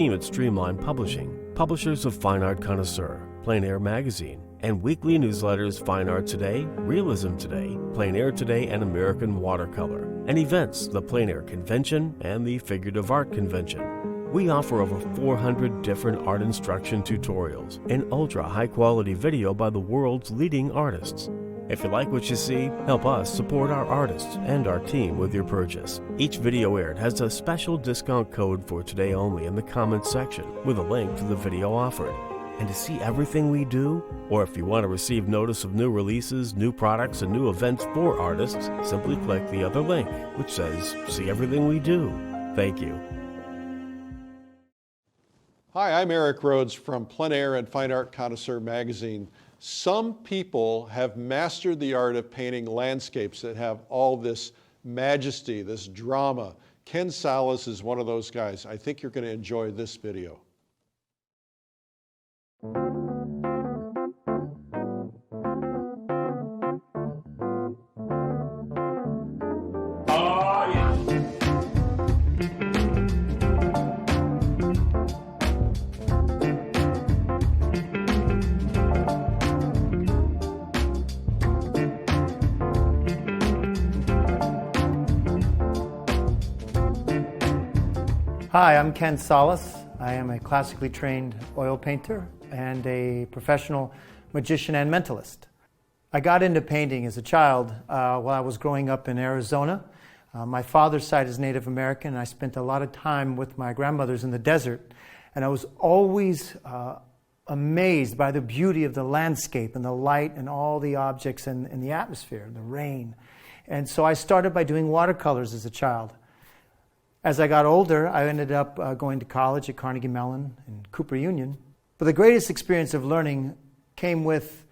Team at Streamline Publishing, publishers of Fine Art Connoisseur, Plein Air Magazine, and weekly newsletters Fine Art Today, Realism Today, Plein Air Today, and American Watercolor, and events, the Plein Air Convention and the Figurative Art Convention. We offer over 400 different art instruction tutorials and ultra high-quality video by the world's leading artists. If you like what you see, help us support our artists and our team with your purchase. Each video aired has a special discount code for today only in the comments section with a link to the video offered. And to see everything we do, or if you want to receive notice of new releases, new products, and new events for artists, simply click the other link, which says, "See everything we do." Thank you. Hi, I'm Eric Rhodes from Plein Air and Fine Art Connoisseur magazine. Some people have mastered the art of painting landscapes that have all this majesty, this drama. Ken Salas is one of those guys. I think you're going to enjoy this video. Hi, I'm Ken Salas. I am a classically trained oil painter and a professional magician and mentalist. I got into painting as a child while I was growing up in Arizona. My father's side is Native American, and I spent a lot of time with my grandmothers in the desert. And I was always amazed by the beauty of the landscape and the light and all the objects and the atmosphere and the rain. And so I started by doing watercolors as a child. As I got older, I ended up going to college at Carnegie Mellon and Cooper Union. But the greatest experience of learning came with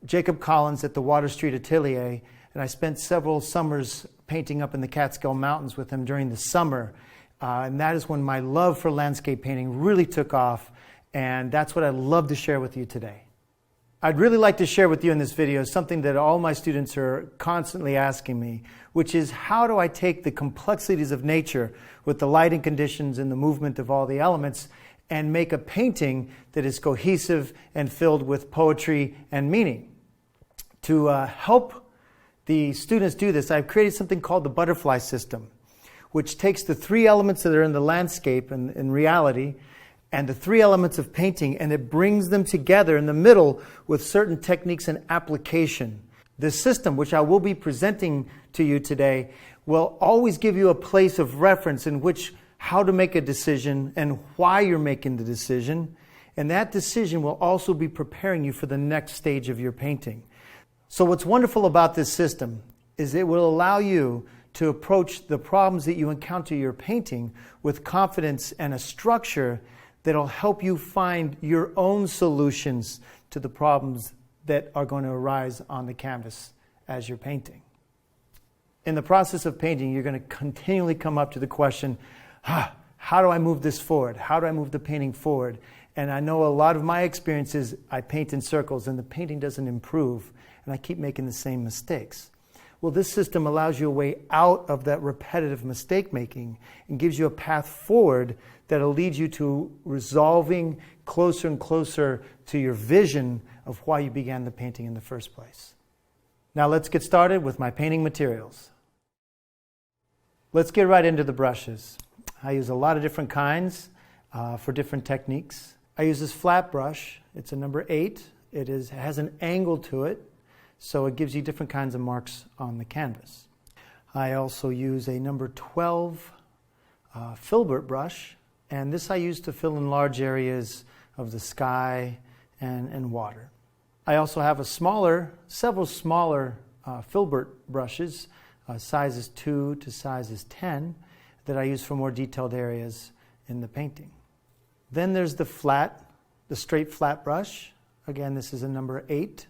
Jacob Collins at the Water Street Atelier, and I spent several summers painting up in the Catskill Mountains with him during the summer. And that is when my love for landscape painting really took off, and that's what I'd love to share with you today. I'd really like to share with you in this video something that all my students are constantly asking me, which is how do I take the complexities of nature with the lighting conditions and the movement of all the elements and make a painting that is cohesive and filled with poetry and meaning. To help the students do this, I've created something called the butterfly system, which takes the three elements that are in the landscape and in reality and the three elements of painting, and it brings them together in the middle with certain techniques and application. This system, which I will be presenting to you today, will always give you a place of reference in which how to make a decision and why you're making the decision. And that decision will also be preparing you for the next stage of your painting. So what's wonderful about this system is it will allow you to approach the problems that you encounter in your painting with confidence and a structure that'll help you find your own solutions to the problems that are going to arise on the canvas as you're painting. In the process of painting, you're going to continually come up to the question, how do I move this forward? How do I move the painting forward? And I know a lot of my experiences, I paint in circles and the painting doesn't improve, and I keep making the same mistakes. Well, this system allows you a way out of that repetitive mistake making and gives you a path forward that'll lead you to resolving closer and closer to your vision of why you began the painting in the first place. Now let's get started with my painting materials. Let's get right into the brushes. I use a lot of different kinds for different techniques. I use this flat brush. It's a number 8. It has an angle to it, so it gives you different kinds of marks on the canvas. I also use a number 12 filbert brush, and this I use to fill in large areas of the sky and water. I also have several smaller filbert brushes, sizes 2 to sizes 10, that I use for more detailed areas in the painting. Then there's the straight flat brush. Again, this is a number 8.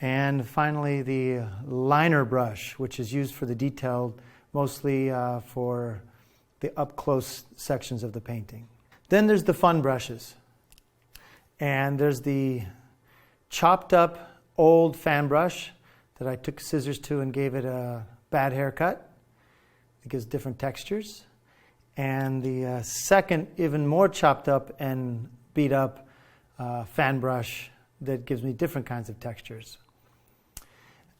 And finally, the liner brush, which is used for the detailed, mostly for the up-close sections of the painting. Then there's the fun brushes. And there's the chopped up old fan brush that I took scissors to and gave it a bad haircut. It gives different textures. And the second, even more chopped up and beat up fan brush that gives me different kinds of textures.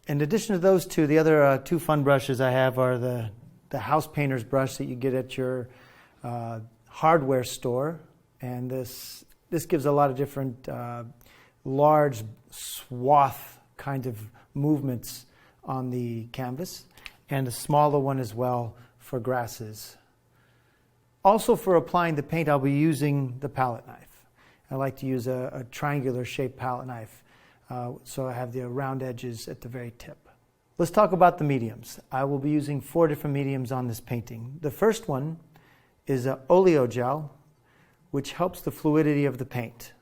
In addition to those two, the other two fun brushes I have are the house painter's brush that you get at your hardware store. And this gives a lot of different large swath kind of movements on the canvas. And a smaller one as well for grasses. Also for applying the paint, I'll be using the palette knife. I like to use a triangular shaped palette knife, so I have the round edges at the very tip. Let's talk about the mediums. I will be using 4 different mediums on this painting. The first one is an oleo gel, which helps the fluidity of the paint.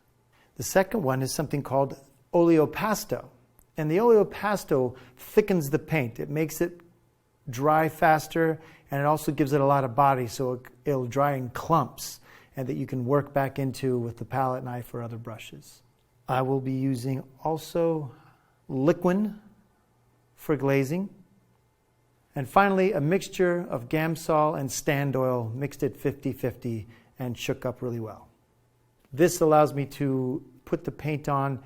The second one is something called oleo pasto. And the oleo pasto thickens the paint. It makes it dry faster, and it also gives it a lot of body, so it'll dry in clumps, and that you can work back into with the palette knife or other brushes. I will be using also liquid for glazing. And finally, a mixture of Gamsol and Stand Oil mixed at 50-50 and shook up really well. This allows me to put the paint on,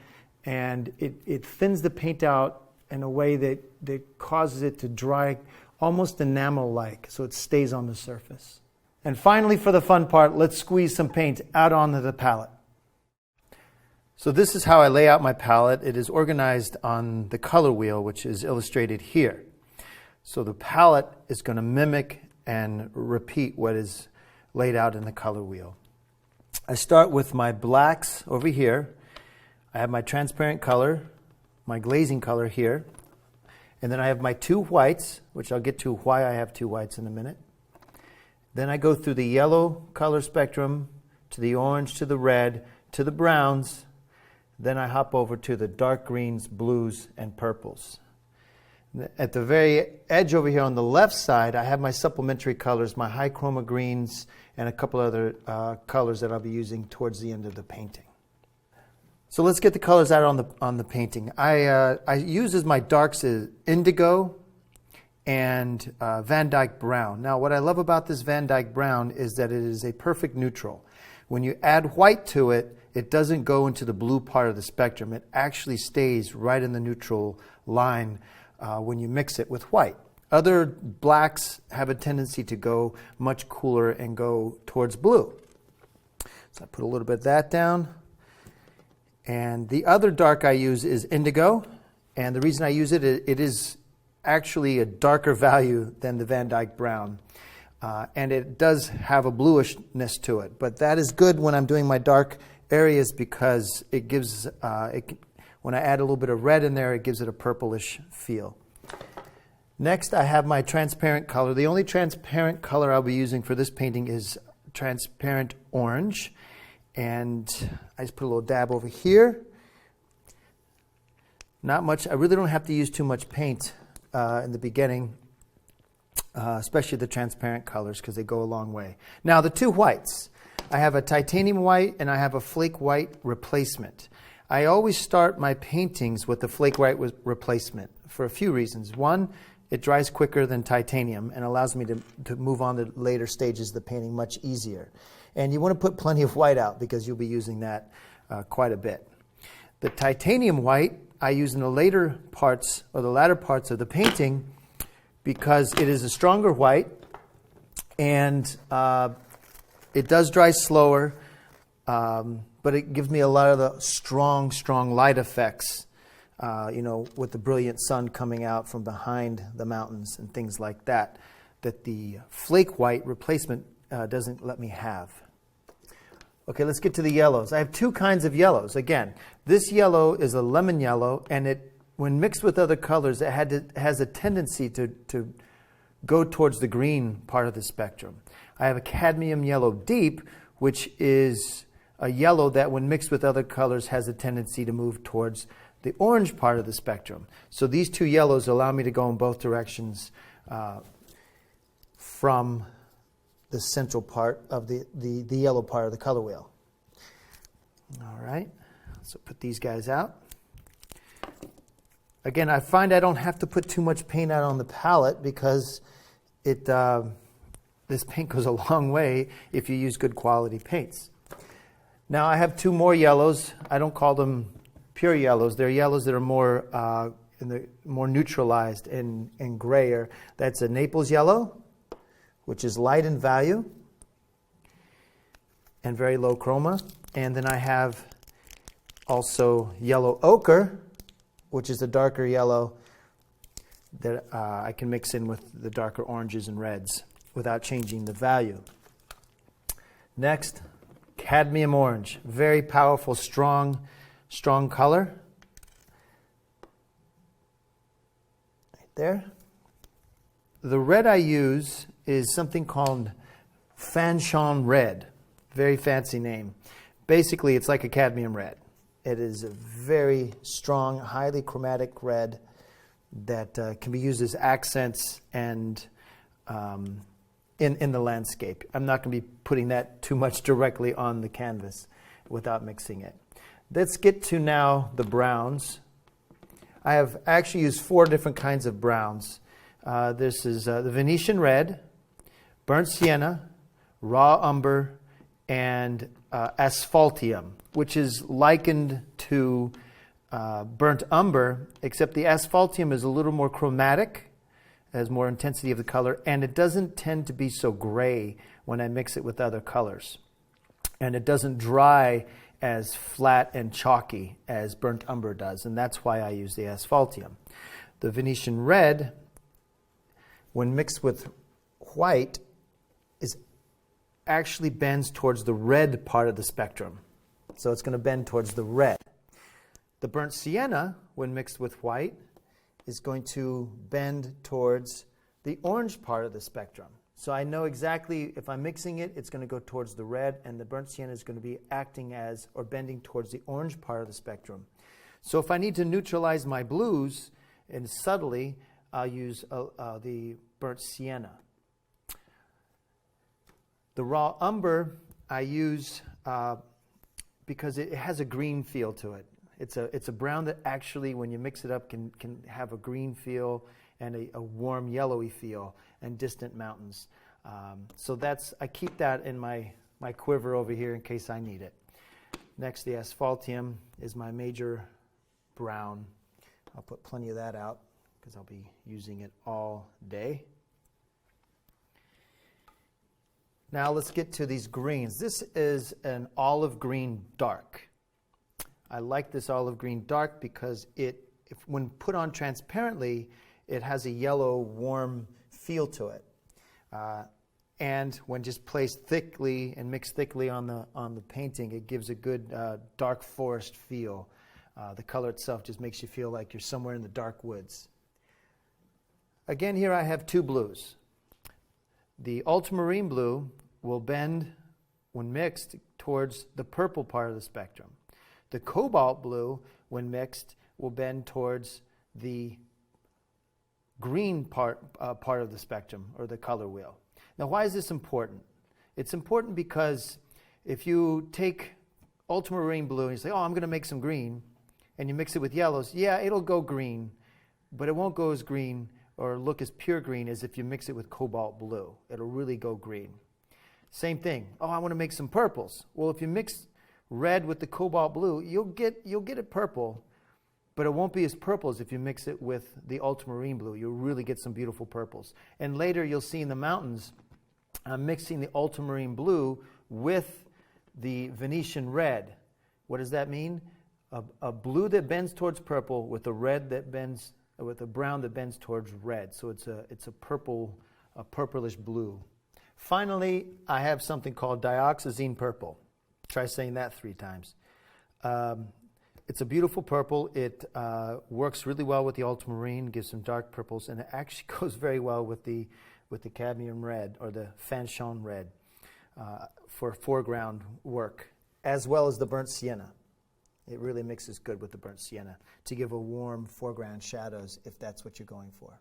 and it thins the paint out in a way that causes it to dry almost enamel-like, so it stays on the surface. And finally, for the fun part, let's squeeze some paint out onto the palette. So this is how I lay out my palette. It is organized on the color wheel, which is illustrated here. So the palette is going to mimic and repeat what is laid out in the color wheel. I start with my blacks over here. I have my transparent color, my glazing color here. And then I have my 2 whites, which I'll get to why I have 2 whites in a minute. Then I go through the yellow color spectrum, to the orange, to the red, to the browns. Then I hop over to the dark greens, blues, and purples. At the very edge over here on the left side, I have my supplementary colors, my high chroma greens, and a couple other colors that I'll be using towards the end of the painting. So let's get the colors out on the painting. I use as my darks is indigo and Van Dyke brown. Now what I love about this Van Dyke brown is that it is a perfect neutral. When you add white to it, it doesn't go into the blue part of the spectrum. It actually stays right in the neutral line when you mix it with white. Other blacks have a tendency to go much cooler and go towards blue. So I put a little bit of that down. And the other dark I use is indigo. And the reason I use it, it is actually a darker value than the Van Dyke brown. And it does have a bluishness to it. But that is good when I'm doing my dark areas because it gives, when I add a little bit of red in there, it gives it a purplish feel. Next, I have my transparent color. The only transparent color I'll be using for this painting is transparent orange. And I just put a little dab over here. Not much. I really don't have to use too much paint in the beginning, especially the transparent colors because they go a long way. Now the 2 whites. I have a titanium white and I have a flake white replacement. I always start my paintings with the flake white replacement for a few reasons. One, it dries quicker than titanium and allows me to move on to later stages of the painting much easier. And you want to put plenty of white out because you'll be using that quite a bit. The titanium white I use in the later parts or the latter parts of the painting because it is a stronger white and it does dry slower, but it gives me a lot of the strong light effects, with the brilliant sun coming out from behind the mountains and things like that, that the flake white replacement doesn't let me have. Okay, let's get to the yellows. I have 2 kinds of yellows. Again, this yellow is a lemon yellow, and when mixed with other colors, it has a tendency to go towards the green part of the spectrum. I have a cadmium yellow deep, which is a yellow that when mixed with other colors has a tendency to move towards the orange part of the spectrum. So these 2 yellows allow me to go in both directions from the central part of the yellow part of the color wheel. All right, so put these guys out. Again, I find I don't have to put too much paint out on the palette because this this paint goes a long way if you use good quality paints. Now I have two more yellows. I don't call them pure yellows. They're yellows that are more neutralized and grayer. That's a Naples yellow, which is light in value and very low chroma. And then I have also yellow ochre, which is a darker yellow that I can mix in with the darker oranges and reds without changing the value. Next, cadmium orange. Very powerful, strong color. Right there. The red I use is something called Fanchon red. Very fancy name. Basically, it's like a cadmium red. It is a very strong, highly chromatic red that can be used as accents and in the landscape. I'm not going to be putting that too much directly on the canvas without mixing it. Let's get to now the browns. I have actually used 4 different kinds of browns. This is the Venetian red, burnt sienna, raw umber, and asphaltium, which is likened to burnt umber, except the asphaltium is a little more chromatic, has more intensity of the color, and it doesn't tend to be so gray when I mix it with other colors. And it doesn't dry as flat and chalky as burnt umber does, and that's why I use the asphaltium. The Venetian red, when mixed with white, actually bends towards the red part of the spectrum. So it's going to bend towards the red. The burnt sienna, when mixed with white, is going to bend towards the orange part of the spectrum. So I know exactly if I'm mixing it, it's going to go towards the red, and the burnt sienna is going to be acting as or bending towards the orange part of the spectrum. So if I need to neutralize my blues, and subtly, I'll use the burnt sienna. The raw umber I use because it has a green feel to it. It's a brown that actually, when you mix it up, can have a green feel and a warm yellowy feel and distant mountains. So I keep that in my quiver over here in case I need it. Next, the asphaltium is my major brown. I'll put plenty of that out because I'll be using it all day. Now let's get to these greens. This is an olive green dark. I like this olive green dark because when put on transparently, it has a yellow, warm feel to it. And when just placed thickly and mixed thickly on the painting, it gives a good dark forest feel. The color itself just makes you feel like you're somewhere in the dark woods. Again, here I have 2 blues. The ultramarine blue will bend, when mixed, towards the purple part of the spectrum. The cobalt blue, when mixed, will bend towards the green part of the spectrum, or the color wheel. Now, why is this important? It's important because if you take ultramarine blue and you say, oh, I'm going to make some green, and you mix it with yellows, yeah, it'll go green, but it won't go as green or look as pure green as if you mix it with cobalt blue. It'll really go green. Same thing. Oh, I want to make some purples. Well, if you mix red with the cobalt blue, you'll get it purple, but it won't be as purple as if you mix it with the ultramarine blue. You'll really get some beautiful purples. And later you'll see in the mountains, I'm mixing the ultramarine blue with the Venetian red. What does that mean? A blue that bends towards purple with a red that bends, with a brown that bends towards red. So it's a purplish blue. Finally, I have something called dioxazine purple. Try saying that 3 times. It's a beautiful purple. It works really well with the ultramarine, gives some dark purples, and it actually goes very well with the cadmium red or the Fanchon red for foreground work, as well as the burnt sienna. It really mixes good with the burnt sienna to give a warm foreground shadows if that's what you're going for.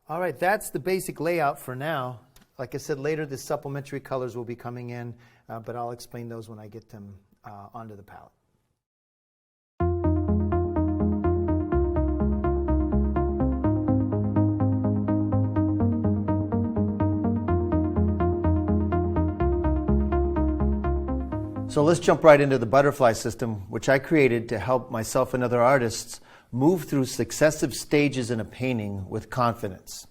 All right, that's the basic layout for now. Like I said, later the supplementary colors will be coming in, but I'll explain those when I get them onto the palette. So let's jump right into the butterfly system, which I created to help myself and other artists move through successive stages in a painting with confidence.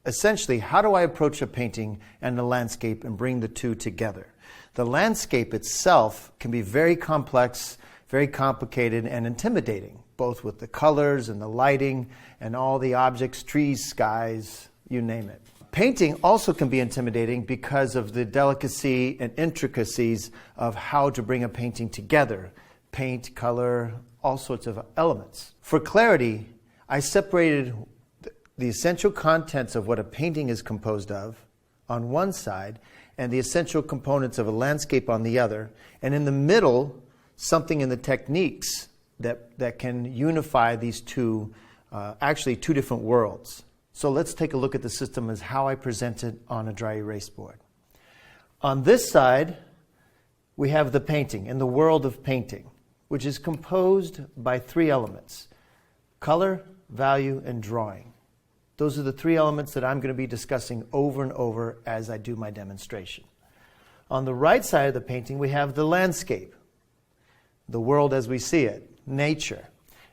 Essentially, how do I approach a painting and a landscape and bring the two together? The landscape itself can be very complex, very complicated, and intimidating, both with the colors and the lighting and all the objects, trees, skies, you name it. Painting also can be intimidating because of the delicacy and intricacies of how to bring a painting together. Paint, color, all sorts of elements. For clarity, I separated the essential contents of what a painting is composed of on one side and the essential components of a landscape on the other. And in the middle, something in the techniques that can unify these two, actually two different worlds. So let's take a look at the system as how I present it on a dry erase board. On this side, we have the painting in the world of painting, which is composed by three elements: color, value, and drawing. Those are the three elements that I'm going to be discussing over and over as I do my demonstration. On the right side of the painting, we have the landscape, the world as we see it, nature.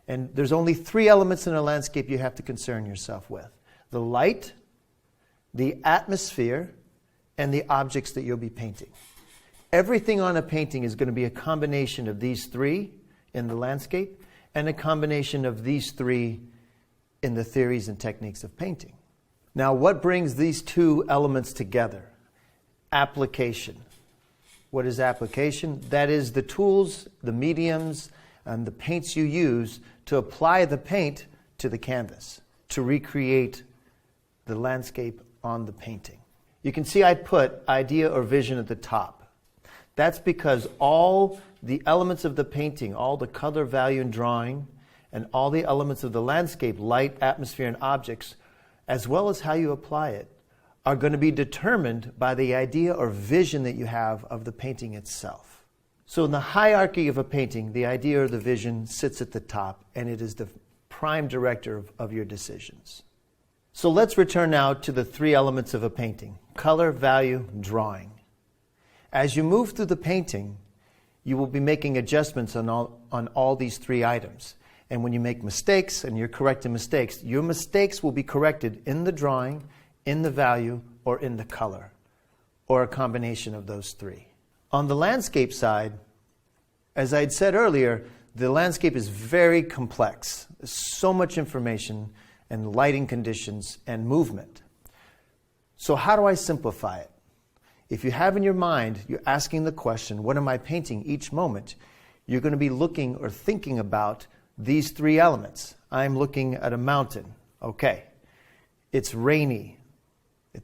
And there's only three elements in a landscape you have to concern yourself with: the light, the atmosphere, and the objects that you'll be painting. Everything on a painting is going to be a combination of these three in the landscape and a combination of these three in the theories and techniques of painting. Now, what brings these two elements together? Application. What is application? That is the tools, the mediums, and the paints you use to apply the paint to the canvas, to recreate the landscape on the painting. You can see I put idea or vision at the top. That's because all the elements of the painting, all the color, value, and drawing, and all the elements of the landscape, light, atmosphere, and objects, as well as how you apply it, are going to be determined by the idea or vision that you have of the painting itself. So in the hierarchy of a painting, the idea or the vision sits at the top, and it is the prime director of your decisions. So let's return now to the three elements of a painting: color, value, drawing. As you move through the painting, you will be making adjustments on all these three items. And when you make mistakes and you're correcting mistakes, your mistakes will be corrected in the drawing, in the value, or in the color, or a combination of those three. On the landscape side, as I had said earlier, the landscape is very complex. There's so much information and lighting conditions and movement. So how do I simplify it? If you have in your mind, you're asking the question, what am I painting each moment? You're going to be looking or thinking about these three elements. I'm looking at a mountain. Okay. It's rainy.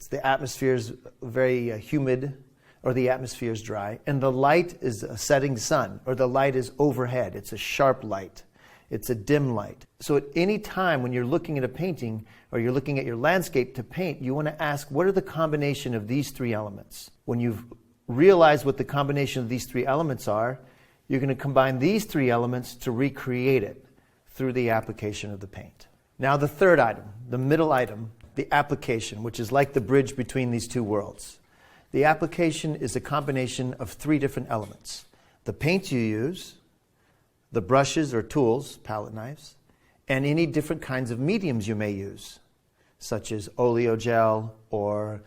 The atmosphere is very humid, or the atmosphere is dry. And the light is a setting sun, or the light is overhead. It's a sharp light. It's a dim light. So at any time when you're looking at a painting or you're looking at your landscape to paint, you want to ask, what are the combination of these three elements? When you've realized what the combination of these three elements are, you're going to combine these three elements to recreate it through the application of the paint. Now the third item, the middle item, the application, which is like the bridge between these two worlds. The application is a combination of three different elements: the paint you use, the brushes or tools, palette knives, and any different kinds of mediums you may use, such as oleo gel or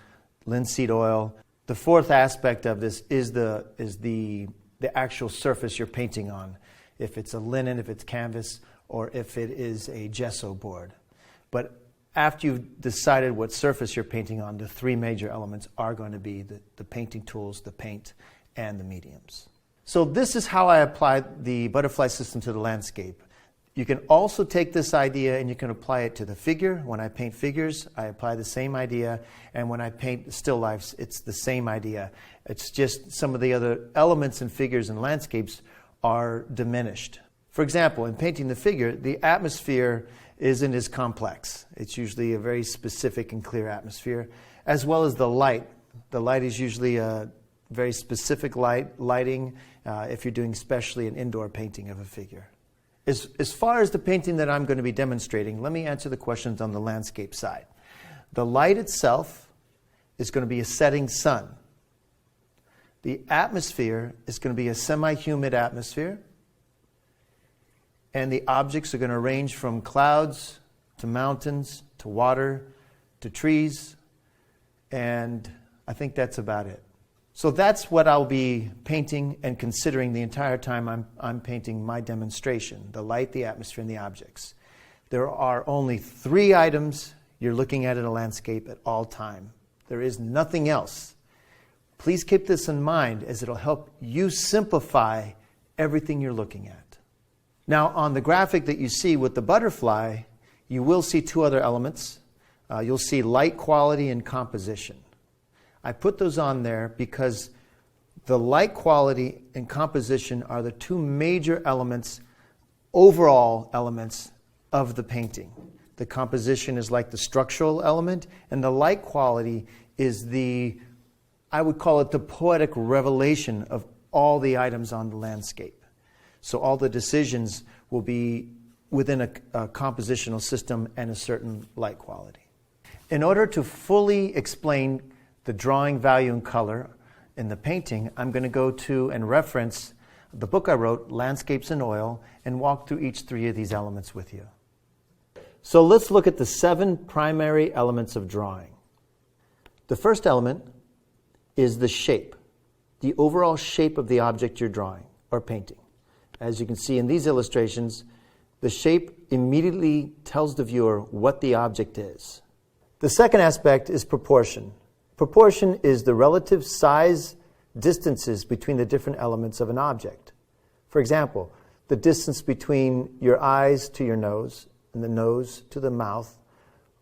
linseed oil. The fourth aspect of this is the actual surface you're painting on, if it's a linen, if it's canvas, or if it is a gesso board. But after you've decided what surface you're painting on, the three major elements are going to be the painting tools, the paint, and the mediums. So this is how I apply the butterfly system to the landscape. You can also take this idea and you can apply it to the figure. When I paint figures, I apply the same idea. And when I paint still lifes, it's the same idea. It's just some of the other elements in figures and landscapes are diminished. For example, in painting the figure, the atmosphere isn't as complex. It's usually a very specific and clear atmosphere, as well as the light. The light is usually a very specific lighting if you're doing especially an indoor painting of a figure. As far as the painting that I'm going to be demonstrating, let me answer the questions on the landscape side. The light itself is going to be a setting sun. The atmosphere is going to be a semi-humid atmosphere, and the objects are going to range from clouds to mountains to water to trees, and I think that's about it. So that's what I'll be painting and considering the entire time I'm painting my demonstration: the light, the atmosphere, and the objects. There are only 3 items you're looking at in a landscape at all time. There is nothing else. Please keep this in mind, as it'll help you simplify everything you're looking at. Now, on the graphic that you see with the butterfly, you will see 2 other elements. You'll see light quality and composition. I put those on there because the light quality and composition are the 2 major elements, overall elements of the painting. The composition is like the structural element, and the light quality is I would call it the poetic revelation of all the items on the landscape. So all the decisions will be within a compositional system and a certain light quality. In order to fully explain the drawing value and color in the painting, I'm going to go to and reference the book I wrote, Landscapes in Oil, and walk through each 3 of these elements with you. So let's look at the 7 primary elements of drawing. The first element is the shape, the overall shape of the object you're drawing or painting. As you can see in these illustrations, the shape immediately tells the viewer what the object is. The second aspect is proportion. Proportion is the relative size distances between the different elements of an object. For example, the distance between your eyes to your nose and the nose to the mouth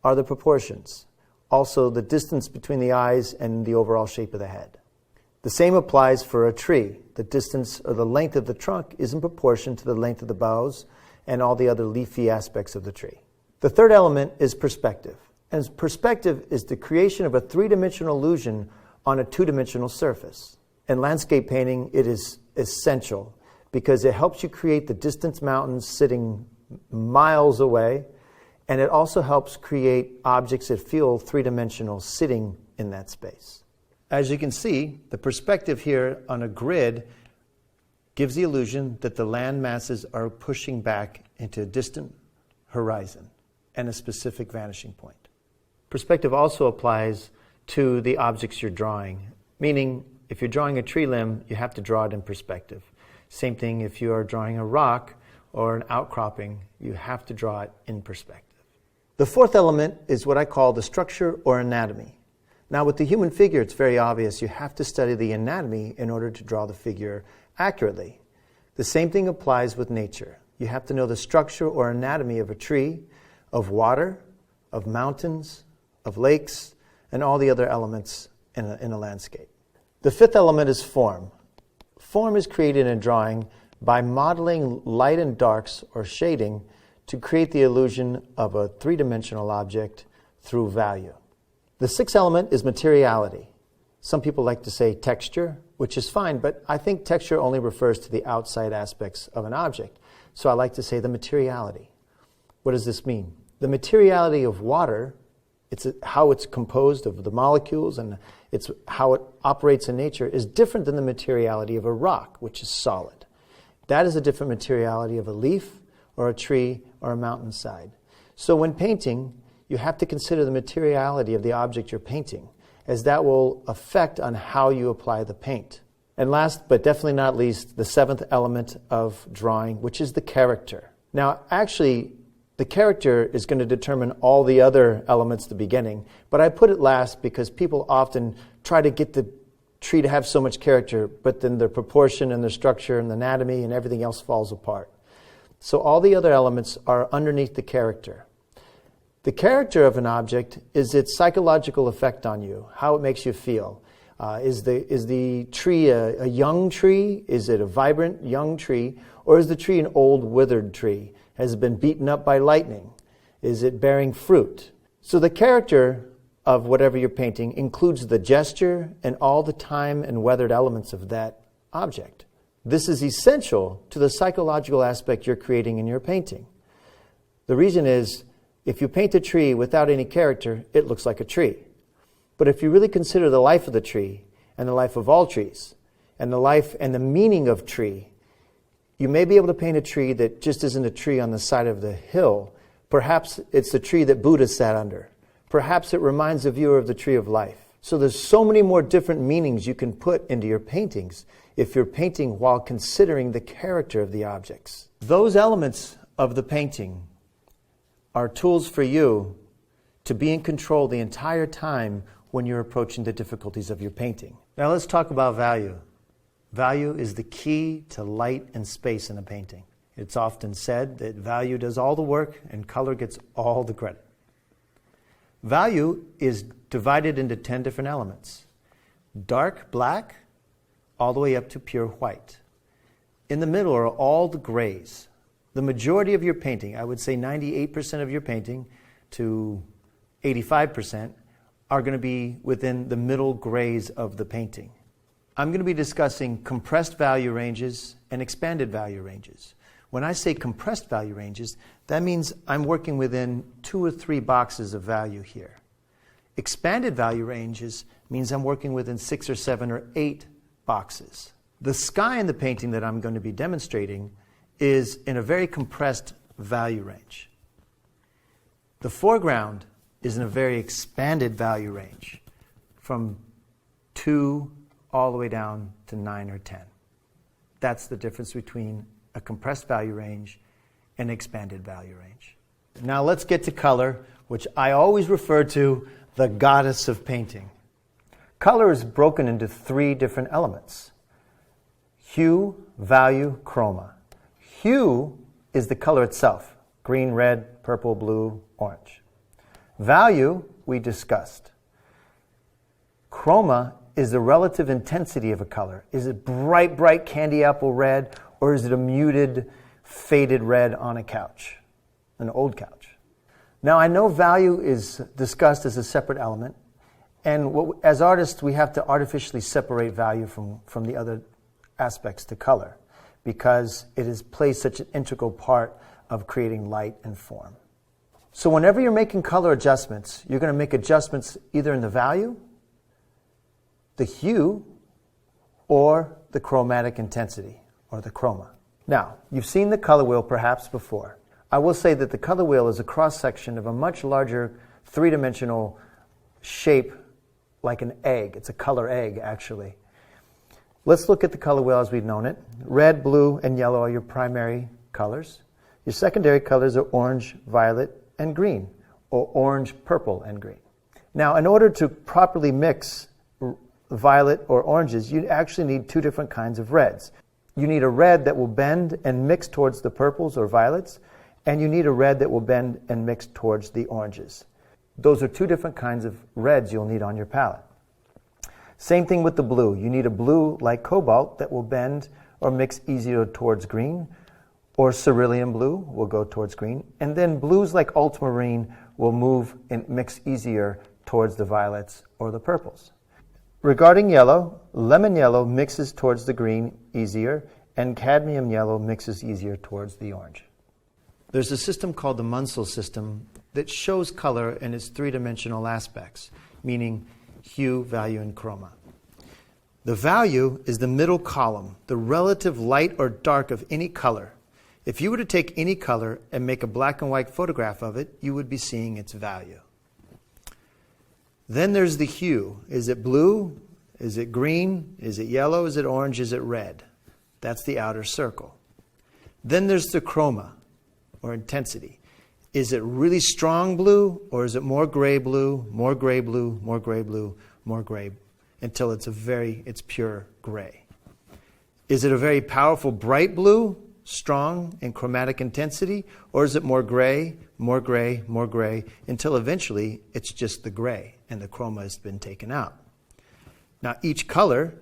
are the proportions. Also, the distance between the eyes and the overall shape of the head. The same applies for a tree. The distance or the length of the trunk is in proportion to the length of the boughs and all the other leafy aspects of the tree. The third element is perspective. And perspective is the creation of a 3-dimensional illusion on a 2-dimensional surface. In landscape painting, it is essential because it helps you create the distant mountains sitting miles away, and it also helps create objects that feel 3-dimensional sitting in that space. As you can see, the perspective here on a grid gives the illusion that the land masses are pushing back into a distant horizon and a specific vanishing point. Perspective also applies to the objects you're drawing, meaning if you're drawing a tree limb, you have to draw it in perspective. Same thing if you are drawing a rock or an outcropping, you have to draw it in perspective. The fourth element is what I call the structure or anatomy. Now, with the human figure, it's very obvious you have to study the anatomy in order to draw the figure accurately. The same thing applies with nature. You have to know the structure or anatomy of a tree, of water, of mountains, of lakes, and all the other elements in a landscape. The fifth element is form. Form is created in drawing by modeling light and darks or shading to create the illusion of a 3-dimensional object through value. The sixth element is materiality. Some people like to say texture, which is fine, but I think texture only refers to the outside aspects of an object. So I like to say the materiality. What does this mean? The materiality of water, it's how it's composed of the molecules and it's how it operates in nature, is different than the materiality of a rock, which is solid. That is a different materiality of a leaf or a tree or a mountainside. So when painting, you have to consider the materiality of the object you're painting, as that will affect on how you apply the paint. And last, but definitely not least, the seventh element of drawing, which is the character. Now, actually, the character is going to determine all the other elements at the beginning, but I put it last because people often try to get the tree to have so much character, but then their proportion and their structure and the anatomy and everything else falls apart. So all the other elements are underneath the character. The character of an object is its psychological effect on you, how it makes you feel. Is the tree a young tree? Is it a vibrant young tree? Or is the tree an old withered tree? Has it been beaten up by lightning? Is it bearing fruit? So the character of whatever you're painting includes the gesture and all the time and weathered elements of that object. This is essential to the psychological aspect you're creating in your painting. The reason is, if you paint a tree without any character, it looks like a tree. But if you really consider the life of the tree and the life of all trees, and the life and the meaning of tree. You may be able to paint a tree that just isn't a tree on the side of the hill. Perhaps it's the tree that Buddha sat under. Perhaps it reminds the viewer of the tree of life. So there's so many more different meanings you can put into your paintings if you're painting while considering the character of the objects. Those elements of the painting are tools for you to be in control the entire time when you're approaching the difficulties of your painting. Now let's talk about value. Value is the key to light and space in a painting. It's often said that value does all the work and color gets all the credit. Value is divided into 10 different elements. Dark black, all the way up to pure white. In the middle are all the grays. The majority of your painting, I would say 98% of your painting to 85%, are going to be within the middle grays of the painting. I'm going to be discussing compressed value ranges and expanded value ranges. When I say compressed value ranges, that means I'm working within 2 or 3 boxes of value here. Expanded value ranges means I'm working within 6 or 7 or 8 boxes. The sky in the painting that I'm going to be demonstrating is in a very compressed value range. The foreground is in a very expanded value range, from 2 all the way down to 9 or 10. That's the difference between a compressed value range and expanded value range. Now let's get to color, which I always refer to the goddess of painting. Color is broken into 3 different elements: hue, value, chroma. Hue is the color itself: green, red, purple, blue, orange. Value we discussed. Chroma is the relative intensity of a color. Is it bright, bright candy apple red, or is it a muted, faded red on a couch, an old couch? Now, I know value is discussed as a separate element, and as artists, we have to artificially separate value from the other aspects to color, because it plays such an integral part of creating light and form. So whenever you're making color adjustments, you're going to make adjustments either in the value, the hue, or the chromatic intensity, or the chroma. Now, you've seen the color wheel perhaps before. I will say that the color wheel is a cross-section of a much larger 3-dimensional shape, like an egg. It's a color egg, actually. Let's look at the color wheel as we've known it. Red, blue, and yellow are your primary colors. Your secondary colors are orange, violet, and green, or orange, purple, and green. Now, in order to properly mix violet or oranges, you actually need 2 different kinds of reds. You need a red that will bend and mix towards the purples or violets, and you need a red that will bend and mix towards the oranges. Those are 2 different kinds of reds you'll need on your palette. Same thing with the blue. You need a blue like cobalt that will bend or mix easier towards green, or cerulean blue will go towards green, and then blues like ultramarine will move and mix easier towards the violets or the purples. Regarding yellow, lemon yellow mixes towards the green easier, and cadmium yellow mixes easier towards the orange. There's a system called the Munsell system that shows color in its 3-dimensional aspects, meaning hue, value, and chroma. The value is the middle column, the relative light or dark of any color. If you were to take any color and make a black and white photograph of it, you would be seeing its value. Then there's the hue. Is it blue? Is it green? Is it yellow? Is it orange? Is it red? That's the outer circle. Then there's the chroma, or intensity. Is it really strong blue, or is it more gray blue, more gray blue, more gray blue, more gray, until it's pure gray? Is it a very powerful bright blue, strong in chromatic intensity, or is it more gray, more gray, more gray, until eventually it's just the gray and the chroma has been taken out? Now, each color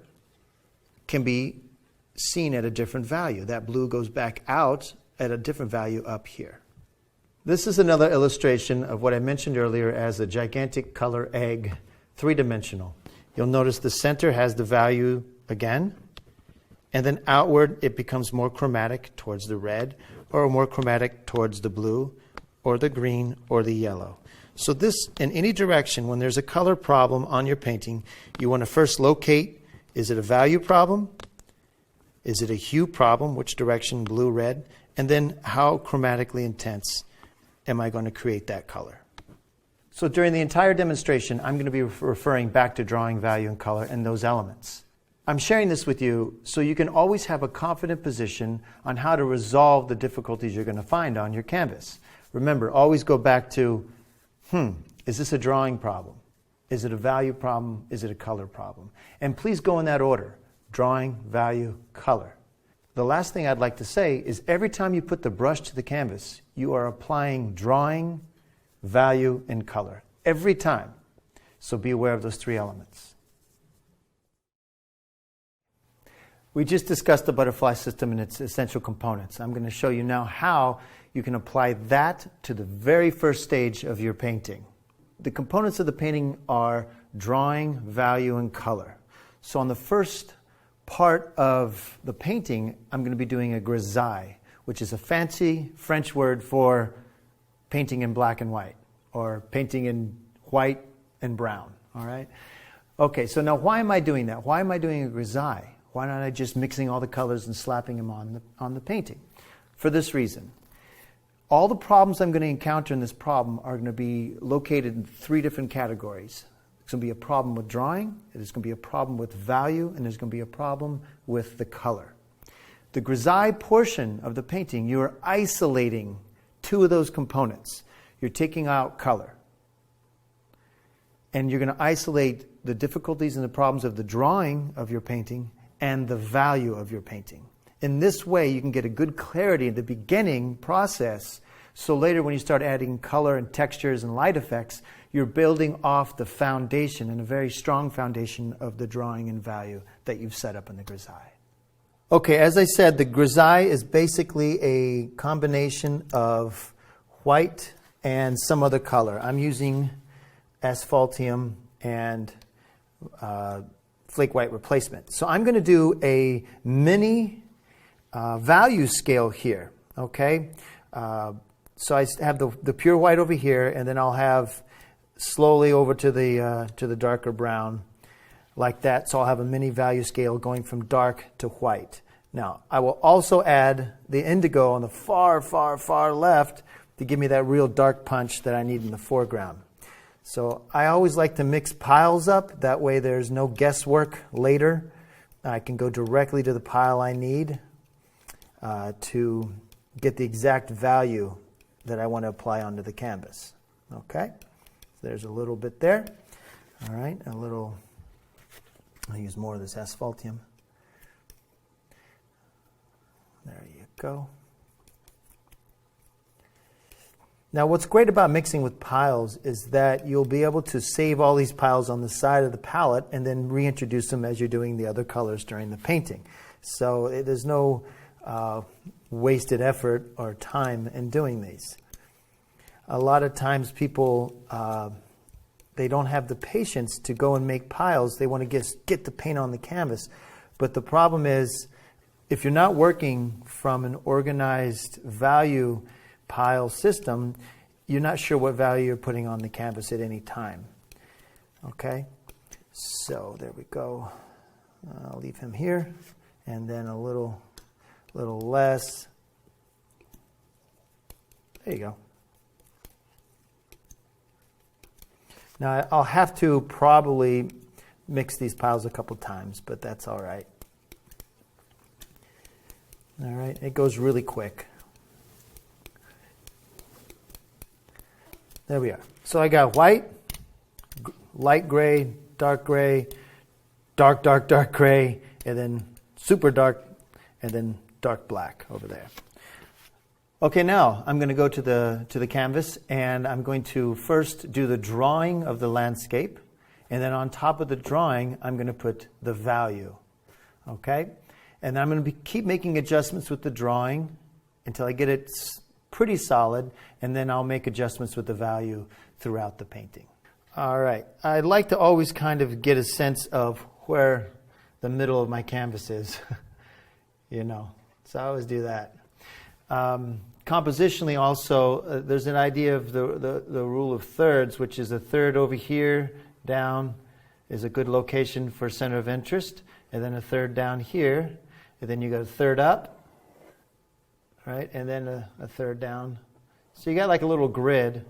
can be seen at a different value. That blue goes back out at a different value up here. This is another illustration of what I mentioned earlier as a gigantic color egg, 3-dimensional. You'll notice the center has the value again, and then outward it becomes more chromatic towards the red, or more chromatic towards the blue, or the green, or the yellow. So this, in any direction, when there's a color problem on your painting, you want to first locate, is it a value problem, Is it a hue problem? Which direction, blue, red? And then how chromatically intense am I going to create that color? So during the entire demonstration, I'm going to be referring back to drawing, value, and color and those elements. I'm sharing this with you so you can always have a confident position on how to resolve the difficulties you're going to find on your canvas. Remember, always go back to, is this a drawing problem? Is it a value problem? Is it a color problem? And please go in that order: drawing, value, color. The last thing I'd like to say is every time you put the brush to the canvas, you are applying drawing, value, and color. Every time. So be aware of those three elements. We just discussed the butterfly system and its essential components. I'm going to show you now how you can apply that to the very first stage of your painting. The components of the painting are drawing, value, and color. So on the first part of the painting, I'm going to be doing a grisaille, which is a fancy French word for painting in black and white, or painting in white and brown. All right? Okay, so now why am I doing that? Why am I doing a grisaille? Why not I just mixing all the colors and slapping them on the painting? For this reason. All the problems I'm going to encounter in this problem are going to be located in three different categories. There's going to be a problem with drawing, there's going to be a problem with value, and there's going to be a problem with the color. The grisaille portion of the painting, you're isolating two of those components. You're taking out color. And you're going to isolate the difficulties and the problems of the drawing of your painting and the value of your painting. In this way, you can get a good clarity in the beginning process, so later when you start adding color and textures and light effects, you're building off the foundation, and a very strong foundation of the drawing and value that you've set up in the grisaille. Okay, as I said, the grisaille is basically a combination of white and some other color. I'm using asphaltium and flake white replacement. So I'm going to do a mini value scale here, okay? So I have the pure white over here, and then I'll have slowly over to the darker brown, like that. So I'll have a mini value scale going from dark to white. Now, I will also add the indigo on the far, far, far left to give me that real dark punch that I need in the foreground. So I always like to mix piles up. That way there's no guesswork later. I can go directly to the pile I need to get the exact value that I want to apply onto the canvas. Okay? So there's a little bit there. All right, I'll use more of this asphaltium. There you go. Now, what's great about mixing with piles is that you'll be able to save all these piles on the side of the palette and then reintroduce them as you're doing the other colors during the painting. So there's no wasted effort or time in doing these. A lot of times people, they don't have the patience to go and make piles. They want to get the paint on the canvas. But the problem is, if you're not working from an organized value pile system, you're not sure what value you're putting on the canvas at any time. Okay? So there we go. I'll leave him here. And then a little less. There you go. Now I'll have to probably mix these piles a couple times, but that's all right. All right, it goes really quick. There we are. So I got white, light gray, dark gray, dark gray, and then super dark, and then dark black over there. Okay, now I'm going to go to the canvas, and I'm going to first do the drawing of the landscape, and then on top of the drawing, I'm going to put the value. Okay? And I'm going to keep making adjustments with the drawing until I get it pretty solid, and then I'll make adjustments with the value throughout the painting. All right. I'd like to always kind of get a sense of where the middle of my canvas is. You know, so I always do that. Compositionally also, there's an idea of the rule of thirds, which is a third over here down is a good location for center of interest, and then a third down here, and then you go a third up, right, and then a third down. So you got like a little grid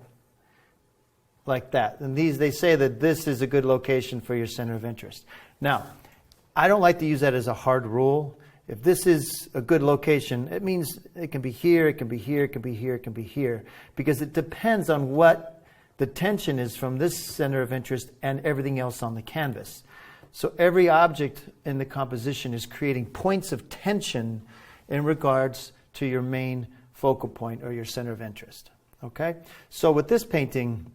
like that. And they say that this is a good location for your center of interest. Now, I don't like to use that as a hard rule. If this is a good location, it means it can be here, it can be here, it can be here, it can be here, because it depends on what the tension is from this center of interest and everything else on the canvas. So every object in the composition is creating points of tension in regards to your main focal point or your center of interest. Okay? So with this painting,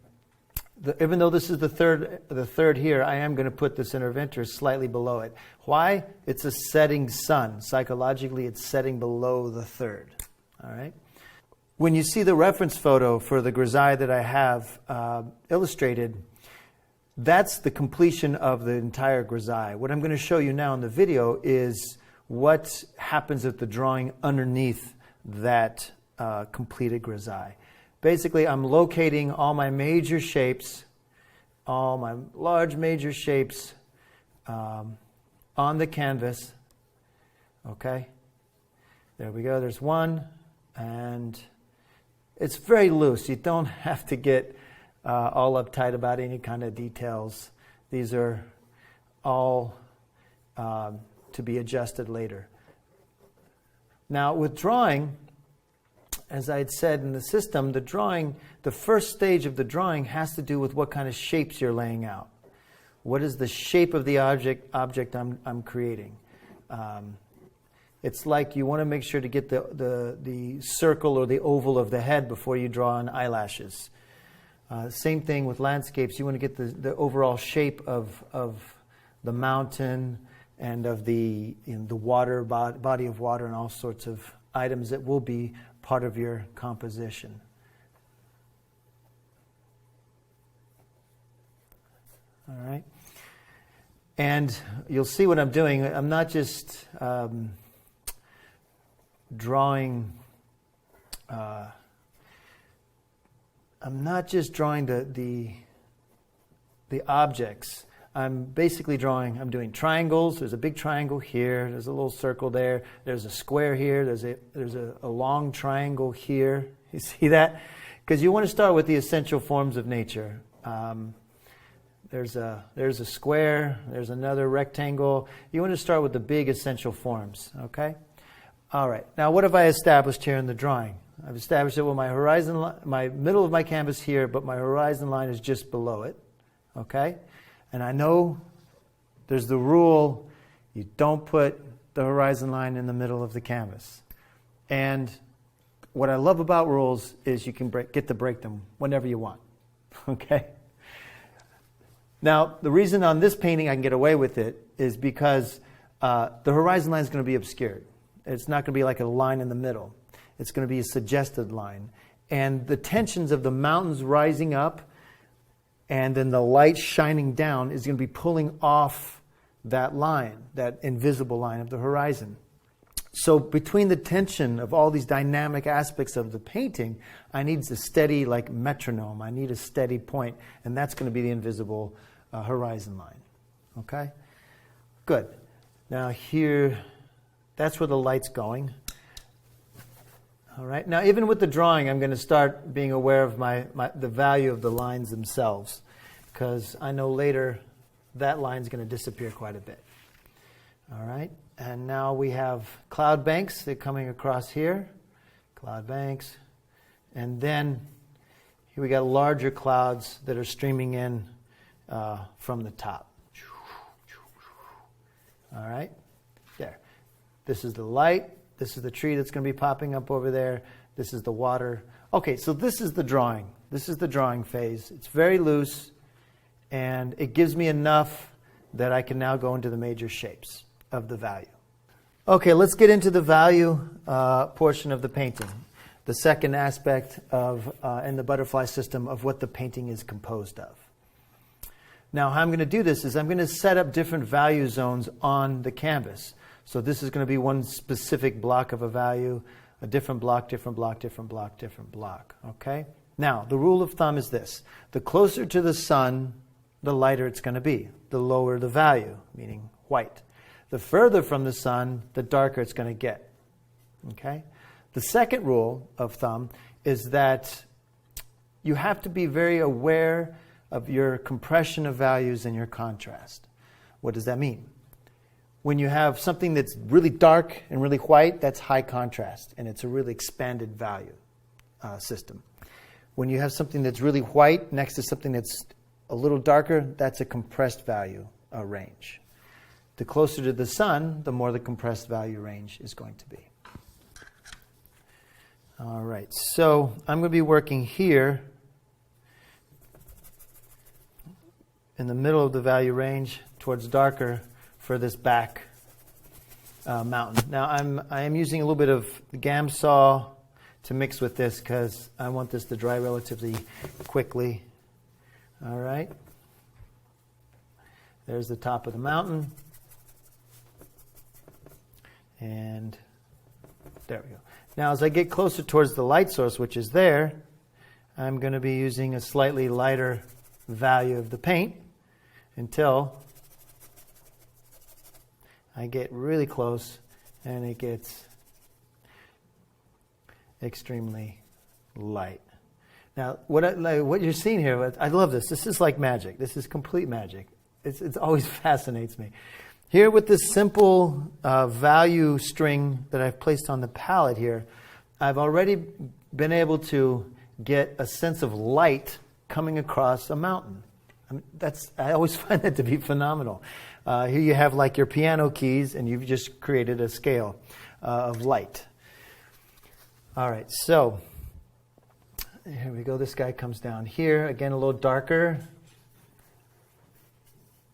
even though this is the third here, I am going to put the center of interest slightly below it. Why? It's a setting sun. Psychologically, it's setting below the third. All right? When you see the reference photo for the grisaille that I have illustrated, that's the completion of the entire grisaille. What I'm going to show you now in the video is what happens at the drawing underneath that completed grisaille. Basically, I'm locating all my major shapes, all my large major shapes on the canvas. Okay? There we go. There's one. And it's very loose. You don't have to get all uptight about any kind of details. These are all to be adjusted later. Now, with drawing, as I had said in the system, the first stage of the drawing has to do with what kind of shapes you're laying out. What is the shape of the object I'm creating? It's like you want to make sure to get the circle or the oval of the head before you draw on eyelashes. Same thing with landscapes. You want to get the overall shape of the mountain and of the water, body of water, and all sorts of items that will be part of your composition. All right. And you'll see what I'm doing. I'm not just drawing. I'm not just drawing the objects. I'm basically drawing. I'm doing triangles. There's a big triangle here. There's a little circle there. There's a square here. There's a long triangle here. You see that? Because you want to start with the essential forms of nature. There's a square. There's another rectangle. You want to start with the big essential forms. Okay. All right. Now, what have I established here in the drawing? I've established it with my horizon, my middle of my canvas here, but my horizon line is just below it. Okay. And I know there's the rule, you don't put the horizon line in the middle of the canvas. And what I love about rules is you can get to break them whenever you want. Okay? Now, the reason on this painting I can get away with it is because the horizon line is going to be obscured. It's not going to be like a line in the middle. It's going to be a suggested line. And the tensions of the mountains rising up and then the light shining down is going to be pulling off that line, that invisible line of the horizon. So between the tension of all these dynamic aspects of the painting, I need a steady, like metronome. I need a steady point, and that's going to be the invisible horizon line. Okay? Good. Now here, that's where the light's going. All right. Now, even with the drawing, I'm going to start being aware of the value of the lines themselves, because I know later that line's going to disappear quite a bit. All right. And now we have cloud banks. They're coming across here. Cloud banks. And then here we got larger clouds that are streaming in from the top. All right. There. This is the light. This is the tree that's going to be popping up over there. This is the water. Okay, so this is the drawing. This is the drawing phase. It's very loose, and it gives me enough that I can now go into the major shapes of the value. Okay, let's get into the value portion of the painting. The second aspect of in the butterfly system of what the painting is composed of. Now, how I'm going to do this is I'm going to set up different value zones on the canvas. So this is going to be one specific block of a value, a different block, different block, different block, different block. Okay? Now, the rule of thumb is this. The closer to the sun, the lighter it's going to be. The lower the value, meaning white. The further from the sun, the darker it's going to get. Okay? The second rule of thumb is that you have to be very aware of your compression of values and your contrast. What does that mean? When you have something that's really dark and really white, that's high contrast, and it's a really expanded value system. When you have something that's really white next to something that's a little darker, that's a compressed value range. The closer to the sun, the more the compressed value range is going to be. All right, so I'm going to be working here in the middle of the value range towards darker for this back mountain. Now I am using a little bit of Gamsaw to mix with this because I want this to dry relatively quickly. All right. There's the top of the mountain. And there we go. Now as I get closer towards the light source, which is there, I'm going to be using a slightly lighter value of the paint until I get really close and it gets extremely light. Now, what you're seeing here, I love this. This is like magic. This is complete magic. It always fascinates me. Here with this simple value string that I've placed on the palette here, I've already been able to get a sense of light coming across a mountain. I always find that to be phenomenal. Here you have like your piano keys, and you've just created a scale of light. All right, so here we go. This guy comes down here. Again, a little darker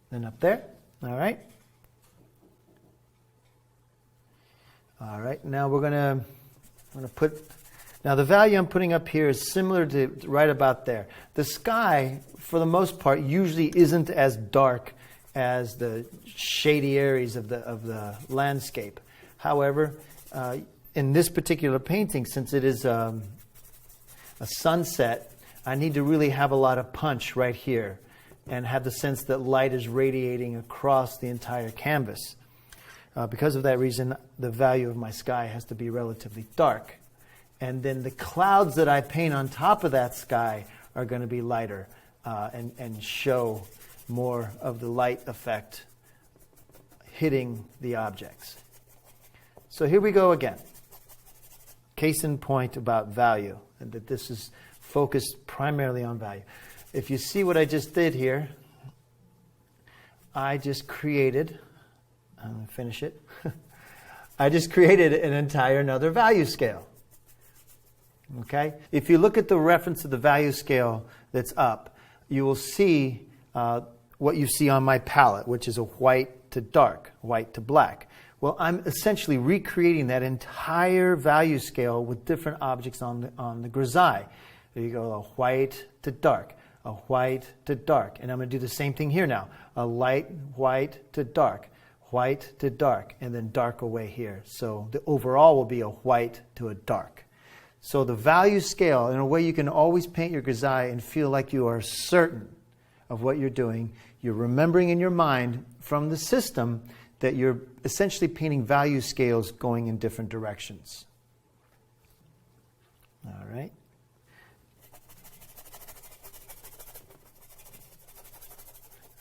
than up there. All right. All right, now I'm going to put... Now the value I'm putting up here is similar to right about there. The sky, for the most part, usually isn't as dark as the shady areas of the landscape. However, in this particular painting, since it is a sunset, I need to really have a lot of punch right here and have the sense that light is radiating across the entire canvas. Because of that reason, the value of my sky has to be relatively dark. And then the clouds that I paint on top of that sky are going to be lighter and show more of the light effect hitting the objects. So here we go again. Case in point about value, and that this is focused primarily on value. If you see what I just did here, I just created, I'm going to finish it. I just created an entire another value scale. Okay? If you look at the reference of the value scale that's up, you will see what you see on my palette, which is a white to dark, white to black. Well, I'm essentially recreating that entire value scale with different objects on the grisaille. There you go, a white to dark, a white to dark. And I'm going to do the same thing here now. A light white to dark, white to dark, and then dark away here. So the overall will be a white to a dark. So the value scale, in a way you can always paint your grisaille and feel like you are certain of what you're doing. You're remembering in your mind from the system that you're essentially painting value scales going in different directions. All right.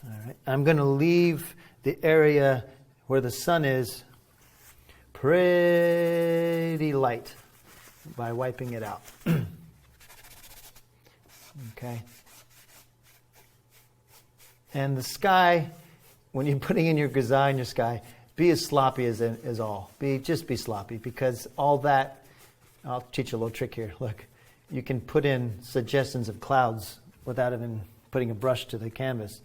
All right. I'm going to leave the area where the sun is pretty light by wiping it out. Okay. And the sky, when you're putting in your grisaille in your sky, be as sloppy as all. Just be sloppy, because all that, I'll teach you a little trick here. Look, you can put in suggestions of clouds without even putting a brush to the canvas.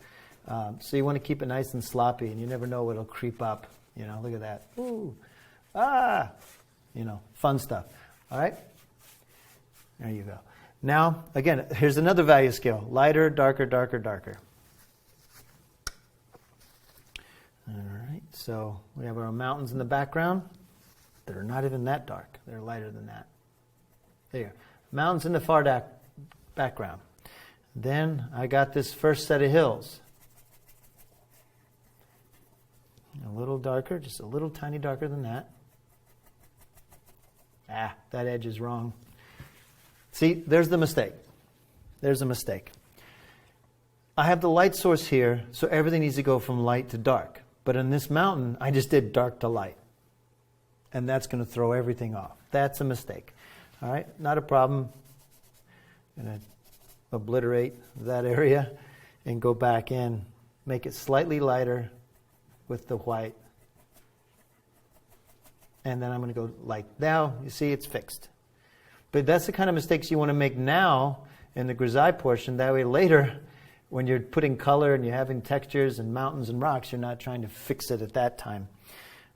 So you want to keep it nice and sloppy, and you never know what'll creep up. You know, look at that. Ooh, ah, you know, fun stuff. All right? There you go. Now, again, here's another value scale. Lighter, darker, darker, darker. All right, so we have our mountains in the background that are not even that dark. They're lighter than that. There. Mountains in the far background. Then I got this first set of hills. A little darker, just a little tiny darker than that. That edge is wrong. See, there's the mistake. There's a mistake. I have the light source here, so everything needs to go from light to dark. But in this mountain, I just did dark to light. And that's going to throw everything off. That's a mistake. All right, not a problem. I'm going to obliterate that area and go back in. Make it slightly lighter with the white. And then I'm going to go light. Now, you see, it's fixed. But that's the kind of mistakes you want to make now in the grisaille portion. That way later, when you're putting color and you're having textures and mountains and rocks, you're not trying to fix it at that time.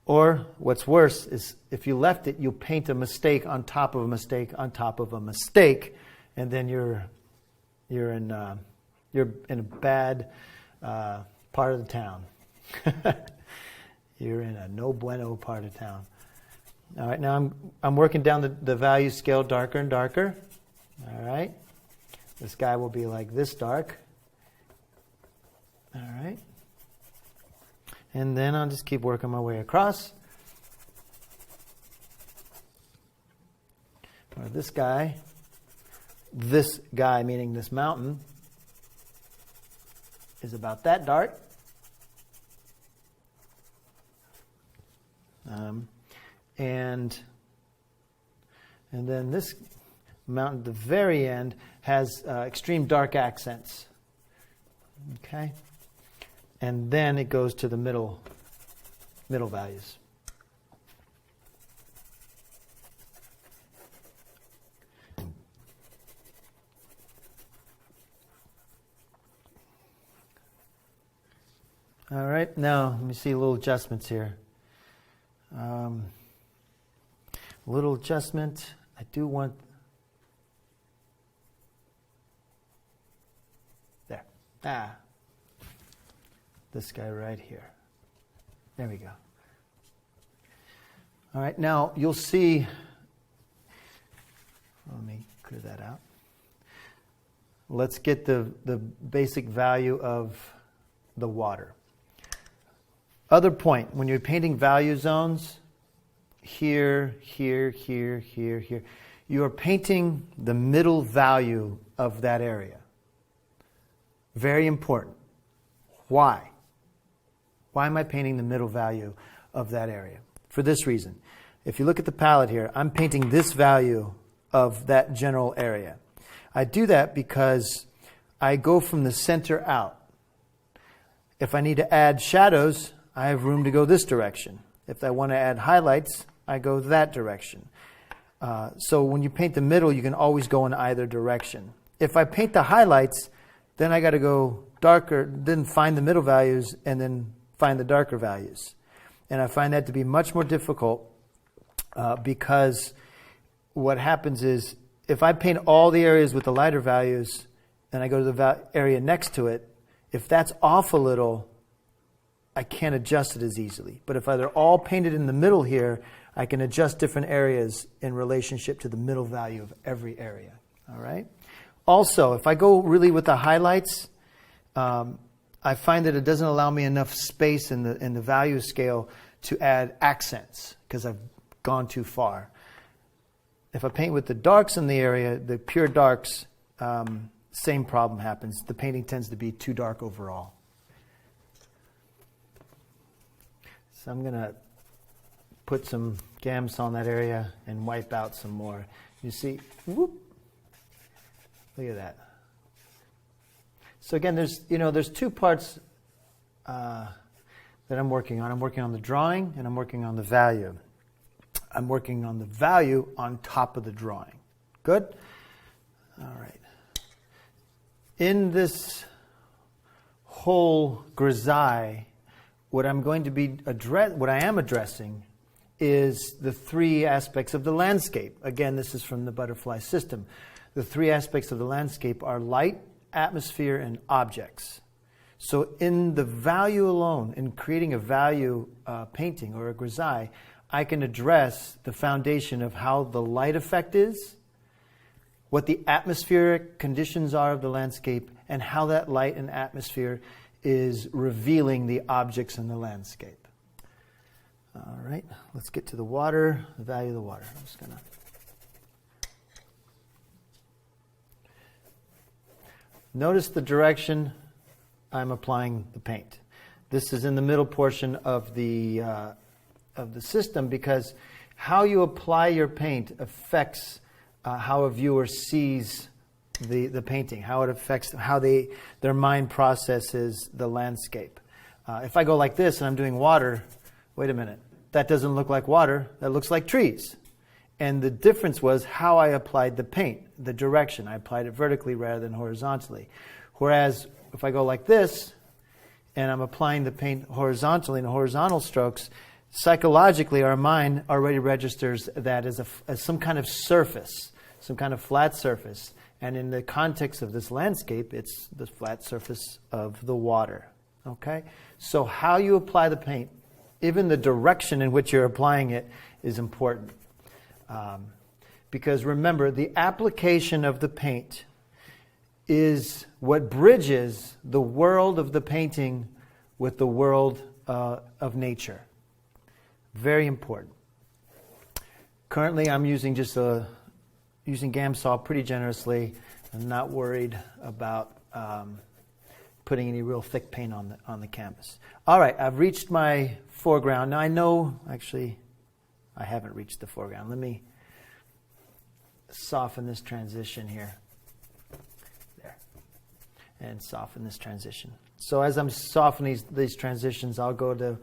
Or what's worse is if you left it, you paint a mistake on top of a mistake on top of a mistake, and then you're in a bad part of the town. You're in a no bueno part of town. All right, now I'm working down the value scale darker and darker. All right, this guy will be like this dark. All right, and then I'll just keep working my way across. Or this guy meaning this mountain, is about that dark. And then this mountain at the very end has extreme dark accents. Okay? And then it goes to the middle values. All right, now let me see little adjustments here. Little adjustment. I do want there. This guy right here. There we go. All right, now you'll see. Let me clear that out. Let's get the basic value of the water. Other point, when you're painting value zones, here, here, here, here, here, you are painting the middle value of that area. Very important. Why? Why am I painting the middle value of that area? For this reason. If you look at the palette here, I'm painting this value of that general area. I do that because I go from the center out. If I need to add shadows, I have room to go this direction. If I want to add highlights, I go that direction. So when you paint the middle, you can always go in either direction. If I paint the highlights, then I got to go darker, then find the middle values, and then find the darker values. And I find that to be much more difficult because what happens is if I paint all the areas with the lighter values and I go to the area next to it, if that's off a little, I can't adjust it as easily. But if they're all painted in the middle here, I can adjust different areas in relationship to the middle value of every area. All right. Also, if I go really with the highlights, I find that it doesn't allow me enough space in the value scale to add accents because I've gone too far. If I paint with the darks in the area, the pure darks, same problem happens. The painting tends to be too dark overall. So I'm going to put some GAMS on that area and wipe out some more. You see, whoop, look at that. So again, there's two parts that I'm working on. I'm working on the drawing and I'm working on the value. I'm working on the value on top of the drawing. Good? All right. In this whole grisaille, what I am addressing is the three aspects of the landscape. Again, this is from the butterfly system. The three aspects of the landscape are light, atmosphere, and objects. So in the value alone, in creating a value painting or a grisaille, I can address the foundation of how the light effect is, what the atmospheric conditions are of the landscape, and how that light and atmosphere is revealing the objects in the landscape. All right, let's get to the water, the value of the water. I'm just going to... Notice the direction I'm applying the paint. This is in the middle portion of the system, because how you apply your paint affects how a viewer sees the painting, how it affects how their mind processes the landscape. If I go like this and I'm doing water, wait a minute, that doesn't look like water, that looks like trees. And the difference was how I applied the paint, the direction. I applied it vertically rather than horizontally. Whereas if I go like this and I'm applying the paint horizontally in horizontal strokes, psychologically our mind already registers that as some kind of surface, some kind of flat surface. And in the context of this landscape, it's the flat surface of the water. Okay? So how you apply the paint, even the direction in which you're applying it, is important. Because remember, the application of the paint is what bridges the world of the painting with the world of nature. Very important. Currently, I'm using using Gamsol pretty generously. I'm not worried about putting any real thick paint on the canvas. All right, I've reached my foreground. Now I know, actually, I haven't reached the foreground. Let me soften this transition here. There. And soften this transition. So as I'm softening these transitions, I'll go to,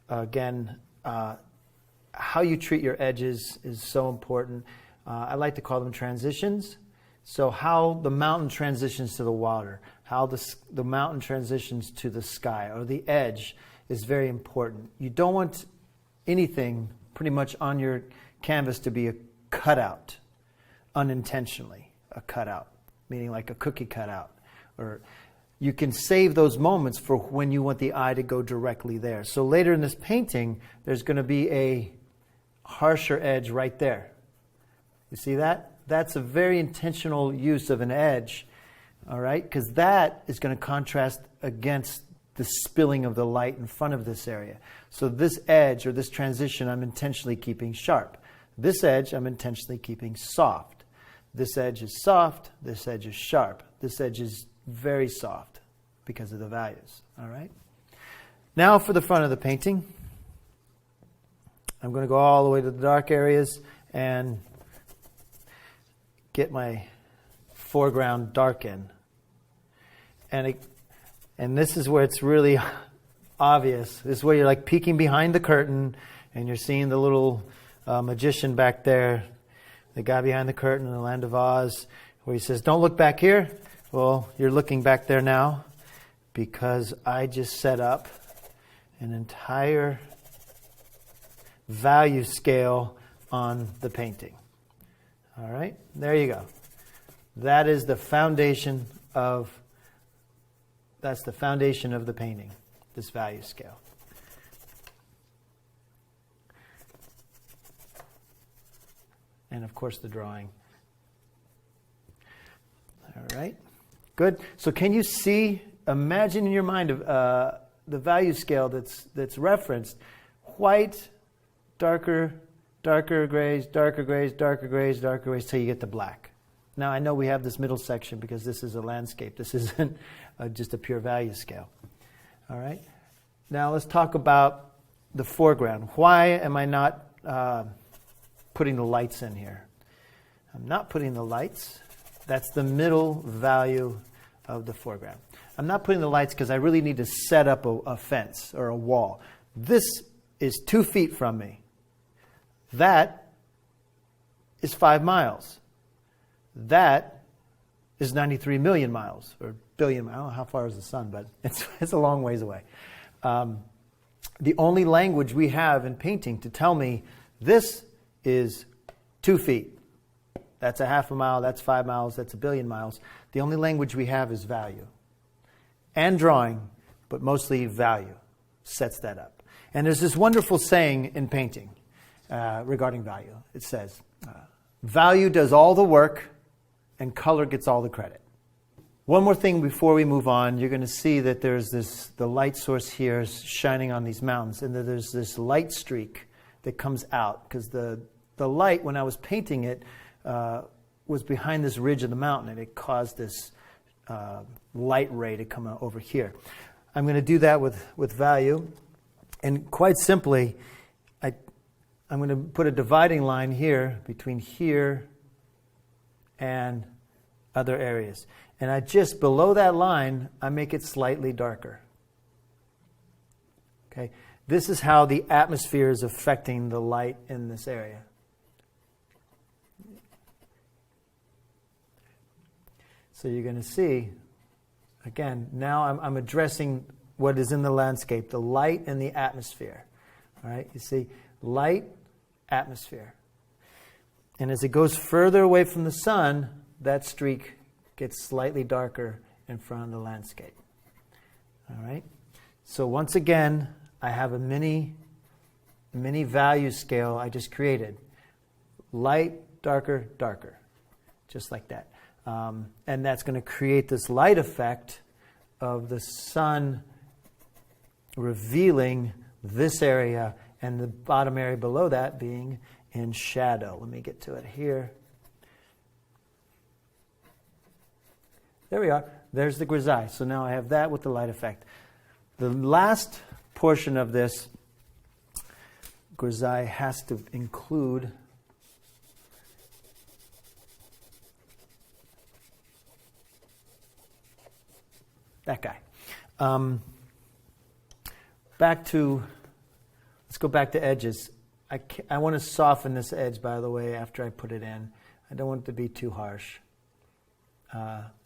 again, how you treat your edges is so important. I like to call them transitions. So how the mountain transitions to the water, how the mountain transitions to the sky, or the edge is very important. You don't want anything pretty much on your canvas to be a cutout, unintentionally a cutout, meaning like a cookie cutout. Or you can save those moments for when you want the eye to go directly there. So later in this painting, there's going to be a harsher edge right there. You see that? That's a very intentional use of an edge, all right? Because that is going to contrast against the spilling of the light in front of this area. So this edge or this transition I'm intentionally keeping sharp. This edge I'm intentionally keeping soft. This edge is soft. This edge is sharp. This edge is very soft because of the values, all right? Now for the front of the painting. I'm going to go all the way to the dark areas and get my foreground darken. And this is where it's really obvious. This is where you're like peeking behind the curtain and you're seeing the little magician back there, the guy behind the curtain in the Land of Oz, where he says, "Don't look back here." Well, you're looking back there now because I just set up an entire value scale on the painting. All right, there you go. That is the foundation of the painting, this value scale. And of course the drawing. All right, good. So can you see, imagine in your mind the value scale that's referenced, white, darker grays, darker grays, darker grays, darker grays, till you get to black. Now, I know we have this middle section because this is a landscape. This isn't just a pure value scale. All right? Now, let's talk about the foreground. Why am I not putting the lights in here? I'm not putting the lights. That's the middle value of the foreground. I'm not putting the lights because I really need to set up a fence or a wall. This is 2 feet from me. That is 5 miles. That is 93 million miles, or billion. I don't know how far is the sun, but it's a long ways away. The only language we have in painting to tell me this is 2 feet. That's a half a mile, that's 5 miles, that's a billion miles. The only language we have is value. And drawing, but mostly value sets that up. And there's this wonderful saying in painting regarding value. It says, value does all the work and color gets all the credit. One more thing before we move on. You're going to see that there's the light source here is shining on these mountains, and that there's this light streak that comes out, because the light, when I was painting it, was behind this ridge of the mountain, and it caused this light ray to come out over here. I'm going to do that with value, and quite simply, I'm going to put a dividing line here between here and other areas. And I just, below that line, I make it slightly darker. Okay, this is how the atmosphere is affecting the light in this area. So you're going to see, again, now I'm addressing what is in the landscape, the light and the atmosphere. All right, you see, light, atmosphere. And as it goes further away from the sun, that streak gets slightly darker in front of the landscape. All right, so once again, I have a mini value scale I just created. Light, darker, darker, just like that. And that's going to create this light effect of the sun revealing this area and the bottom area below that being in shadow. Let me get to it here. There we are. There's the grisaille. So now I have that with the light effect. The last portion of this grisaille has to include that guy. Let's go back to edges. I want to soften this edge, by the way, after I put it in. I don't want it to be too harsh,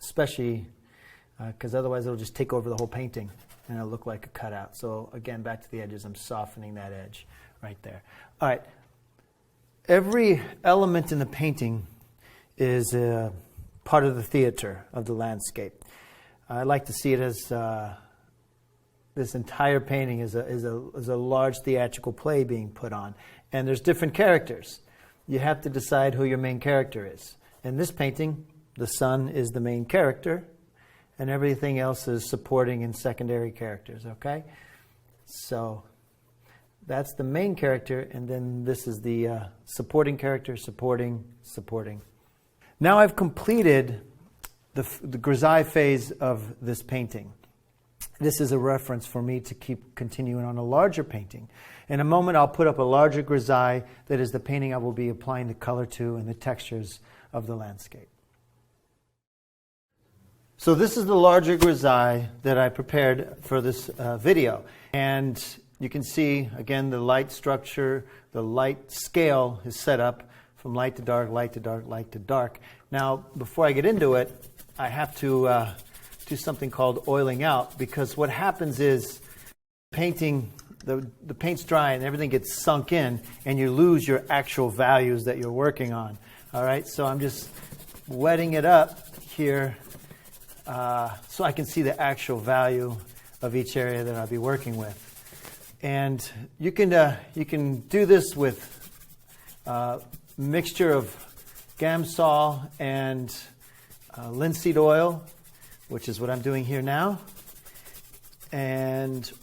especially because otherwise it'll just take over the whole painting and it'll look like a cutout. So again, back to the edges, I'm softening that edge right there. All right. Every element in the painting is part of the theater of the landscape. I like to see it as this entire painting is a large theatrical play being put on. And there's different characters. You have to decide who your main character is. In this painting, the sun is the main character, and everything else is supporting and secondary characters, okay? So that's the main character, and then this is the supporting character, supporting. Now I've completed the grisaille phase of this painting. This is a reference for me to keep continuing on a larger painting. In a moment, I'll put up a larger grisaille that is the painting I will be applying the color to and the textures of the landscape. So this is the larger grisaille that I prepared for this video. And you can see, again, the light structure, the light scale is set up from light to dark, light to dark, light to dark. Now, before I get into it, I have to do something called oiling out, because what happens is painting, the paint's dry and everything gets sunk in and you lose your actual values that you're working on. All right, so I'm just wetting it up here so I can see the actual value of each area that I'll be working with. And you can do this with mixture of Gamsol and linseed oil, which is what I'm doing here now.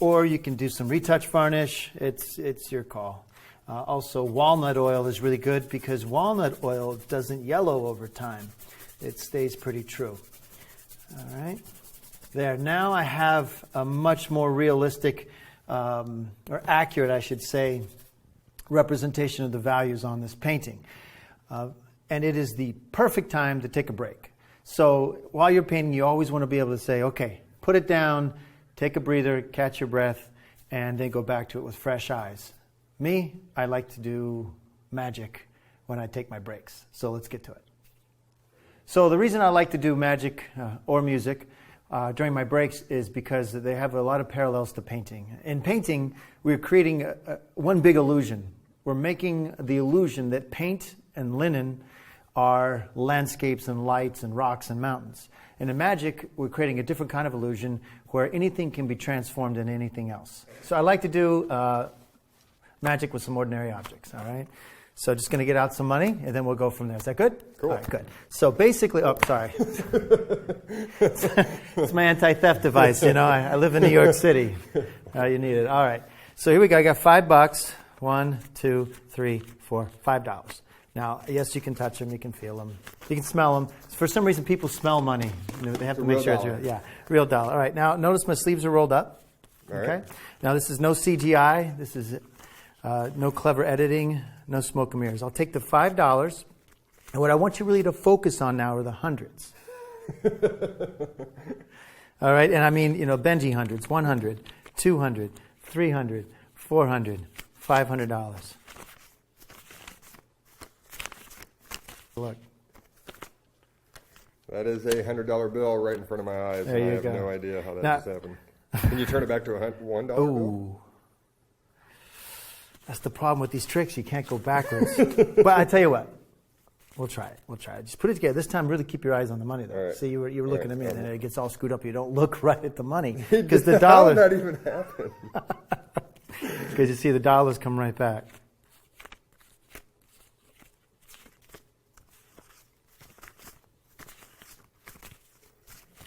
Or you can do some retouch varnish. It's your call. Also, walnut oil is really good because walnut oil doesn't yellow over time. It stays pretty true. All right. There. Now I have a much more realistic, or accurate, I should say, representation of the values on this painting. And it is the perfect time to take a break. So while you're painting, you always want to be able to say, okay, put it down, take a breather, catch your breath, and then go back to it with fresh eyes. Me, I like to do magic when I take my breaks. So let's get to it. So the reason I like to do magic or music during my breaks is because they have a lot of parallels to painting. In painting, we're creating one big illusion. We're making the illusion that paint and linen are landscapes and lights and rocks and mountains. And in magic, we're creating a different kind of illusion where anything can be transformed into anything else. So I like to do magic with some ordinary objects, all right? So just going to get out some money, and then we'll go from there. Is that good? Cool. All right, good. So basically, oh, sorry. It's my anti-theft device, you know. I live in New York City. You need it. All right. So here we go. I got $5. $1, $2, $3, $4, $5. Now, yes, you can touch them. You can feel them. You can smell them. For some reason, people smell money. You know, they have to make sure it's real. Yeah, real dollar. All right. Now, notice my sleeves are rolled up. All Okay. right. Now, this is no CGI. This is no clever editing. No smoke and mirrors. I'll take the $5, and what I want you really to focus on now are the hundreds. All right, and I mean, you know, Benji hundreds, 100, 200, 300, 400, $500. Look. That is a $100 bill right in front of my eyes. There and you I have go. no idea how that Now- just happened. Can you turn it back to a $1 bill? Ooh. That's the problem with these tricks. You can't go backwards. But I tell you what, we'll try it. We'll try it. Just put it together. This time, really keep your eyes on the money, though. All right. See, you were All looking right. at me, and then it gets all screwed up. You don't look right at the money because the How did dollar. that even happen? Because you see, the dollars come right back.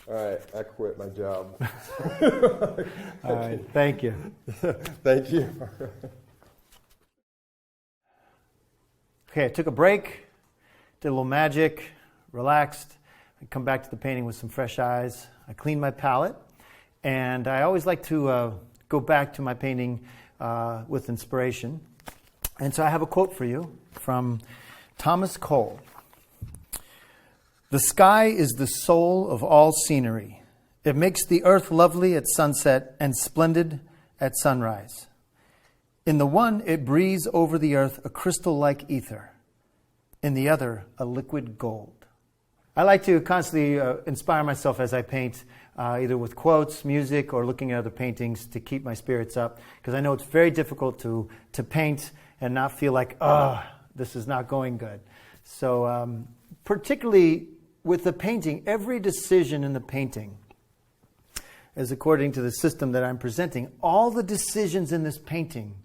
All right, I quit my job. All right, thank you. Thank you. Okay, I took a break, did a little magic, relaxed. I come back to the painting with some fresh eyes. I cleaned my palette, and I always like to go back to my painting with inspiration. And so I have a quote for you from Thomas Cole. "The sky is the soul of all scenery. It makes the earth lovely at sunset and splendid at sunrise. In the one, it breathes over the earth a crystal-like ether. In the other, a liquid gold." I like to constantly inspire myself as I paint, either with quotes, music, or looking at other paintings to keep my spirits up, because I know it's very difficult to paint and not feel like, this is not going good. So particularly with the painting, every decision in the painting is according to the system that I'm presenting. All the decisions in this painting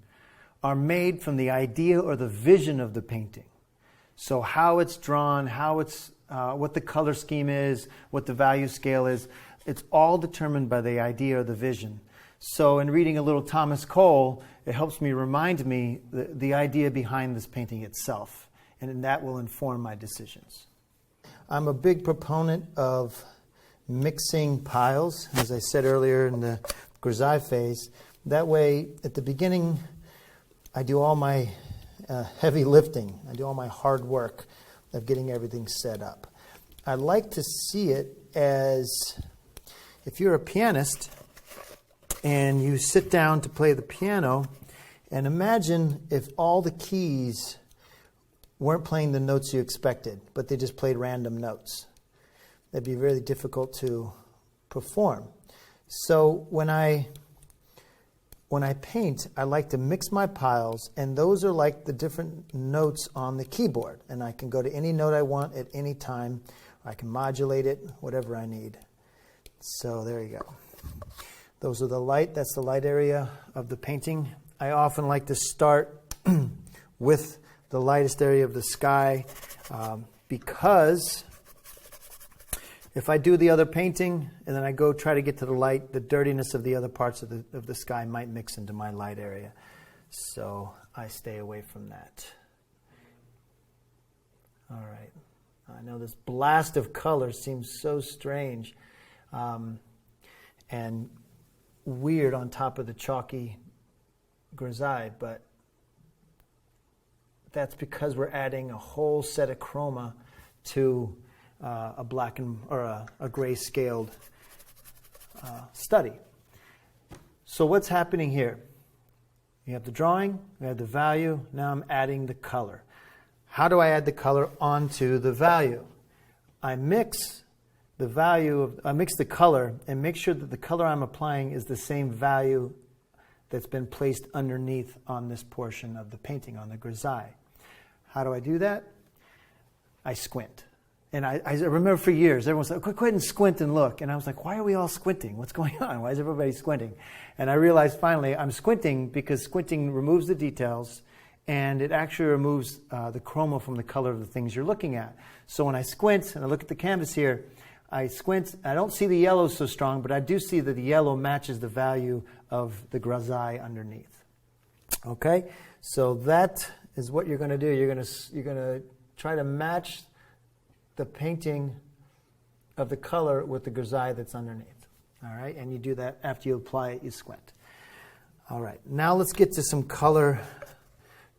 are made from the idea or the vision of the painting. So how it's drawn, how it's what the color scheme is, what the value scale is, it's all determined by the idea or the vision. So in reading a little Thomas Cole, it helps me remind me the idea behind this painting itself, and that will inform my decisions. I'm a big proponent of mixing piles, as I said earlier in the grisaille phase. That way, at the beginning, I do all my heavy lifting. I do all my hard work of getting everything set up. I like to see it as if you're a pianist and you sit down to play the piano, and imagine if all the keys weren't playing the notes you expected, but they just played random notes. That'd be really difficult to perform. So when I paint, I like to mix my piles, and those are like the different notes on the keyboard. And I can go to any note I want at any time. I can modulate it, whatever I need. So there you go. Those are the light. That's the light area of the painting. I often like to start with the lightest area of the sky because if I do the other painting and then I go try to get to the light, the dirtiness of the other parts of the sky might mix into my light area. So I stay away from that. All right. I know this blast of color seems so strange and weird on top of the chalky grisaille, but that's because we're adding a whole set of chroma to a black or a gray scaled study. So what's happening here? You have the drawing, we have the value, now I'm adding the color. How do I add the color onto the value? I mix the color and make sure that the color I'm applying is the same value that's been placed underneath on this portion of the painting, on the grisaille. How do I do that? I squint. And I remember for years, everyone said, go ahead and squint and look. And I was like, why are we all squinting? What's going on? Why is everybody squinting? And I realized finally I'm squinting because squinting removes the details and it actually removes the chroma from the color of the things you're looking at. So when I squint and I look at the canvas here, I squint, I don't see the yellow so strong, but I do see that the yellow matches the value of the grisaille underneath. Okay, so that is what you're going to do. You're going to try to match the painting of the color with the grisaille that's underneath. All right, and you do that after you apply it, you squint. All right, now let's get to some color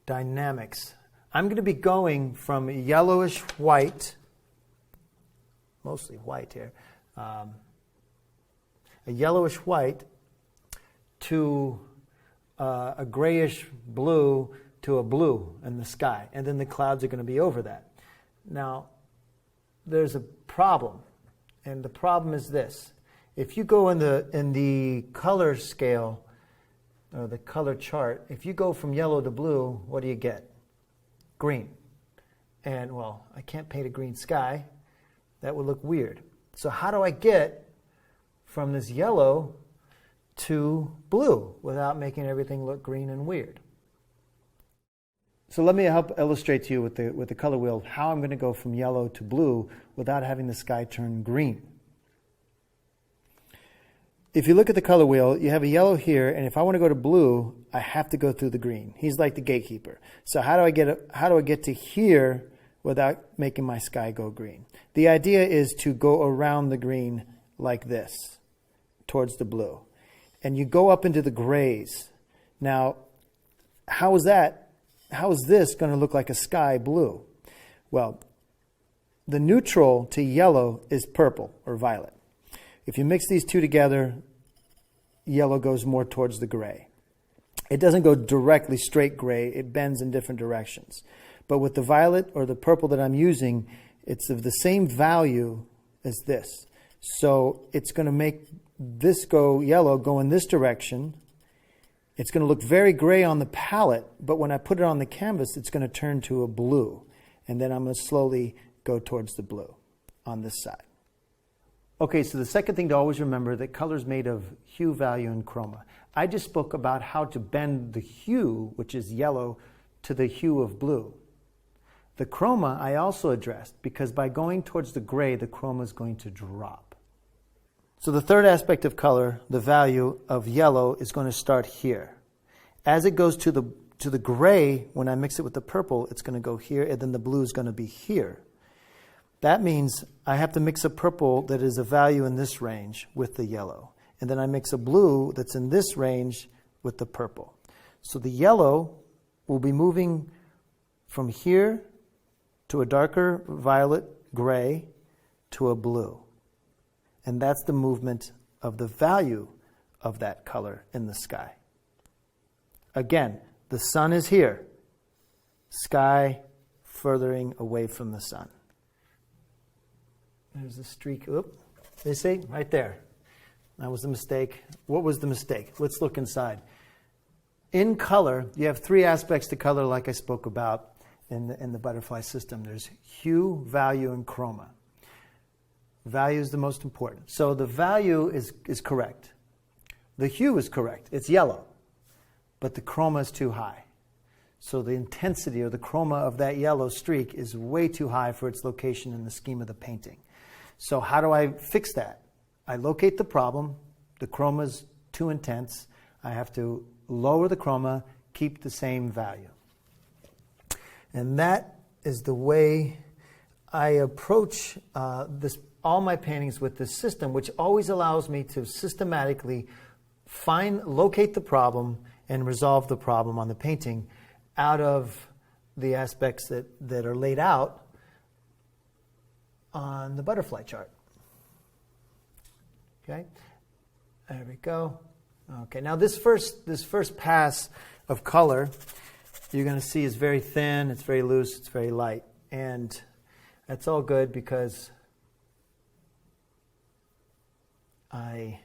dynamics. I'm going to be going from yellowish white, mostly white here, a yellowish white to a grayish blue to a blue in the sky, and then the clouds are going to be over that. Now, there's a problem, and the problem is this. If you go in the color scale, or the color chart, if you go from yellow to blue, what do you get? Green. And, well, I can't paint a green sky. That would look weird. So how do I get from this yellow to blue without making everything look green and weird? So let me help illustrate to you with the color wheel how I'm going to go from yellow to blue without having the sky turn green. If you look at the color wheel, you have a yellow here, and if I want to go to blue, I have to go through the green. He's like the gatekeeper. So how do I get to here without making my sky go green? The idea is to go around the green like this, towards the blue. And you go up into the grays. Now, how is this going to look like a sky blue? Well, the neutral to yellow is purple or violet. If you mix these two together, yellow goes more towards the gray. It doesn't go directly straight gray. It bends in different directions. But with the violet or the purple that I'm using, it's of the same value as this. So it's going to make this yellow go in this direction. It's going to look very gray on the palette, but when I put it on the canvas, it's going to turn to a blue. And then I'm going to slowly go towards the blue on this side. Okay, so the second thing to always remember that color is made of hue, value, and chroma. I just spoke about how to bend the hue, which is yellow, to the hue of blue. The chroma I also addressed because by going towards the gray, the chroma is going to drop. So the third aspect of color, the value of yellow, is going to start here. As it goes to the gray, when I mix it with the purple, it's going to go here, and then the blue is going to be here. That means I have to mix a purple that is a value in this range with the yellow. And then I mix a blue that's in this range with the purple. So the yellow will be moving from here to a darker violet gray to a blue. And that's the movement of the value of that color in the sky. Again, the sun is here. Sky furthering away from the sun. There's a streak. Oop. They say right there. That was the mistake. What was the mistake? Let's look inside. In color, you have three aspects to color like I spoke about in the butterfly system. There's hue, value, and chroma. Value is the most important. So the value is correct. The hue is correct. It's yellow. But the chroma is too high. So the intensity or the chroma of that yellow streak is way too high for its location in the scheme of the painting. So how do I fix that? I locate the problem. The chroma is too intense. I have to lower the chroma, keep the same value. And that is the way I approach all my paintings with this system, which always allows me to systematically locate the problem and resolve the problem on the painting out of the aspects that are laid out on the butterfly chart. Okay, there we go. Okay, now this first pass of color, you're going to see is very thin, it's very loose, it's very light. And that's all good because I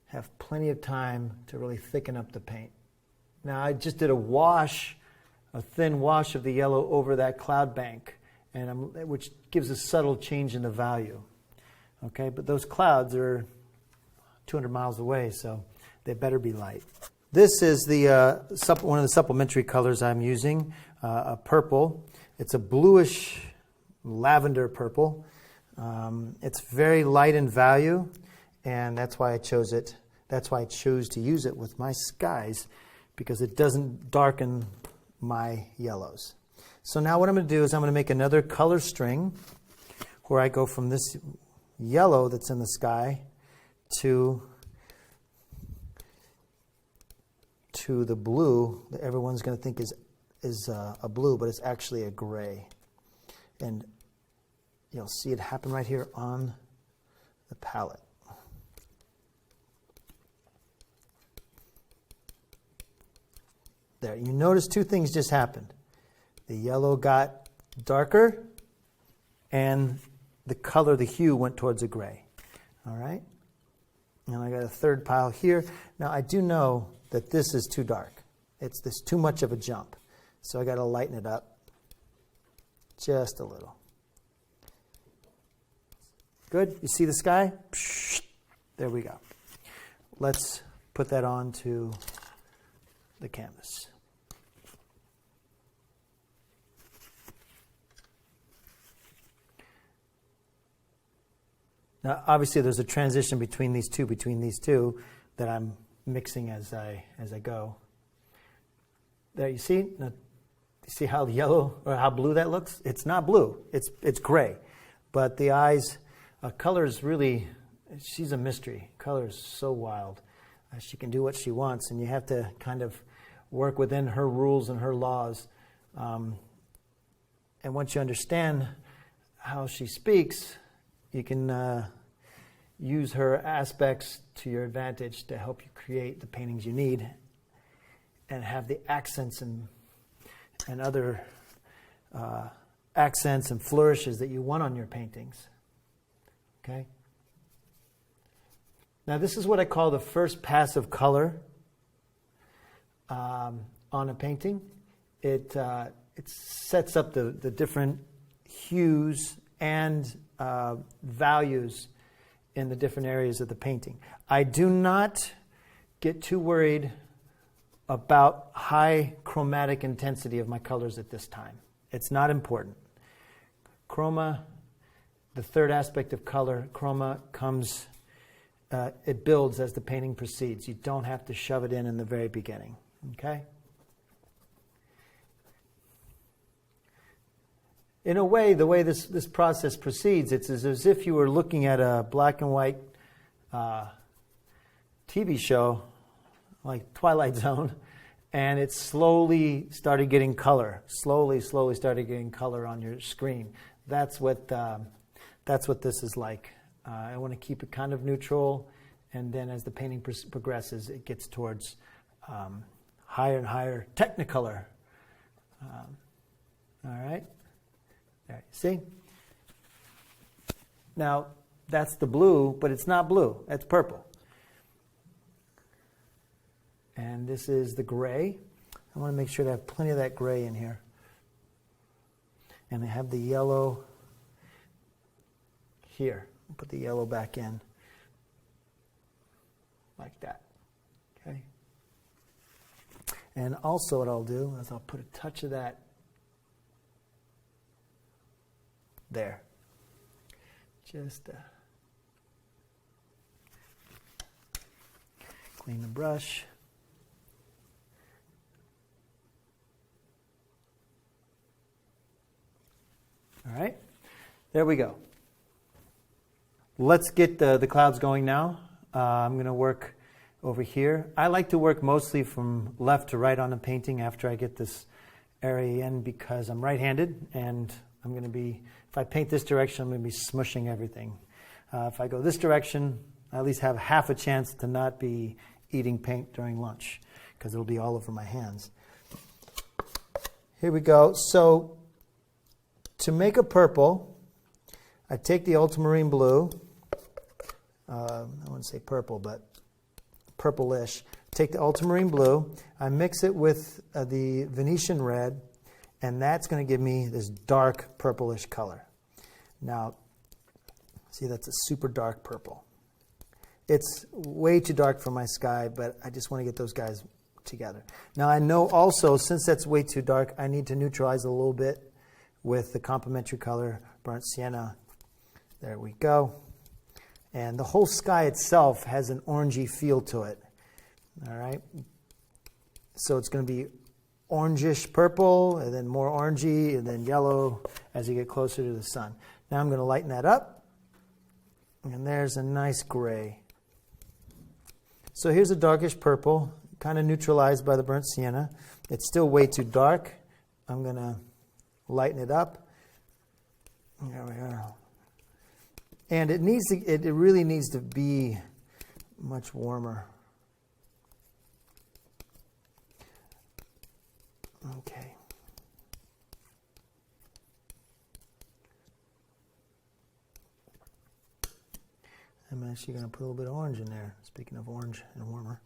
have plenty of time to really thicken up the paint. Now I just did a thin wash of the yellow over that cloud bank, which gives a subtle change in the value. Okay, but those clouds are 200 miles away, so they better be light. This is the one of the supplementary colors I'm using, a purple. It's a bluish lavender purple. It's very light in value, and that's why I chose it. That's why I chose to use it with my skies, because it doesn't darken my yellows. So now what I'm going to do is I'm going to make another color string where I go from this yellow that's in the sky to the blue that everyone's going to think is a blue, but it's actually a gray. And you'll see it happen right here on the palette. There, you notice two things just happened. The yellow got darker, and the color, the hue, went towards a gray. All right? And I got a third pile here. Now, I do know that this is too dark. It's this too much of a jump. So I got to lighten it up just a little. Good? You see the sky? There we go. Let's put that onto the canvas. Now, obviously, there's a transition between these two that I'm mixing as I go. There, you see? Now, you see how yellow or how blue that looks? It's not blue. It's gray. But the eyes, color is really, she's a mystery. Color is so wild. She can do what she wants, and you have to kind of work within her rules and her laws. And once you understand how she speaks, you can use her aspects to your advantage to help you create the paintings you need and have the accents and other accents and flourishes that you want on your paintings. Okay? Now, this is what I call the first pass of color on a painting. It sets up the different hues and values in the different areas of the painting. I do not get too worried about high chromatic intensity of my colors at this time. It's not important. Chroma, the third aspect of color, chroma comes, it builds as the painting proceeds. You don't have to shove it in the very beginning. Okay? In a way, the way this process proceeds, it's as if you were looking at a black and white TV show, like Twilight Zone, and it slowly started getting color. Slowly started getting color on your screen. That's what this is like. I want to keep it kind of neutral, and then as the painting progresses, it gets towards higher and higher Technicolor. All right. There, see? Now, that's the blue, but it's not blue. It's purple. And this is the gray. I want to make sure to have plenty of that gray in here. And I have the yellow here. I'll put the yellow back in. Like that. Okay? And also what I'll do is I'll put a touch of that there. Just clean the brush. All right, there we go. Let's get the clouds going now. I'm going to work over here. I like to work mostly from left to right on a painting after I get this area in because I'm right-handed, and I'm going to be, if I paint this direction, I'm going to be smushing everything. If I go this direction, I at least have half a chance to not be eating paint during lunch because it'll be all over my hands. Here we go. So to make a purple, I take the ultramarine blue. I wouldn't say purple, but purplish. Take the ultramarine blue. I mix it with the Venetian red, and that's going to give me this dark purplish color. Now, see, that's a super dark purple. It's way too dark for my sky, but I just want to get those guys together. Now I know also, since that's way too dark, I need to neutralize a little bit with the complementary color, burnt sienna. There we go. And the whole sky itself has an orangey feel to it. All right. So it's going to be orangish purple, and then more orangey, and then yellow as you get closer to the sun. Now I'm going to lighten that up. And there's a nice gray. So here's a darkish purple, kind of neutralized by the burnt sienna. It's still way too dark. I'm going to lighten it up. There we are. And it really needs to be much warmer. Okay. I'm actually going to put a little bit of orange in there. Speaking of orange and warmer.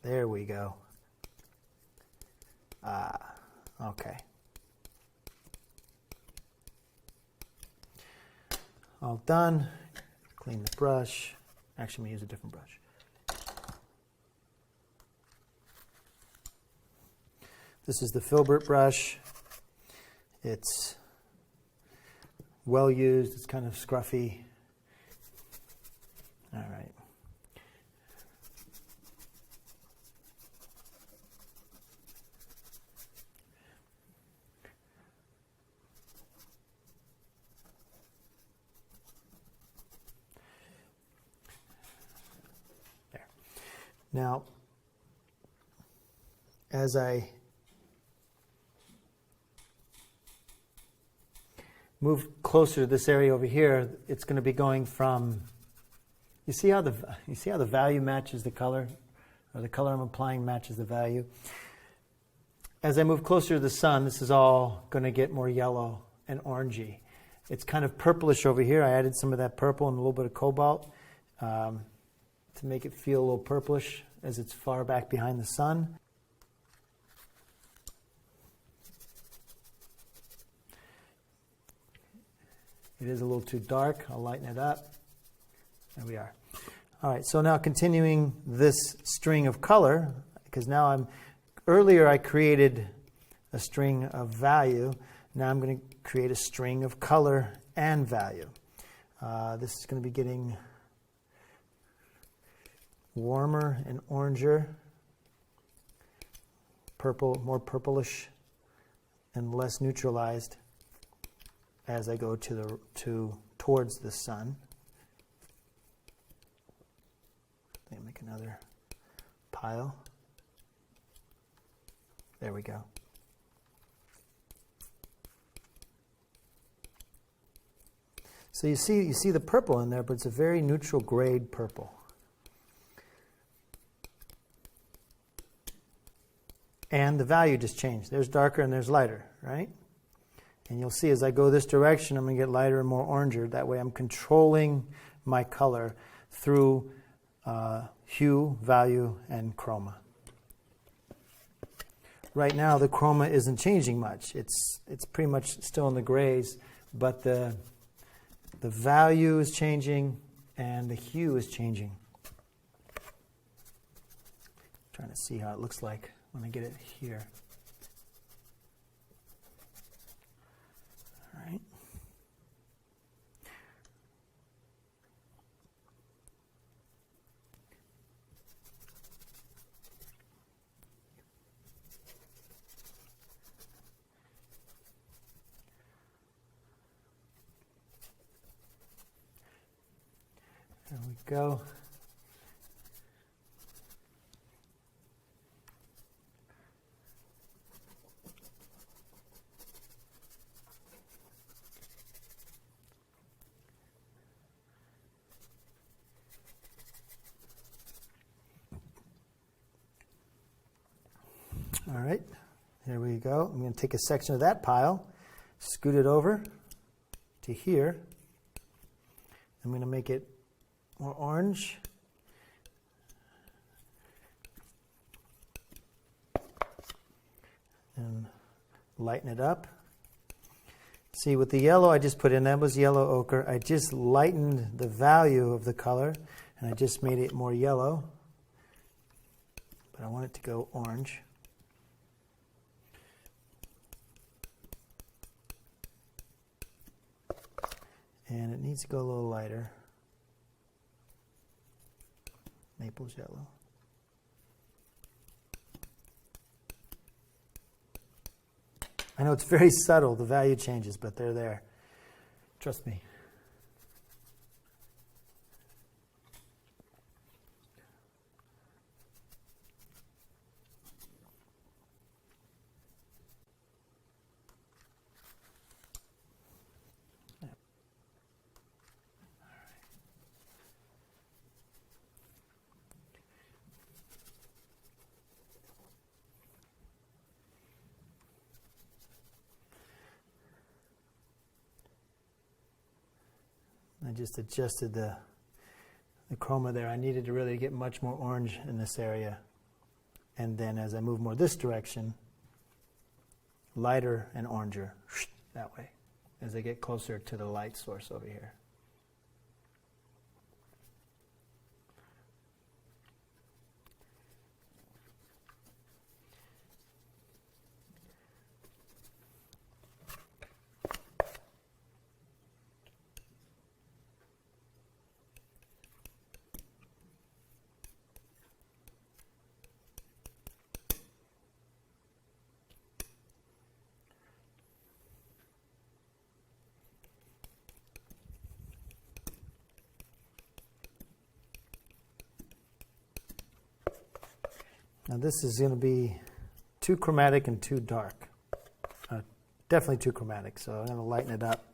There we go. Okay. All done. Clean the brush. Actually, I'm going to use a different brush. This is the filbert brush. It's well used. It's kind of scruffy. All right. There. Now, as I move closer to this area over here, it's going to be going from, you see how the value matches the color, or the color I'm applying matches the value. As I move closer to the sun, this is all going to get more yellow and orangey. It's kind of purplish over here. I added some of that purple and a little bit of cobalt to make it feel a little purplish as it's far back behind the sun. It is a little too dark. I'll lighten it up. There we are. All right, so now continuing this string of color, because now earlier I created a string of value. Now I'm going to create a string of color and value. This is going to be getting warmer and oranger, purple, more purplish, and less neutralized as I go towards the sun. Let me make another pile. There we go. So you see the purple in there, but it's a very neutral grade purple. And the value just changed. There's darker and there's lighter, right? And you'll see as I go this direction, I'm going to get lighter and more oranger. That way I'm controlling my color through hue, value, and chroma. Right now the chroma isn't changing much. It's pretty much still in the grays, but the value is changing and the hue is changing. Trying to see how it looks like when I get it here. All right. There we go. All right, there we go. I'm going to take a section of that pile, scoot it over to here. I'm going to make it more orange. And lighten it up. See, with the yellow I just put in, that was yellow ochre. I just lightened the value of the color, and I just made it more yellow but I want it to go orange. And it needs to go a little lighter. Naples yellow. I know it's very subtle, the value changes, but they're there. Trust me. I just adjusted the chroma there. I needed to really get much more orange in this area. And then as I move more this direction, lighter and oranger, that way, as I get closer to the light source over here. Now this is going to be too chromatic and too dark. Definitely too chromatic, so I'm going to lighten it up.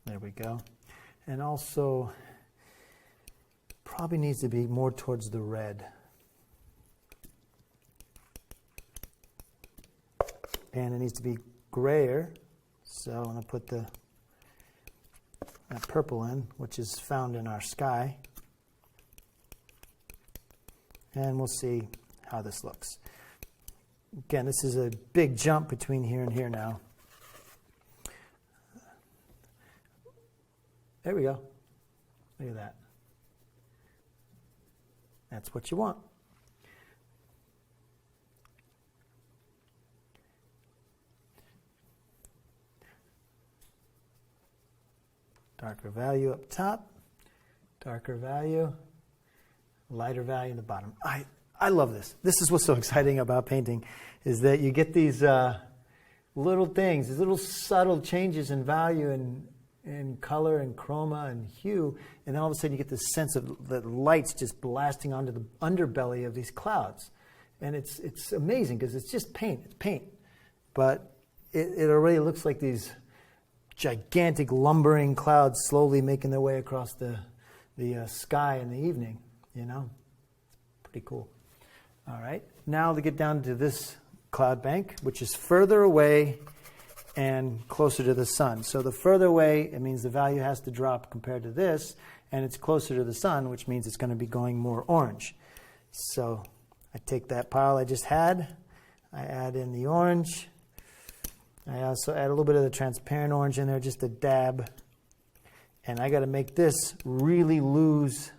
There we go. And also, probably needs to be more towards the red. And it needs to be grayer, so I'm going to put that purple in, which is found in our sky. And we'll see how this looks. Again, this is a big jump between here and here now. There we go. Look at that. That's what you want. Darker value up top, darker value, lighter value in the bottom. I love this. This is what's so exciting about painting, is that you get these little things, these little subtle changes in value and color and chroma and hue, and then all of a sudden you get this sense of the lights just blasting onto the underbelly of these clouds. And it's amazing because it's just paint. It's paint. But it already looks like these gigantic lumbering clouds slowly making their way across the sky in the evening, you know. Pretty cool. All right, now to get down to this cloud bank, which is further away and closer to the sun. So the further away, it means the value has to drop compared to this, and it's closer to the sun, which means it's going to be going more orange. So I take that pile I just had, I add in the orange. I also add a little bit of the transparent orange in there, just a dab. And I got to make this really lose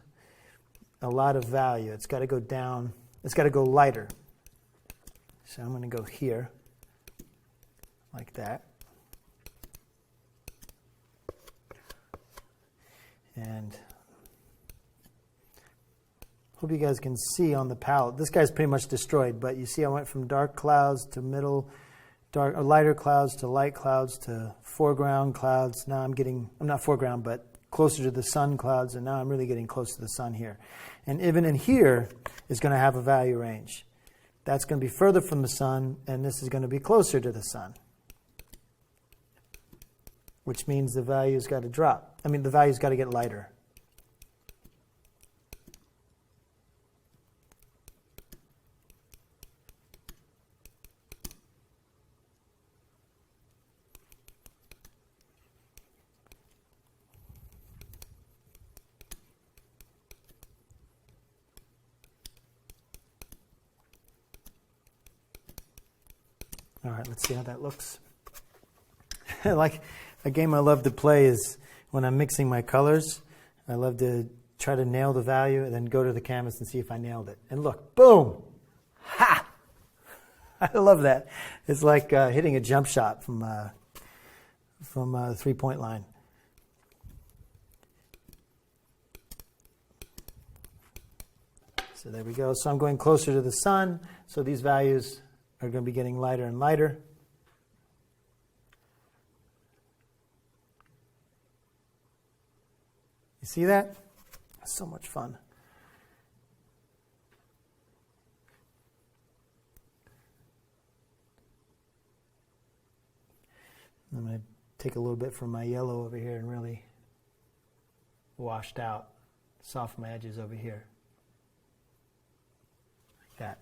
a lot of value. It's got to go down. It's got to go lighter. So I'm going to go here, like that. And hope you guys can see on the palette. This guy's pretty much destroyed, but you see I went from dark clouds to middle, lighter clouds to light clouds to foreground clouds. Now I'm not foreground, but closer to the sun clouds, and now I'm really getting close to the sun here. And even in here is going to have a value range. That's going to be further from the sun, and this is going to be closer to the sun, which means the value's got to drop. I mean, the value's got to get lighter. All right, let's see how that looks. Like a game I love to play is when I'm mixing my colors, I love to try to nail the value and then go to the canvas and see if I nailed it. And look, boom! Ha! I love that. It's like hitting a jump shot from a 3-point line. So there we go. So I'm going closer to the sun, so these values are going to be getting lighter and lighter. You see that? So much fun. I'm going to take a little bit from my yellow over here and really washed out, soften my edges over here. Like that.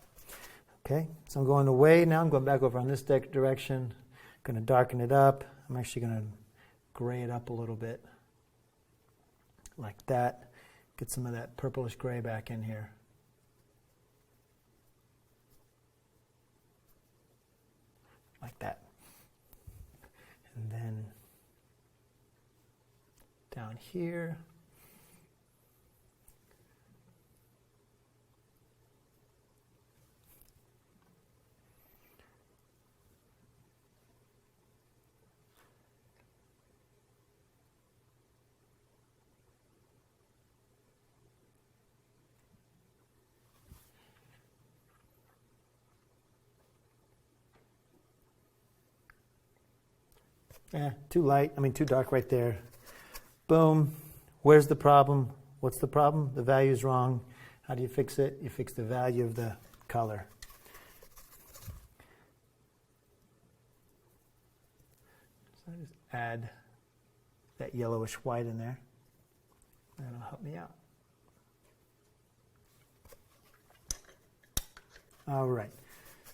Okay, so I'm going away now. I'm going back over on this direction. I'm going to darken it up. I'm actually going to gray it up a little bit. Like that. Get some of that purplish gray back in here. Like that. And then down here. Too light, too dark right there. Boom. Where's the problem? What's the problem? The value's wrong. How do you fix it? You fix the value of the color. So I just add that yellowish white in there. That'll help me out. All right.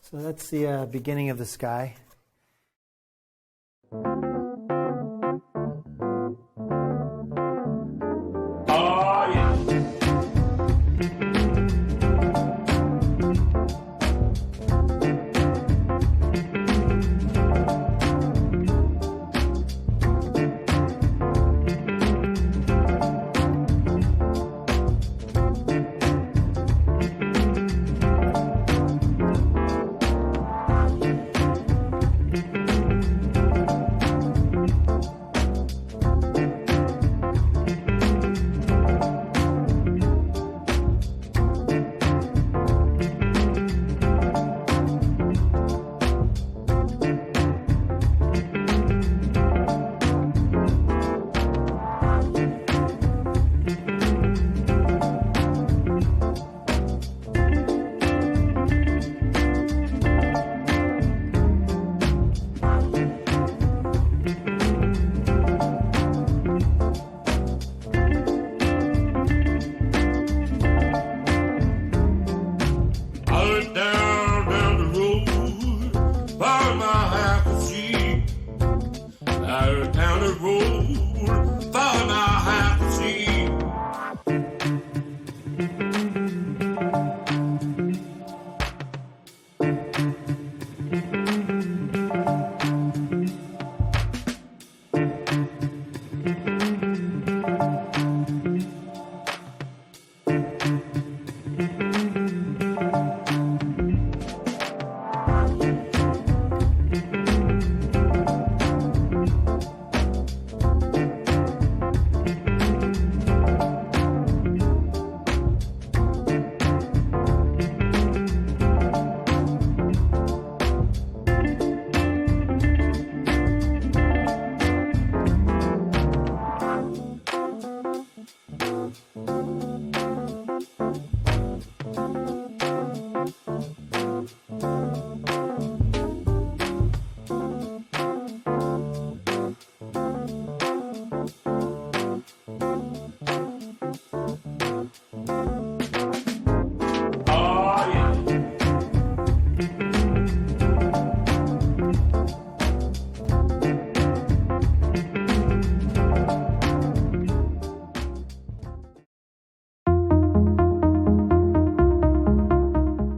So that's the beginning of the sky.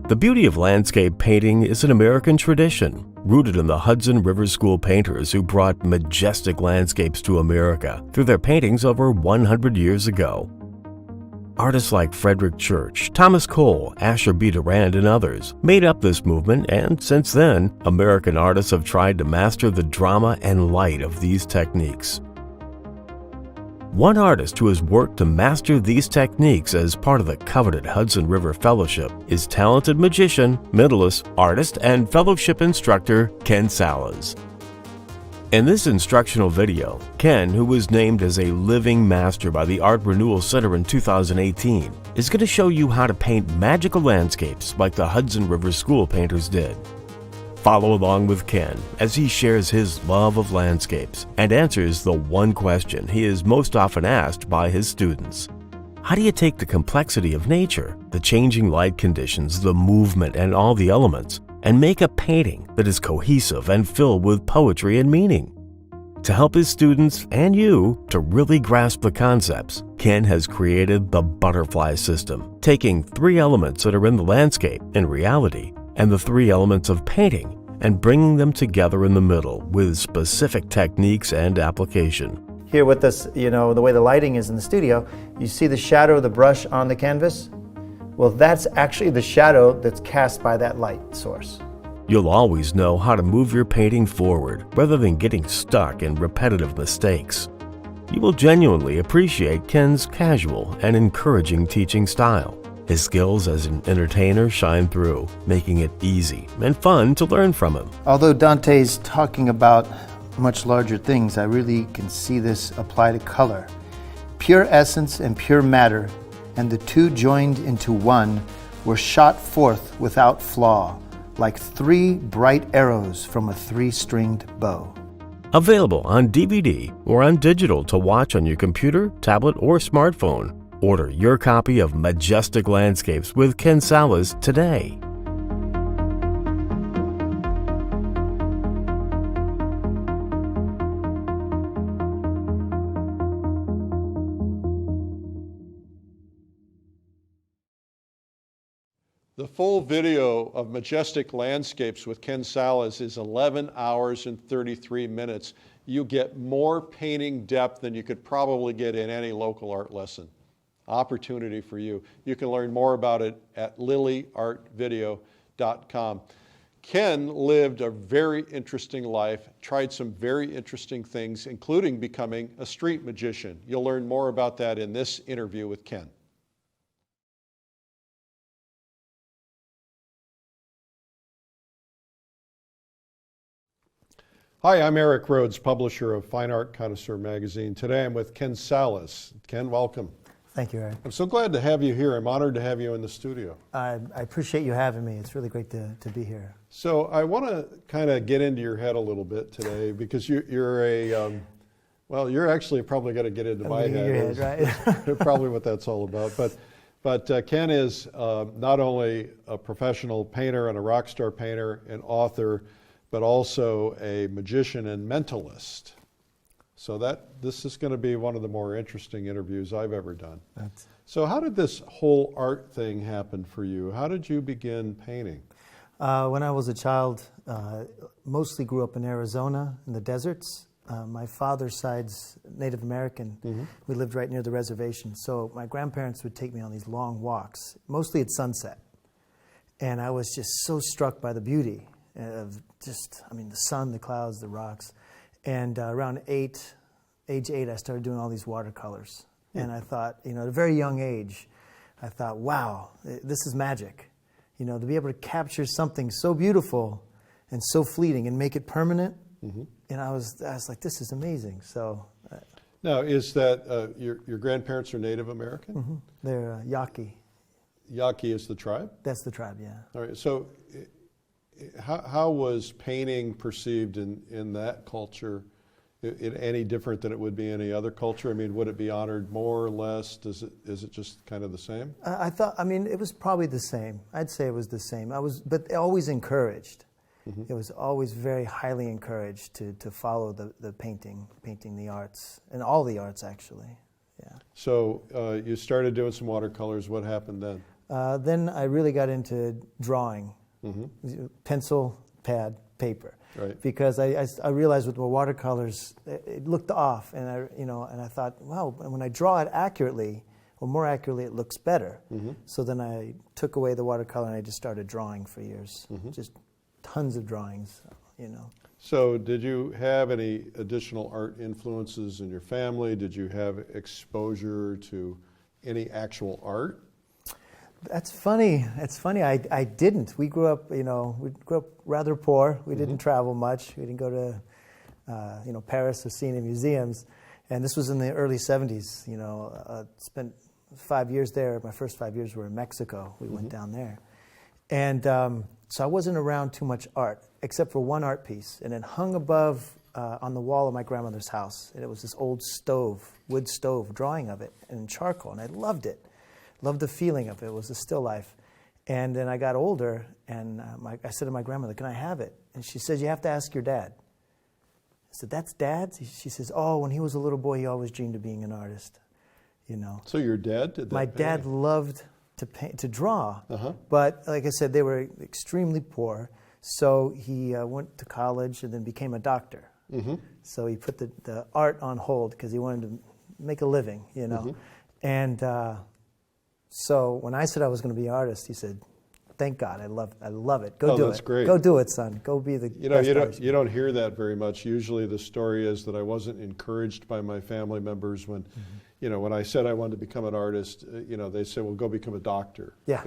The beauty of landscape painting is an American tradition. rooted in the Hudson River School painters who brought majestic landscapes to America through their paintings over 100 years ago. Artists like Frederick Church, Thomas Cole, Asher B. Durand, and others made up this movement, and since then, American artists have tried to master the drama and light of these techniques. One artist who has worked to master these techniques as part of the coveted Hudson River Fellowship is talented magician, mentalist, artist, and fellowship instructor Ken Salas. In this instructional video, Ken, who was named as a living master by the Art Renewal Center in 2018, is going to show you how to paint magical landscapes like the Hudson River School painters did. Follow along with Ken as he shares his love of landscapes and answers the one question he is most often asked by his students. How do you take the complexity of nature, the changing light conditions, the movement, and all the elements, and make a painting that is cohesive and filled with poetry and meaning? To help his students and you to really grasp the concepts, Ken has created the butterfly system, taking 3 elements that are in the landscape in reality and the 3 elements of painting and bringing them together in the middle with specific techniques and application. Here with this, the way the lighting is in the studio, you see the shadow of the brush on the canvas? Well, that's actually the shadow that's cast by that light source. You'll always know how to move your painting forward rather than getting stuck in repetitive mistakes. You will genuinely appreciate Ken's casual and encouraging teaching style. His skills as an entertainer shine through, making it easy and fun to learn from him. Although Dante's talking about much larger things, I really can see this apply to color. Pure essence and pure matter, and the two joined into one, were shot forth without flaw, like 3 bright arrows from a 3-stringed bow. Available on DVD or on digital to watch on your computer, tablet, or smartphone. Order your copy of Majestic Landscapes with Ken Salas today. The full video of Majestic Landscapes with Ken Salas is 11 hours and 33 minutes. You get more painting depth than you could probably get in any local art lesson. Opportunity for you. You can learn more about it at lilyartvideo.com. Ken lived a very interesting life, tried some very interesting things, including becoming a street magician. You'll learn more about that in this interview with Ken. Hi, I'm Eric Rhodes, publisher of Fine Art Connoisseur magazine. Today I'm with Ken Salas. Ken, welcome. Thank you, Eric. I'm so glad to have you here. I'm honored to have you in the studio. I appreciate you having me. It's really great to be here. So I want to kind of get into your head a little bit today because you're actually probably going to get into my head. Your head, right? Probably what that's all about. But Ken is not only a professional painter and a rock star painter and author, but also a magician and mentalist. So this is going to be one of the more interesting interviews I've ever done. So how did this whole art thing happen for you? How did you begin painting? When I was a child, mostly grew up in Arizona in the deserts. My father's side's Native American. Mm-hmm. We lived right near the reservation. So my grandparents would take me on these long walks, mostly at sunset. And I was just so struck by the beauty of the sun, the clouds, the rocks. And around age 8, I started doing all these watercolors. And I thought, at a very young age, I thought, wow, this is magic. To be able to capture something so beautiful and so fleeting and make it permanent. Mm-hmm. And I was like, this is amazing. So. Now, is that your grandparents are Native American? Mm-hmm. They're Yaqui. Yaqui is the tribe? That's the tribe, yeah. All right. So, how was painting perceived in that culture? Any different than it would be any other culture? I mean, would it be honored more or less? Is it just kind of the same? I thought. it was probably the same. I'd say it was the same. But always encouraged. Mm-hmm. It was always very highly encouraged to follow the painting the arts, and all the arts actually. Yeah. So you started doing some watercolors. What happened then? Then I really got into drawing. Mm-hmm. Pencil, pad, paper. Right. Because I realized with the watercolors, it looked off, and I thought, wow, when I draw it accurately, or more accurately, it looks better. So then I took away the watercolor and I just started drawing for years, just tons of drawings, So did you have any additional art influences in your family? Did you have exposure to any actual art? That's funny. I didn't. We grew up, rather poor. We didn't travel much. We didn't go to, Paris or see any museums. And this was in the early 70s. Spent 5 years there. My first 5 years were in Mexico. We went down there. And so I wasn't around too much art, except for one art piece. And it hung above on the wall of my grandmother's house. And it was this old stove, wood stove, drawing of it in charcoal. And I loved it. Loved the feeling of it. It was a still life. And then I got older, and I said to my grandmother, "Can I have it?" And she says, "You have to ask your dad." I said, "That's Dad's?" She says, "Oh, when he was a little boy, he always dreamed of being an artist." So your dad did that? My dad loved to paint, to draw, but like I said, they were extremely poor. So he went to college and then became a doctor. So he put the art on hold because he wanted to make a living, And so when I said I was going to be an artist, he said, "Thank God, I love it. Go do it. That's great. Go do it, son. Go be the best artist." You don't hear that very much. Usually the story is that I wasn't encouraged by my family members when, when I said I wanted to become an artist, they said, "Well, go become a doctor." Yeah,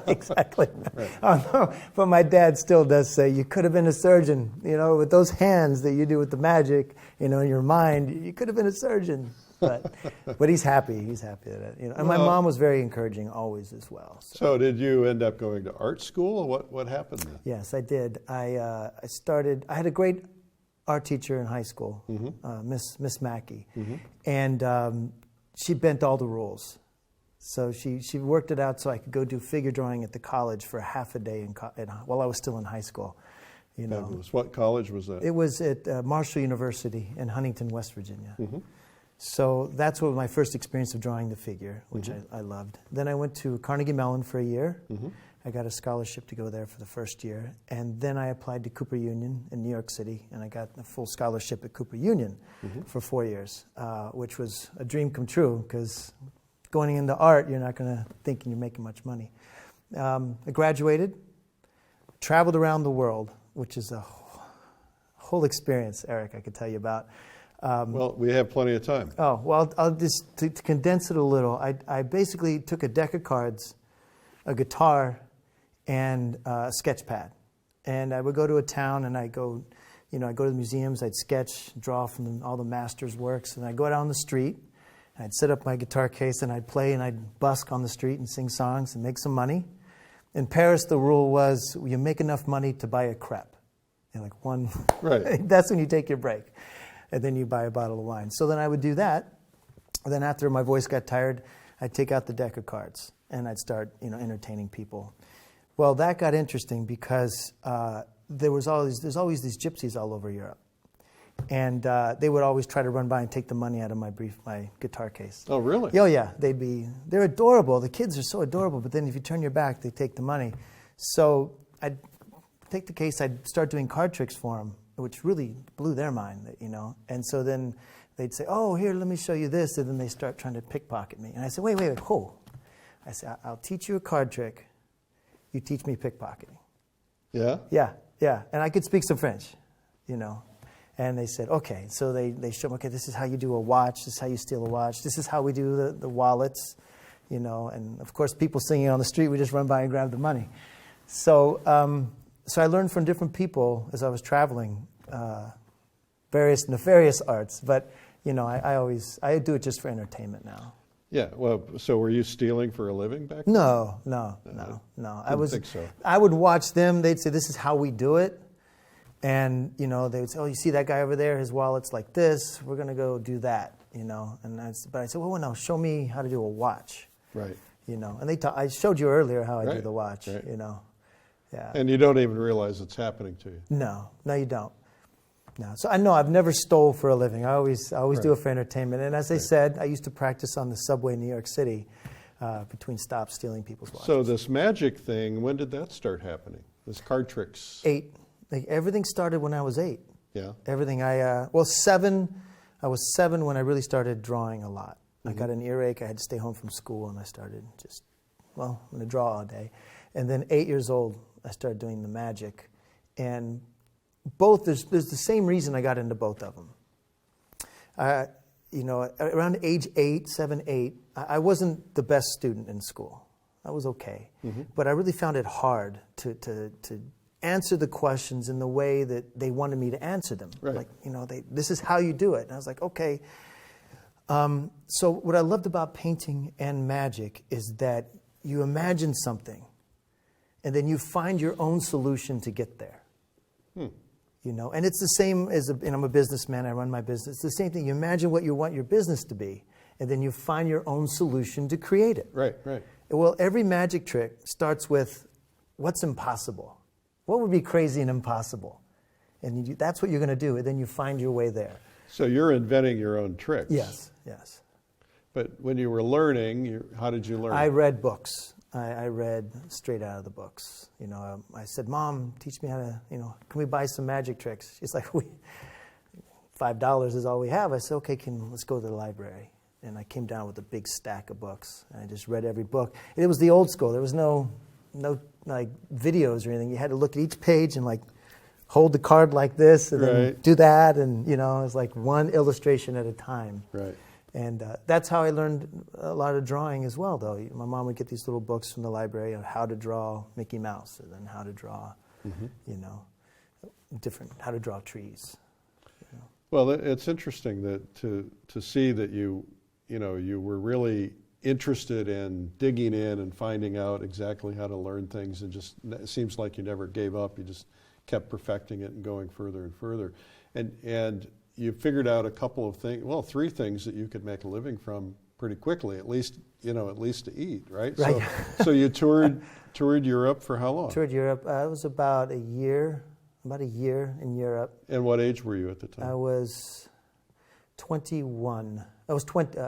exactly. Right. Oh, no. But my dad still does say, "You could have been a surgeon, with those hands that you do with the magic, in your mind, you could have been a surgeon." But he's happy. He's happy at it. And my mom was very encouraging always as well. So did you end up going to art school? What happened then? Yes, I did. I had a great art teacher in high school, Miss Mackey, and she bent all the rules. So she worked it out so I could go do figure drawing at the college for half a day while I was still in high school. What college was that? It was at Marshall University in Huntington, West Virginia. So that's what my first experience of drawing the figure, which I loved. Then I went to Carnegie Mellon for a year. I got a scholarship to go there for the first year. And then I applied to Cooper Union in New York City, and I got a full scholarship at Cooper Union for 4 years, which was a dream come true, because going into art, you're not going to think you're making much money. I graduated, traveled around the world, which is a whole experience, Eric, I could tell you about. Well, we have plenty of time. Oh, well, I'll just, to condense it a little, I basically took a deck of cards, a guitar, and a sketch pad. And I would go to a town, and I'd go to the museums, I'd sketch, draw from all the masters' works, and I'd go out on the street, and I'd set up my guitar case, and I'd play, and I'd busk on the street and sing songs and make some money. In Paris, the rule was you make enough money to buy a crepe. Like one, right. That's when you take your break. And then you buy a bottle of wine. So then I would do that. And then after my voice got tired, I'd take out the deck of cards and I'd start, entertaining people. Well, that got interesting because there's always these gypsies all over Europe, and they would always try to run by and take the money out of my guitar case. Oh, really? Oh, yeah. They're adorable. The kids are so adorable. But then if you turn your back, they take the money. So I'd take the case. I'd start doing card tricks for them, which really blew their mind, And so then they'd say, "Oh, here, let me show you this." And then they start trying to pickpocket me. And I said, wait, hold. I said, "I'll teach you a card trick. You teach me pickpocketing." Yeah? Yeah. And I could speak some French, And they said, okay. So they showed me, okay, this is how you do a watch. This is how you steal a watch. This is how we do the wallets, And, of course, people singing on the street, we just run by and grab the money. So I learned from different people as I was traveling, various nefarious arts. But, I do it just for entertainment now. Yeah, well, so were you stealing for a living back then? No. I think so. I would watch them. They'd say, "This is how we do it." And, they would say, "Oh, you see that guy over there? His wallet's like this. We're going to go do that," But I said, "Well, no, show me how to do a watch." Right. And I showed you earlier how I do the watch, right. Yeah. And you don't even realize it's happening to you. No, you don't. No. So I know I've never stole for a living. I always right. do it for entertainment. And as I said, I used to practice on the subway in New York City between stops stealing people's watches. So this magic thing, when did that start happening? This card tricks? Like everything started when I was 8. Yeah. Everything I was 7 when I really started drawing a lot. I got an earache. I had to stay home from school, and I started I'm going to draw all day. And then 8 years old, I started doing the magic. And both, there's the same reason I got into both of them. Around age 7, 8, I wasn't the best student in school. I was okay. But I really found it hard to answer the questions in the way that they wanted me to answer them. Right. Like, this is how you do it. And I was like, okay. So what I loved about painting and magic is that you imagine something, and then you find your own solution to get there. And it's the same as, and I'm a businessman, I run my business. It's the same thing. You imagine what you want your business to be, and then you find your own solution to create it. Right, right. Well, every magic trick starts with what's impossible. What would be crazy and impossible? And that's what you're going to do, and then you find your way there. So you're inventing your own tricks. Yes. But when you were learning, how did you learn? I read books. I read straight out of the books. I said, Mom, teach me how to, can we buy some magic tricks? She's like, $5 is all we have. I said, okay, let's go to the library. And I came down with a big stack of books. And I just read every book. It was the old school. There was no like videos or anything. You had to look at each page and like hold the card like this and then do that. And, it was like one illustration at a time. Right. And that's how I learned a lot of drawing as well, though. My mom would get these little books from the library on how to draw Mickey Mouse, and then how to draw, how to draw trees. Well, it's interesting that to see that you were really interested in digging in and finding out exactly how to learn things, and it seems like you never gave up. You just kept perfecting it and going further and further, and you figured out a couple of things, 3 things that you could make a living from pretty quickly, at least to eat, right? Right. So you toured Europe for how long? Toured Europe. It was about a year in Europe. And what age were you at the time? I was 21. I was 20.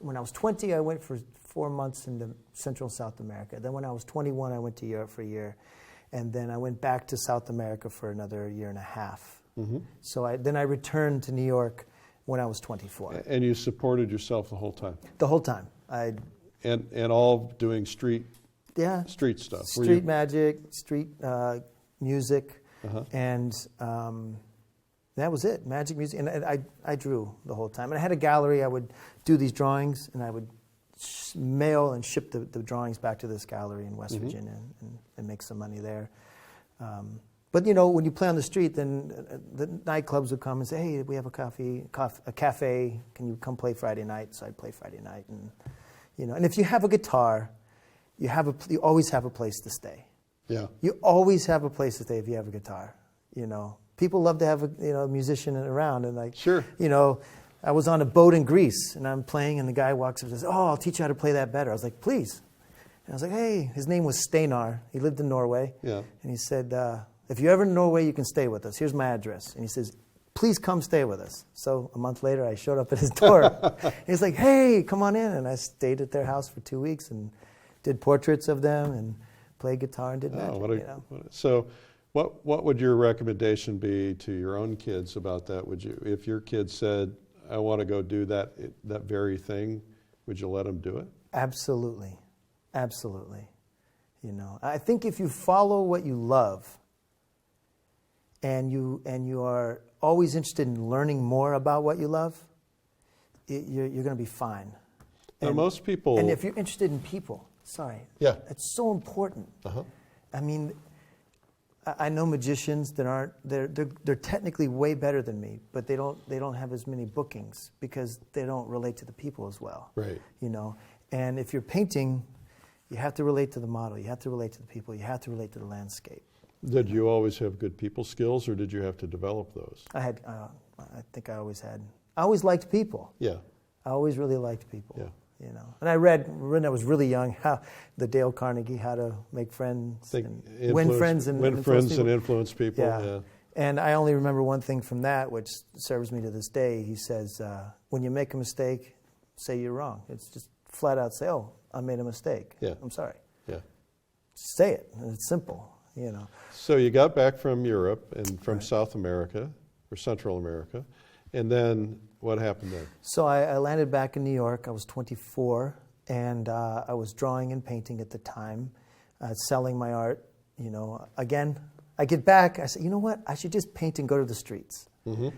When I was 20, I went for 4 months into Central and South America. Then when I was 21, I went to Europe for a year, and then I went back to South America for another year and a half. So then I returned to New York when I was 24. And you supported yourself the whole time? The whole time. And all doing street stuff? Street magic, street music, and that was it, magic music. And I drew the whole time. And I had a gallery. I would do these drawings, and I would mail and ship the drawings back to this gallery in West Virginia and make some money there. But when you play on the street, then the nightclubs would come and say, "Hey, we have a cafe. Can you come play Friday night?" So I'd play Friday night, and and if you have a guitar, you always have a place to stay. Yeah. You always have a place to stay if you have a guitar. People love to have a musician around, and like sure. I was on a boat in Greece, and I'm playing, and the guy walks up and says, "Oh, I'll teach you how to play that better." I was like, "Please." And I was like, "Hey," his name was Steinar. He lived in Norway. Yeah. And he said, "If you're ever in Norway, you can stay with us. Here's my address." And he says, "Please come stay with us." So a month later, I showed up at his door. He's like, "Hey, come on in." And I stayed at their house for 2 weeks and did portraits of them and played guitar and did magic. So what would your recommendation be to your own kids about that? If your kid said, "I want to go do that very thing," would you let them do it? Absolutely. Absolutely. I think if you follow what you love, and you are always interested in learning more about what you love, you're going to be fine. Now, most people... And if you're interested in people, it's so important. I mean, I know magicians that aren't, they're technically way better than me, but they don't have as many bookings because they don't relate to the people as well. Right. And if you're painting, you have to relate to the model, you have to relate to the people, you have to relate to the landscape. Did you always have good people skills, or did you have to develop those? I think I always had. I always liked people. Yeah. I always really liked people. Yeah. And I read when I was really young the Dale Carnegie, How to Make Friends, Win Friends and Influence People. Yeah. And I only remember one thing from that, which serves me to this day. He says, when you make a mistake, say you're wrong. It's just flat out say, "Oh, I made a mistake. Yeah. I'm sorry." Yeah. Say it. And it's simple. you know. So you got back from Europe and from South America, or Central America, and then what happened there? So I landed back in New York. I was 24, and I was drawing and painting at the time, selling my art. You know, again, I get back, I said, you know what, I should just paint and go to the streets.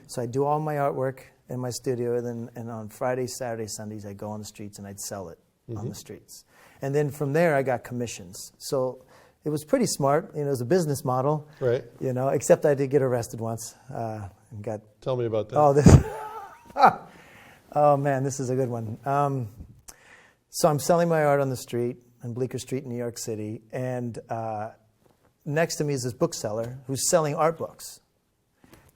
So I do all my artwork in my studio, and on Fridays, Saturdays, Sundays, I'd go on the streets and I'd sell it on the streets. And then from there, I got commissions. So it was pretty smart, you know, it was a business model. Right. You know, except I did get arrested once. And got. Tell me about that. Oh, this. Oh man, this is a good one. So I'm selling my art on the street, on Bleecker Street in New York City, and next to me is this bookseller who's selling art books.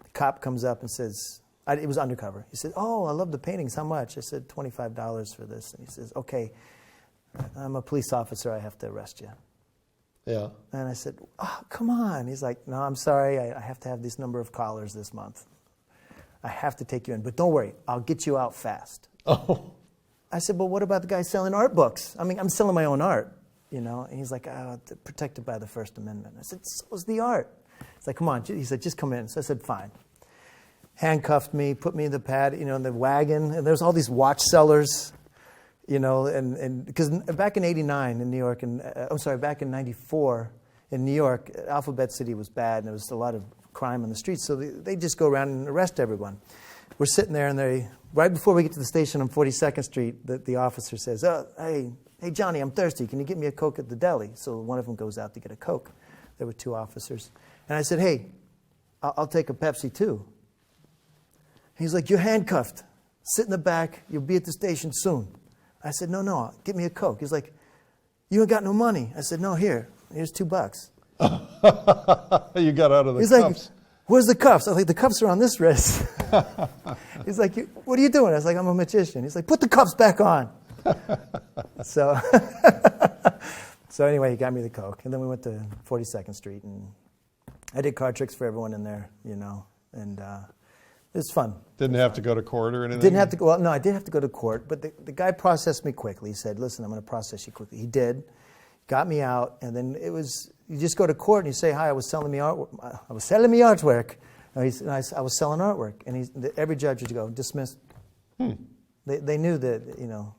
The cop comes up and says, it was undercover. He said, "Oh, I love the paintings. How much?" I said, $25 for this. And he says, "Okay, I'm a police officer. I have to arrest you." Yeah. And I said, "Oh, come on." He's like, "No, I'm sorry. I have to have this number of callers this month. I have to take you in. But don't worry, I'll get you out fast." Oh. I said, "Well, what about the guy selling art books? I mean, I'm selling my own art, you know." And he's like, "Oh, protected by the First Amendment." I said, "So is the art." He's like, "Come on." He said, "Just come in." So I said, "Fine." Handcuffed me, put me in the pad, you know, in the wagon. And there's all these watch sellers, you know, and because back in '89 in New York, and back in '94 in New York, Alphabet City was bad, and there was a lot of crime on the streets. So they just go around and arrest everyone. We're sitting there, and right before we get to the station on 42nd Street, the officer says, "Oh, hey, Johnny, I'm thirsty. Can you get me a Coke at the deli?" So one of them goes out to get a Coke. There were two officers. And I said, "Hey, I'll take a Pepsi too." He's like, "You're handcuffed. Sit in the back. You'll be at the station soon." I said, No, get me a Coke." He's like, "You ain't got no money." I said, "No, here's $2. You got out of the He's cuffs. like, "Where's the cuffs?" I was like, "The cuffs are on this wrist." He's like, "What are you doing?" I was like, "I'm a magician." He's like, "Put the cuffs back on." So anyway, he got me the Coke. And then we went to 42nd Street, and I did card tricks for everyone in there, you know, and it was fun. Didn't have to go to court or anything? Didn't have to go. Well, no, I did have to go to court, but the guy processed me quickly. He said, "Listen, I'm going to process you quickly." He did, got me out, and then you just go to court and you say, "Hi, I was selling me artwork. I was selling me artwork." I was selling artwork, and every judge would go, "Dismissed." They knew that, you know.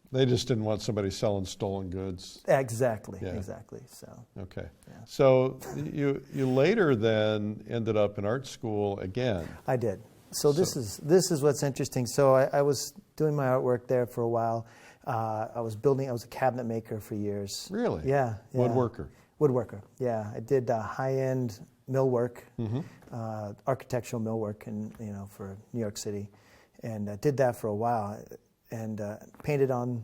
They just didn't want somebody selling stolen goods. Exactly. Yeah. Exactly. So. Okay. Yeah. So you later then ended up in art school again. I did. So this is what's interesting. So I was doing my artwork there for a while. I was a cabinet maker for years. Really? Yeah. Woodworker. Woodworker. Yeah. I did high-end millwork, architectural millwork, for New York City, and I did that for a while, and painted on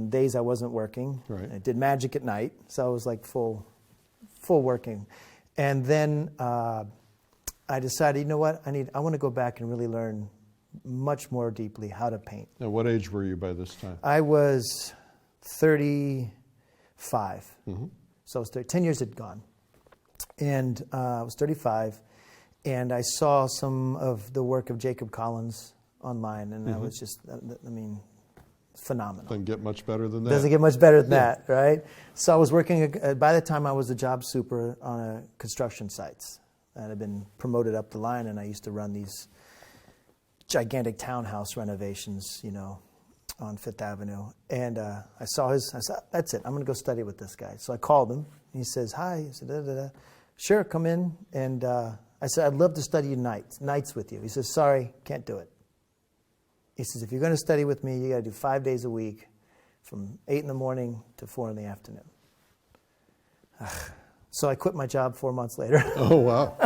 days I wasn't working. Right. I did magic at night, so I was like full working, and then I decided, you know what, I want to go back and really learn much more deeply how to paint. Now, what age were you by this time? I was 35. So 10 years had gone. And I was 35, and I saw some of the work of Jacob Collins online, and that was just, phenomenal. Doesn't get much better than that. Doesn't get much better than that, right? So I was working, by the time I was a job super on a construction sites. And I'd been promoted up the line, and I used to run these gigantic townhouse renovations, on Fifth Avenue. And I saw that's it, I'm going to go study with this guy. So I called him. He says, "Hi." I said, "Da-da-da." "Sure, come in." And I said, "I'd love to study nights with you." He says, "Sorry, can't do it." He says, "If you're going to study with me, you got to do 5 days a week from 8 in the morning to 4 in the afternoon." So I quit my job 4 months later. Oh, wow.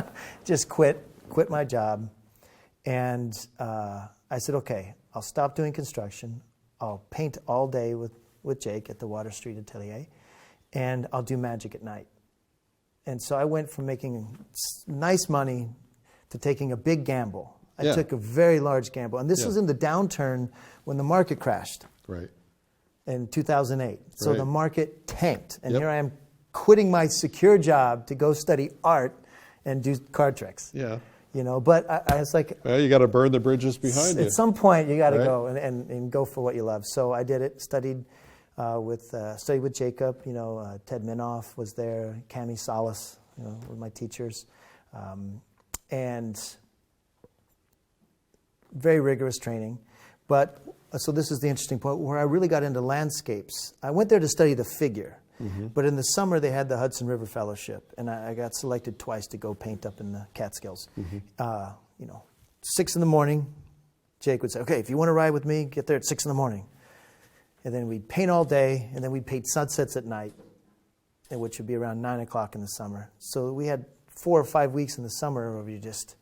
Just quit my job. And I said, "Okay, I'll stop doing construction. I'll paint all day with Jake at the Water Street Atelier, and I'll do magic at night." And so I went from making nice money to taking a big gamble. I took a very large gamble. And this was in the downturn when the market crashed. Right. In 2008. So Right. the market tanked. And here I am quitting my secure job to go study art and do card tricks. Yeah. But I was like... Well, you got to burn the bridges behind you. At some point, you got to Right. go and go for what you love. So I did it, studied studied with Jacob. Ted Minoff was there, Ken Salas, were my teachers, and very rigorous training. But so this is the interesting point where I really got into landscapes. I went there to study the figure, but in the summer they had the Hudson River Fellowship, and I got selected twice to go paint up in the Catskills. 6 in the morning, Jake would say, "Okay, if you want to ride with me, get there at 6 in the morning." And then we'd paint all day, and then we'd paint sunsets at night, which would be around 9 o'clock in the summer. So we had 4 or 5 weeks in the summer where you just,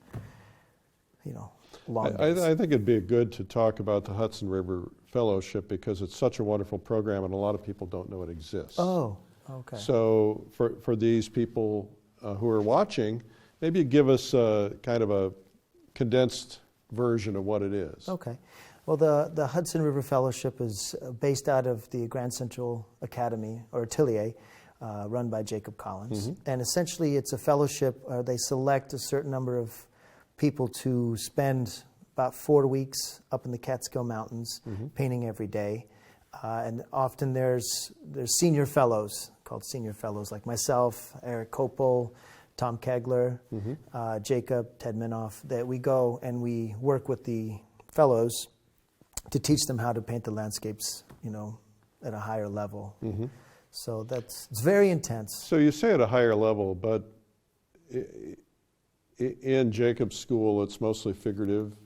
long days. I think it'd be good to talk about the Hudson River Fellowship because it's such a wonderful program and a lot of people don't know it exists. Oh, okay. So for these people who are watching, maybe give us kind of a condensed version of what it is. Okay. Well, the Hudson River Fellowship is based out of the Grand Central Academy, or Atelier, run by Jacob Collins. And essentially it's a fellowship. They select a certain number of people to spend about 4 weeks up in the Catskill Mountains painting every day. And often there's senior fellows, called senior fellows, like myself, Eric Kopel, Tom Kegler, Jacob, Ted Minoff, that we go and we work with the fellows to teach them how to paint the landscapes, at a higher level. So it's very intense. So you say at a higher level, but in Jacob's school, it's mostly figurative,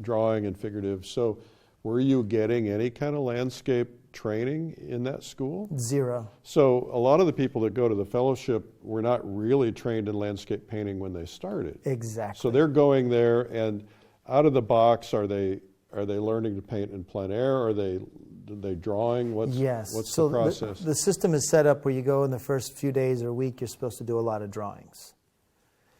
drawing and figurative. So were you getting any kind of landscape training in that school? Zero. So a lot of the people that go to the fellowship were not really trained in landscape painting when they started. Exactly. So they're going there, and out of the box, are they learning to paint in plein air? Are they drawing? What's the process? The system is set up where you go in the first few days or week, you're supposed to do a lot of drawings.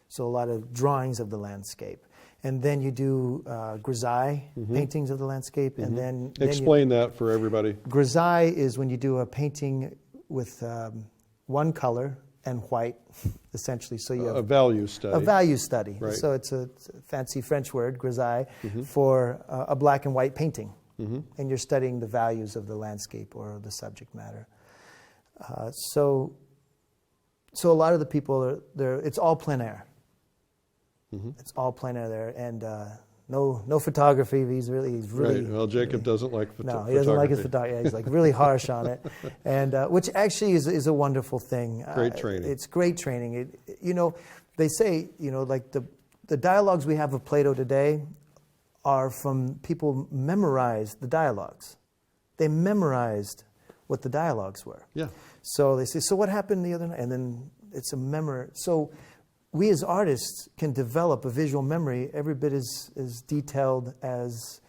So a lot of drawings of the landscape. And then you do grisaille paintings of the landscape. And then Explain that for everybody. Grisaille is when you do a painting with one color and white, essentially. So you have a value study. A value study. Right. So it's a fancy French word, grisaille, for a black and white painting. And you're studying the values of the landscape or the subject matter. So a lot of the people are there. It's all plein air. It's all plein air there, and no photography. He's really. Right. Well, Jacob doesn't like photography. No, he doesn't like his photography. Yeah, he's like really harsh on it, and which actually is a wonderful thing. Great training. It's great training. They say like the dialogues we have of Plato today are from people memorized the dialogues. They memorized what the dialogues were. Yeah. So they say, so what happened the other night? And then it's a memory. So we as artists can develop a visual memory every bit as detailed as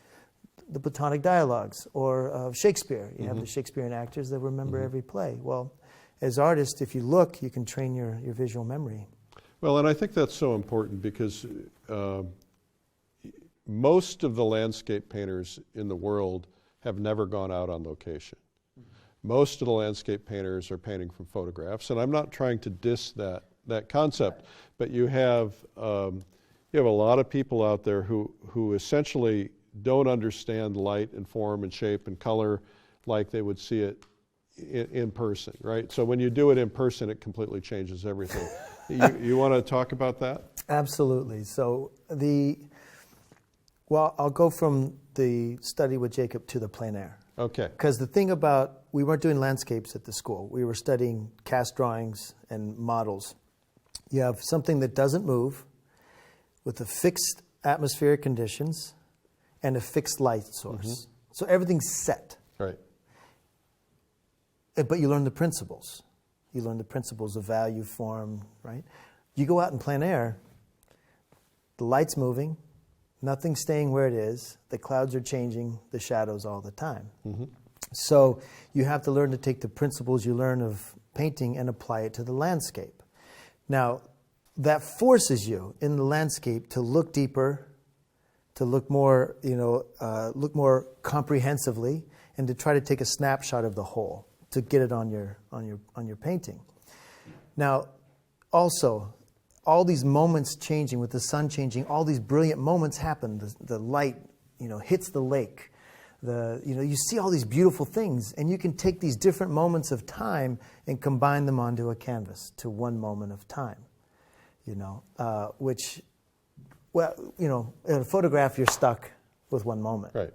the Platonic dialogues or of Shakespeare. You have the Shakespearean actors that remember every play. Well, as artists, if you look, you can train your visual memory. Well, and I think that's so important because most of the landscape painters in the world have never gone out on location. Most of the landscape painters are painting from photographs, and I'm not trying to diss that concept, but you have a lot of people out there who essentially don't understand light and form and shape and color like they would see it in person, right? So when you do it in person, it completely changes everything. You want to talk about that? Absolutely. So I'll go from the study with Jacob to the plein air. Okay. Because the thing about, we weren't doing landscapes at the school. We were studying cast drawings and models. You have something that doesn't move with a fixed atmospheric conditions and a fixed light source. So everything's set. Right. But you learn the principles. You learn the principles of value, form, right? You go out in plein air, the light's moving, nothing's staying where it is, the clouds are changing, the shadows all the time. So you have to learn to take the principles you learn of painting and apply it to the landscape. Now, that forces you in the landscape to look deeper, to look more, look more comprehensively, and to try to take a snapshot of the whole to get it on your painting. Now, also, all these moments changing with the sun changing, all these brilliant moments happen. The light, hits the lake. you see all these beautiful things, and you can take these different moments of time and combine them onto a canvas to one moment of time, which, well, in a photograph you're stuck with one moment. Right.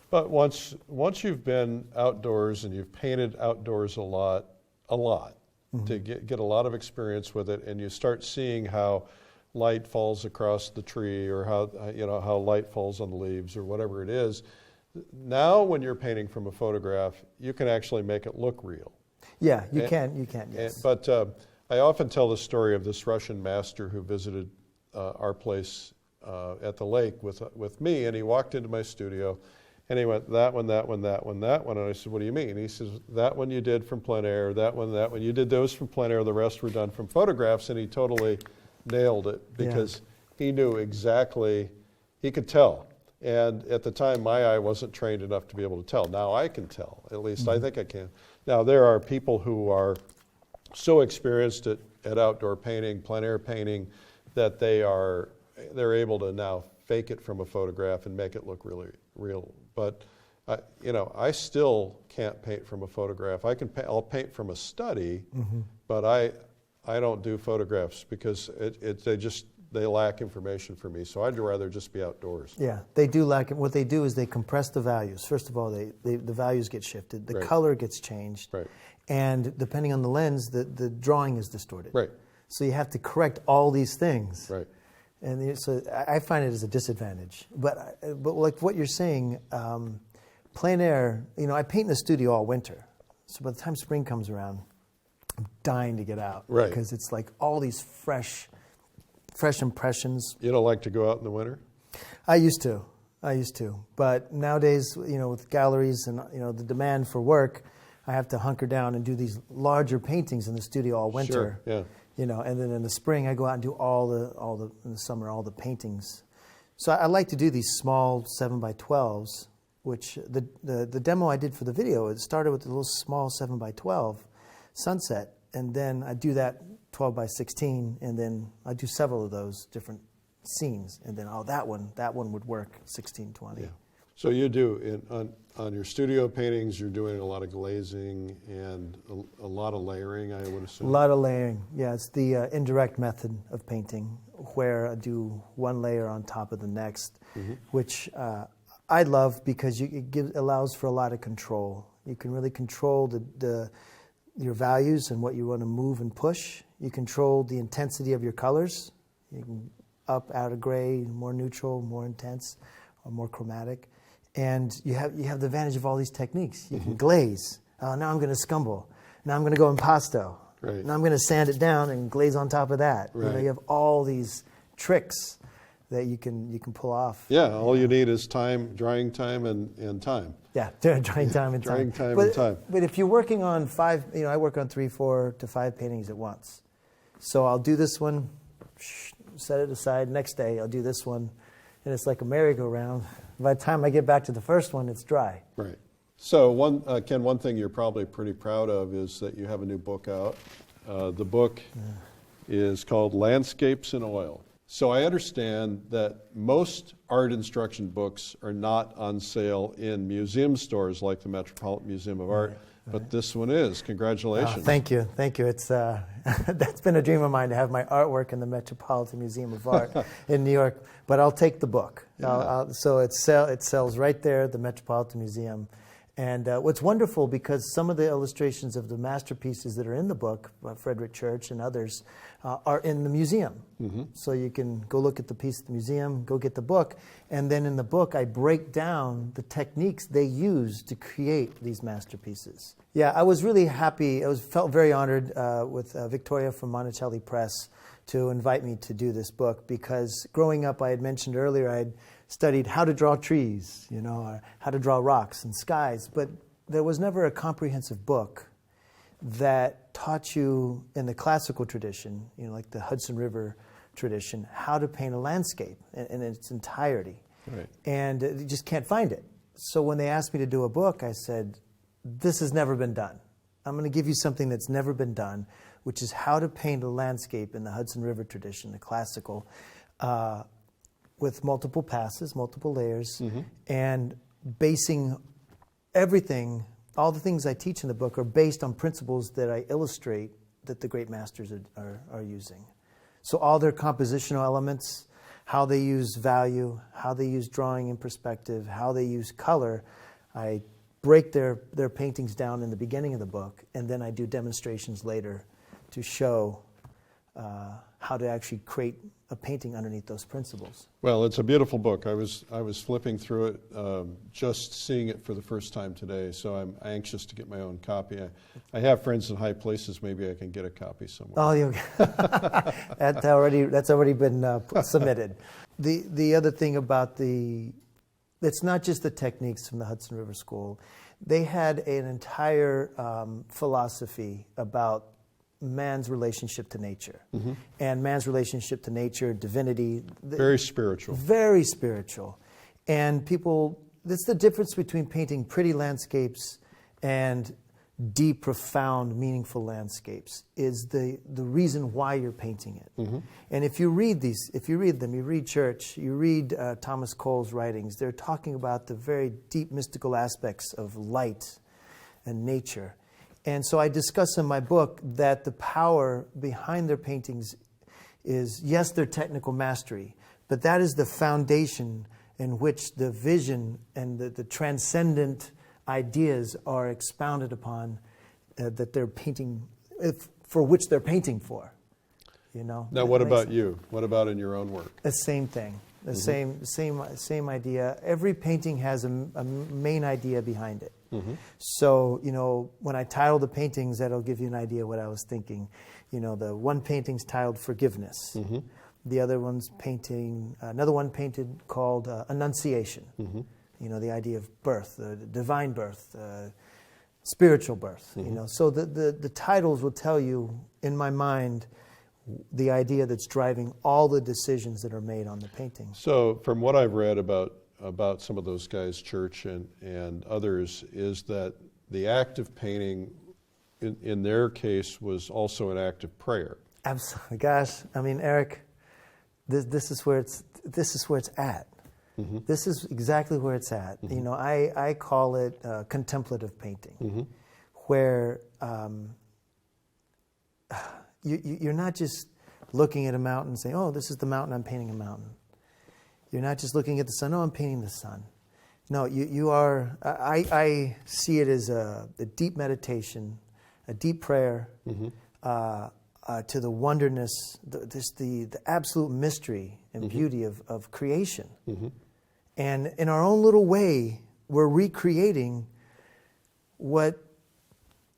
But once you've been outdoors and you've painted outdoors a lot, mm-hmm. to get a lot of experience with it, and you start seeing how light falls across the tree, or how light falls on the leaves, or whatever it is. Now, when you're painting from a photograph, you can actually make it look real. Yeah, you can, yes. But I often tell the story of this Russian master who visited our place at the lake with me, and he walked into my studio, and he went, that one, that one, that one, that one. And I said, what do you mean? And he says, that one you did from Plein Air, that one. You did those from Plein Air, the rest were done from photographs. And he totally nailed it, because he knew exactly, he could tell. And at the time, my eye wasn't trained enough to be able to tell. Now I can tell, at least mm-hmm. I think I can. Now there are people who are so experienced at outdoor painting, plein air painting, that they're able to now fake it from a photograph and make it look really real. But I still can't paint from a photograph. I'll paint from a study, mm-hmm. but I don't do photographs, because they lack information for me. So I'd rather just be outdoors. Yeah, they do lack it. What they do is they compress the values. First of all, the values get shifted. The right. color gets changed. Right. And depending on the lens, the drawing is distorted. Right. So you have to correct all these things. Right. And so I find it as a disadvantage. But like what you're saying, plein air, I paint in the studio all winter. So by the time spring comes around, I'm dying to get out. Right. Because it's like all these fresh impressions. You don't like to go out in the winter? I used to. But nowadays, with galleries and, the demand for work, I have to hunker down and do these larger paintings in the studio all winter. Sure, yeah. And then in the spring I go out and do in the summer, all the paintings. So I like to do these small 7x12s, which the demo I did for the video, it started with a little small 7x12 sunset, and then I do that 12x16, and then I do several of those different scenes, and then that one would work 16:20. Yeah. So you do on your studio paintings, you're doing a lot of glazing and a lot of layering, I would assume. A lot of layering. Yeah, it's the indirect method of painting, where I do one layer on top of the next, mm-hmm. which I love, because it allows for a lot of control. You can really control your values and what you want to move and push. You control the intensity of your colors. You can up, out of gray, more neutral, more intense, or more chromatic. And you have the advantage of all these techniques. You can glaze. Now I'm going to scumble. Now I'm going to go impasto. Right. Now I'm going to sand it down and glaze on top of that. Right. You have all these tricks that you can pull off. Yeah, all you need is time, drying time, and time. Yeah, drying time and time. Drying time and time. But if you're working on I work on 3, 4 to 5 paintings at once. So I'll do this one, set it aside. Next day I'll do this one, and it's like a merry-go-round. By the time I get back to the first one, it's dry. Right. So, Ken, one thing you're probably pretty proud of is that you have a new book out. The book is called Landscapes in Oil. So I understand that most art instruction books are not on sale in museum stores like the Metropolitan Museum of Art, but this one is. Congratulations. Thank you. It's that's been a dream of mine, to have my artwork in the Metropolitan Museum of Art in New York. But I'll take the book. Yeah. So it sells right there at the Metropolitan Museum. And what's wonderful, because some of the illustrations of the masterpieces that are in the book, Frederick Church and others, are in the museum. Mm-hmm. So you can go look at the piece at the museum, go get the book, and then in the book I break down the techniques they use to create these masterpieces. Yeah, I was really happy. Felt very honored with Victoria from Monticelli Press to invite me to do this book, because growing up, I had mentioned earlier, I had studied how to draw trees, or how to draw rocks and skies, but there was never a comprehensive book that taught you in the classical tradition, like the Hudson River tradition, how to paint a landscape in its entirety. Right. And you just can't find it. So when they asked me to do a book, I said, this has never been done. I'm going to give you something that's never been done, which is how to paint a landscape in the Hudson River tradition, the classical, with multiple passes, multiple layers, mm-hmm. and basing everything, all the things I teach in the book are based on principles that I illustrate that the great masters are using. So all their compositional elements, how they use value, how they use drawing in perspective, how they use color, I break their paintings down in the beginning of the book, and then I do demonstrations later to show how to actually create a painting underneath those principles. Well, it's a beautiful book. I was flipping through it, just seeing it for the first time today, so I'm anxious to get my own copy. I have friends in high places. Maybe I can get a copy somewhere. Oh, that's already been submitted. The other thing about it's not just the techniques from the Hudson River School. They had an entire philosophy about man's relationship to nature, and man's relationship to nature, divinity. Very spiritual. Very spiritual. And that's the difference between painting pretty landscapes and deep, profound, meaningful landscapes, is the reason why you're painting it. And if you read them, you read Church, you read Thomas Cole's writings, they're talking about the very deep mystical aspects of light and nature. And so I discuss in my book that the power behind their paintings is, yes, their technical mastery, but that is the foundation in which the vision and the transcendent ideas are expounded upon, that they're painting, for which they're painting for. You know. Now, what about you? What about in your own work? The same thing. The same idea. Every painting has a main idea behind it. So, you know, when I title the paintings, that'll give you an idea what I was thinking. You know, the one painting's titled Forgiveness. The other one's another one painted called Annunciation. You know, the idea of birth, the divine birth, spiritual birth. You know, so the titles will tell you, in my mind, the idea that's driving all the decisions that are made on the painting. So, from what I've read about some of those guys, Church and others, is that the act of painting, in their case, was also an act of prayer. Absolutely, gosh. I mean, Eric, this is where it's at. This is exactly where it's at. You know, I call it contemplative painting, where you're not just looking at a mountain and saying, "Oh, this is the mountain. I'm painting a mountain." You're not just looking at the sun. "Oh, I'm painting the sun." No, you are. I see it as a deep meditation, a deep prayer to the wonderness, the absolute mystery and beauty of creation. And in our own little way, we're recreating what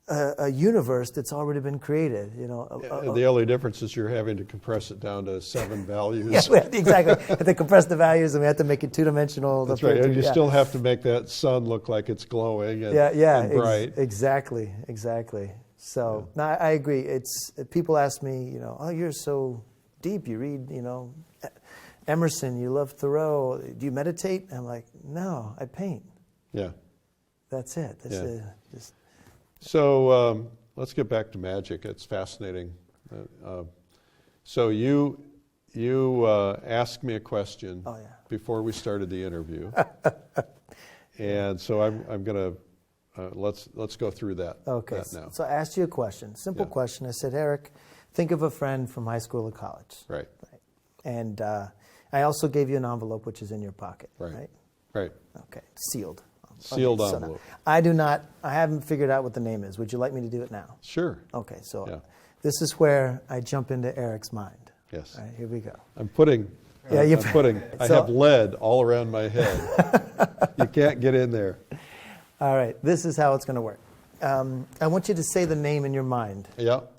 a universe that's already been created. You know, the only difference is you're having to compress it down to 7 values. Yeah, exactly. We have to compress the values, and we have to make it two-dimensional. That's right. And you still have to make that sun look like it's glowing and, and bright. Exactly. So no, I agree. It's people ask me, you know, "Oh, you're so deep. You read, you know, Emerson. You love Thoreau. Do you meditate?" I'm like, "No, I paint." Yeah. That's it. That's it. So let's get back to magic. It's fascinating. So you asked me a question before we started the interview, and so I'm gonna let's go through that. Okay. That now. So I asked you a question, simple question. I said, "Eric, think of a friend from high school or college." Right. And I also gave you an envelope, which is in your pocket. Right. Okay. Sealed. Sealed okay, envelope. So I haven't figured out what the name is. Would you like me to do it now? Sure. Okay, so this is where I jump into Eric's mind. Yes. All right, here we go. I have lead all around my head. You can't get in there. All right, this is how it's going to work. I want you to say the name in your mind. Yep.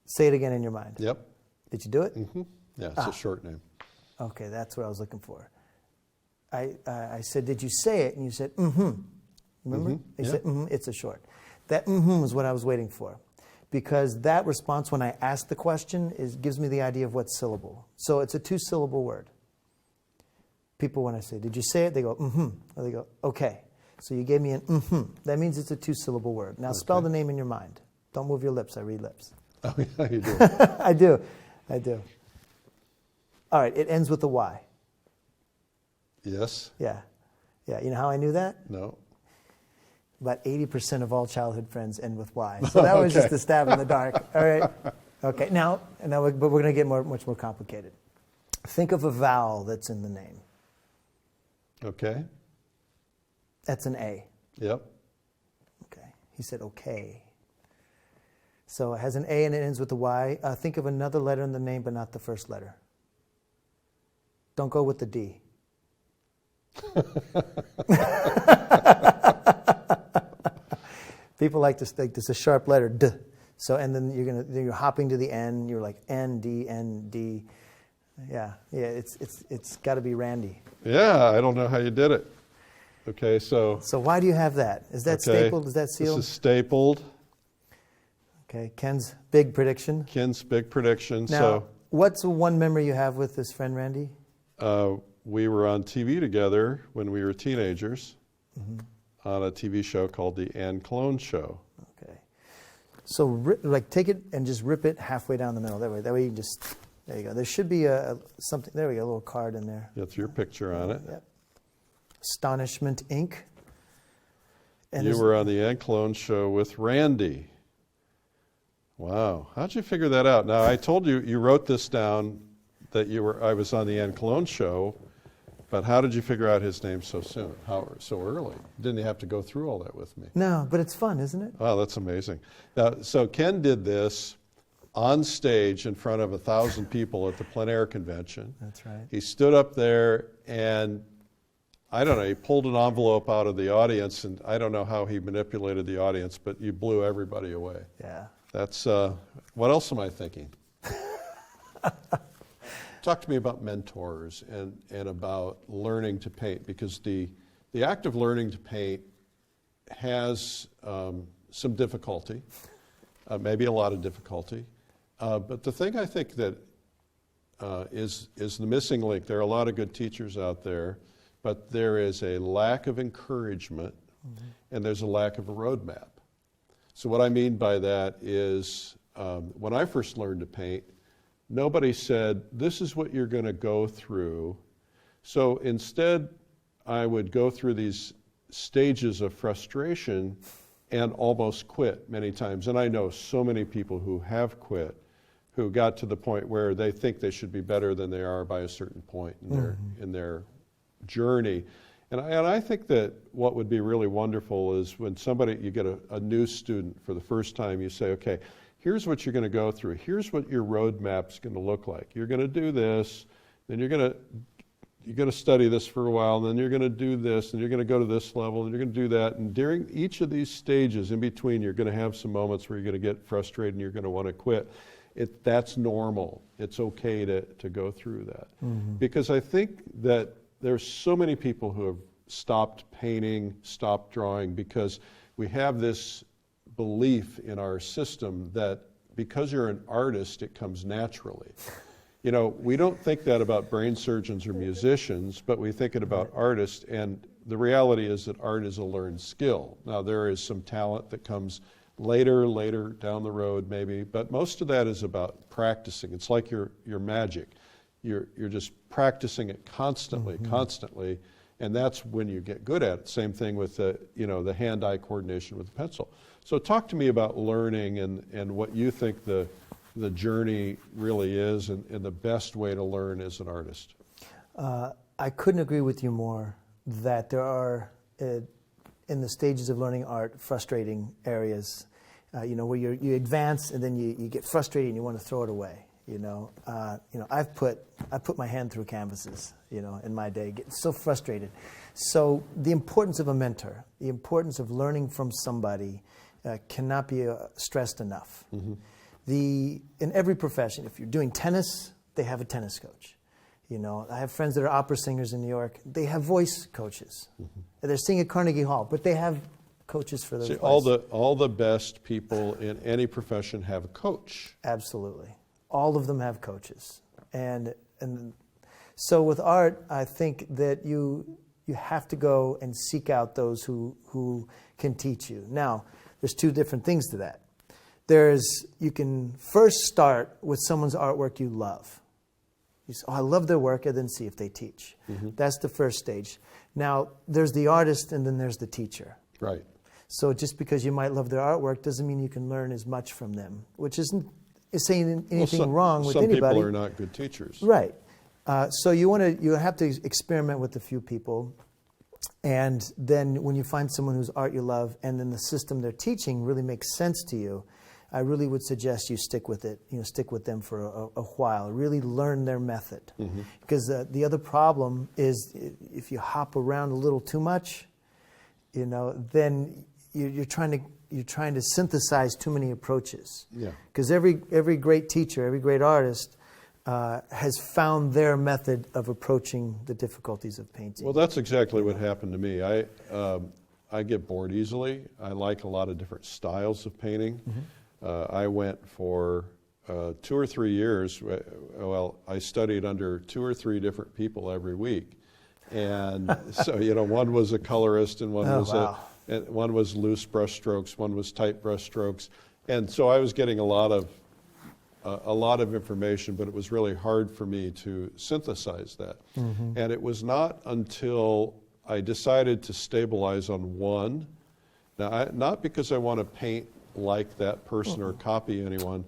Say it again in your mind. Yep. Did you do it? Yeah, it's a short name. Okay, that's what I was looking for. I said, "Did you say it?" And you said, Remember? You said, it's a short. That is what I was waiting for. Because that response, when I ask the question, gives me the idea of what syllable. So it's a 2-syllable word. People, when I say, "Did you say it?" They go, Or they go, "Okay." So you gave me an That means it's a 2-syllable word. Now spell the name in your mind. Don't move your lips. I read lips. Oh, yeah, you do. I do. All right, it ends with a Y. Yes. Yeah. Yeah, you know how I knew that? No. About 80% of all childhood friends end with Y. So that was just a stab in the dark. All right. Okay. Now, but we're going to get much more complicated. Think of a vowel that's in the name. Okay. That's an A. Yep. Okay. He said okay. So it has an A and it ends with a Y. Think of another letter in the name, but not the first letter. Don't go with the D. People like to think this is a sharp letter, D. So and then you're hopping to the N. You're like N D N D. Yeah. It's got to be Randy. Yeah, I don't know how you did it. Okay, so. So why do you have that? Is that stapled? Is that sealed? This is stapled. Okay, Ken's big prediction. Ken's big prediction. Now, what's one memory you have with this friend Randy? We were on TV together when we were teenagers on a TV show called The Ann Clone Show. Okay. So take it and just rip it halfway down the middle. That way you can just, there you go. There should be something, there we go, a little card in there. That's your picture on it. Yep. Astonishment Inc. And you were on The Ann Clone Show with Randy. Wow. How'd you figure that out? Now, I told you, you wrote this down that I was on The Ann Clone Show, but how did you figure out his name so soon? So early? Didn't you have to go through all that with me? No, but it's fun, isn't it? Wow, that's amazing. Now, so Ken did this on stage in front of 1,000 people at the Plein Air convention. That's right. He stood up there and, I don't know, he pulled an envelope out of the audience, and I don't know how he manipulated the audience, but you blew everybody away. Yeah. That's, what else am I thinking? Talk to me about mentors and about learning to paint, because the act of learning to paint has some difficulty, maybe a lot of difficulty. But the thing I think that is the missing link, there are a lot of good teachers out there, but there is a lack of encouragement and there's a lack of a roadmap. So what I mean by that is when I first learned to paint, nobody said, this is what you're going to go through. So instead, I would go through these stages of frustration and almost quit many times. And I know so many people who have quit, who got to the point where they think they should be better than they are by a certain point in their journey. And I think that what would be really wonderful is when you get a new student for the first time, you say, okay, here's what you're going to go through. Here's what your roadmap's going to look like. You're going to do this, then you're going to study this for a while, and then you're going to do this, and you're going to go to this level, and you're going to do that. And during each of these stages in between, you're going to have some moments where you're going to get frustrated and you're going to want to quit. That's normal. It's okay to go through that. Because I think that there's so many people who have stopped painting, stopped drawing, because we have this belief in our system that because you're an artist, it comes naturally. You know, we don't think that about brain surgeons or musicians, but we think it about artists, and the reality is that art is a learned skill. Now, there is some talent that comes later down the road maybe, but most of that is about practicing. It's like your magic. You're just practicing it constantly, and that's when you get good at it. Same thing with the hand-eye coordination with the pencil. So talk to me about learning and what you think the journey really is and the best way to learn as an artist. I couldn't agree with you more that there are, in the stages of learning art, frustrating areas, where you advance and then you get frustrated and you want to throw it away. I put my hand through canvases, in my day, getting so frustrated. So the importance of a mentor, the importance of learning from somebody cannot be stressed enough. In every profession, if you're doing tennis, they have a tennis coach. I have friends that are opera singers in New York. They have voice coaches. They're singing at Carnegie Hall, but they have coaches for their voice. All the best people in any profession have a coach. Absolutely. All of them have coaches. And so with art, I think that you have to go and seek out those who can teach you. Now, there's two different things to that. You can first start with someone's artwork you love. You say, I love their work, and then see if they teach. That's the first stage. Now, there's the artist and then there's the teacher. Right. So just because you might love their artwork doesn't mean you can learn as much from them, which isn't saying anything wrong with anybody. Some people are not good teachers. Right. So you have to experiment with a few people, and then when you find someone whose art you love, and then the system they're teaching really makes sense to you, I really would suggest you stick with it. Stick with them for a while. Really learn their method, because the other problem is if you hop around a little too much, then you're trying to synthesize too many approaches. Yeah. Because every great teacher, every great artist has found their method of approaching the difficulties of painting. Well, that's exactly what happened to me. I get bored easily. I like a lot of different styles of painting. I went for 2 or 3 years. Well, I studied under 2 or 3 different people every week. And so, one was a colorist and one was loose brush strokes, one was tight brush strokes. And so I was getting a lot of information, but it was really hard for me to synthesize that. And it was not until I decided to stabilize on one. Now, not because I want to paint like that person or copy anyone,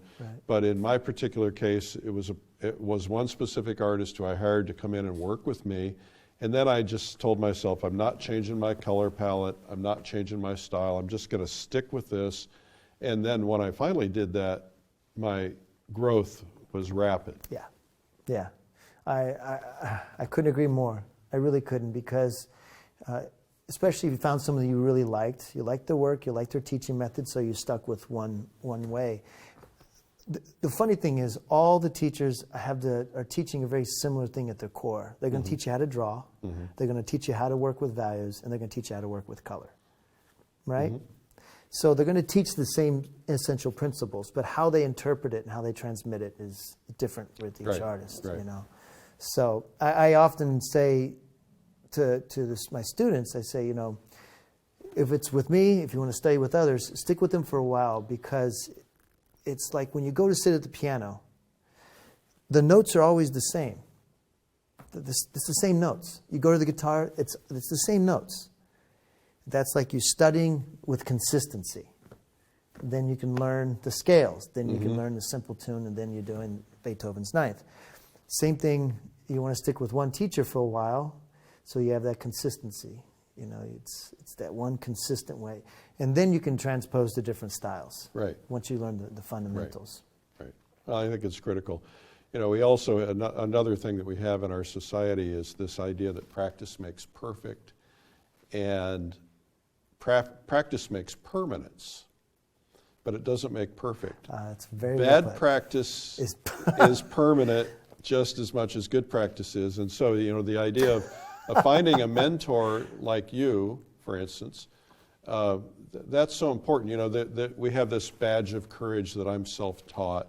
but in my particular case, it was one specific artist who I hired to come in and work with me. And then I just told myself, I'm not changing my color palette, I'm not changing my style, I'm just going to stick with this. And then when I finally did that, my growth was rapid. Yeah. I couldn't agree more. I really couldn't, because especially if you found someone you really liked, you liked their work, you liked their teaching method, so you stuck with one way. The funny thing is, all the teachers are teaching a very similar thing at their core. They're going to teach you how to draw, they're going to teach you how to work with values, and they're going to teach you how to work with color, right? So they're going to teach the same essential principles, but how they interpret it and how they transmit it is different with each artist, So I often say to my students, I say, if it's with me, if you want to study with others, stick with them for a while, because it's like when you go to sit at the piano, the notes are always the same. It's the same notes. You go to the guitar, it's the same notes. That's like you studying with consistency. Then you can learn the scales. Then you can learn the simple tune, and then you're doing Beethoven's Ninth. Same thing, you want to stick with one teacher for a while, so you have that consistency. It's that one consistent way. And then you can transpose to different styles. Right. Once you learn the fundamentals. Right. Well, I think it's critical. We also, another thing that we have in our society is this idea that practice makes perfect, and practice makes permanence, but it doesn't make perfect. It's very bad practice is permanent just as much as good practice is. And so, the idea of finding a mentor like you, for instance, that's so important. That we have this badge of courage that I'm self-taught.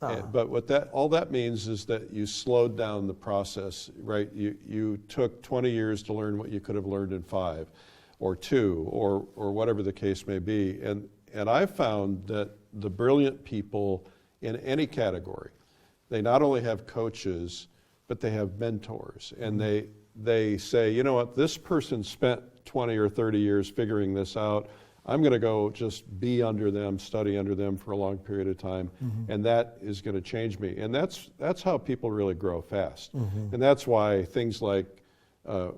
But all that means is that you slowed down the process, right? You took 20 years to learn what you could have learned in 5 or 2 or whatever the case may be. And I've found that the brilliant people in any category, they not only have coaches, but they have mentors. And they say, you know what, this person spent 20 or 30 years figuring this out. I'm going to go just be under them, study under them for a long period of time, and that is going to change me. And that's how people really grow fast. And that's why things like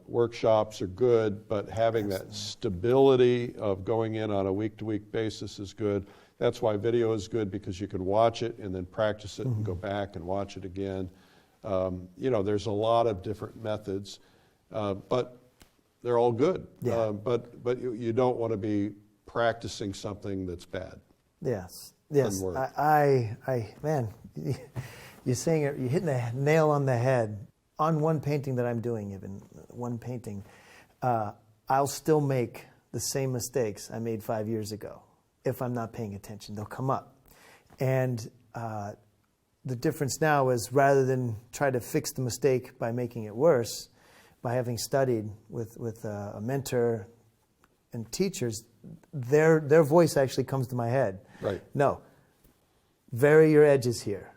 workshops are good, but having that stability of going in on a week-to-week basis is good. That's why video is good, because you can watch it and then practice it and go back and watch it again. There's a lot of different methods, but they're all good. But you don't want to be practicing something that's bad. Yes. Man, you're saying it. You're hitting the nail on the head. On one painting that I'm doing, even one painting, I'll still make the same mistakes I made 5 years ago if I'm not paying attention. They'll come up, and the difference now is, rather than try to fix the mistake by making it worse, by having studied with a mentor and teachers, their voice actually comes to my head. Right. No, vary your edges here.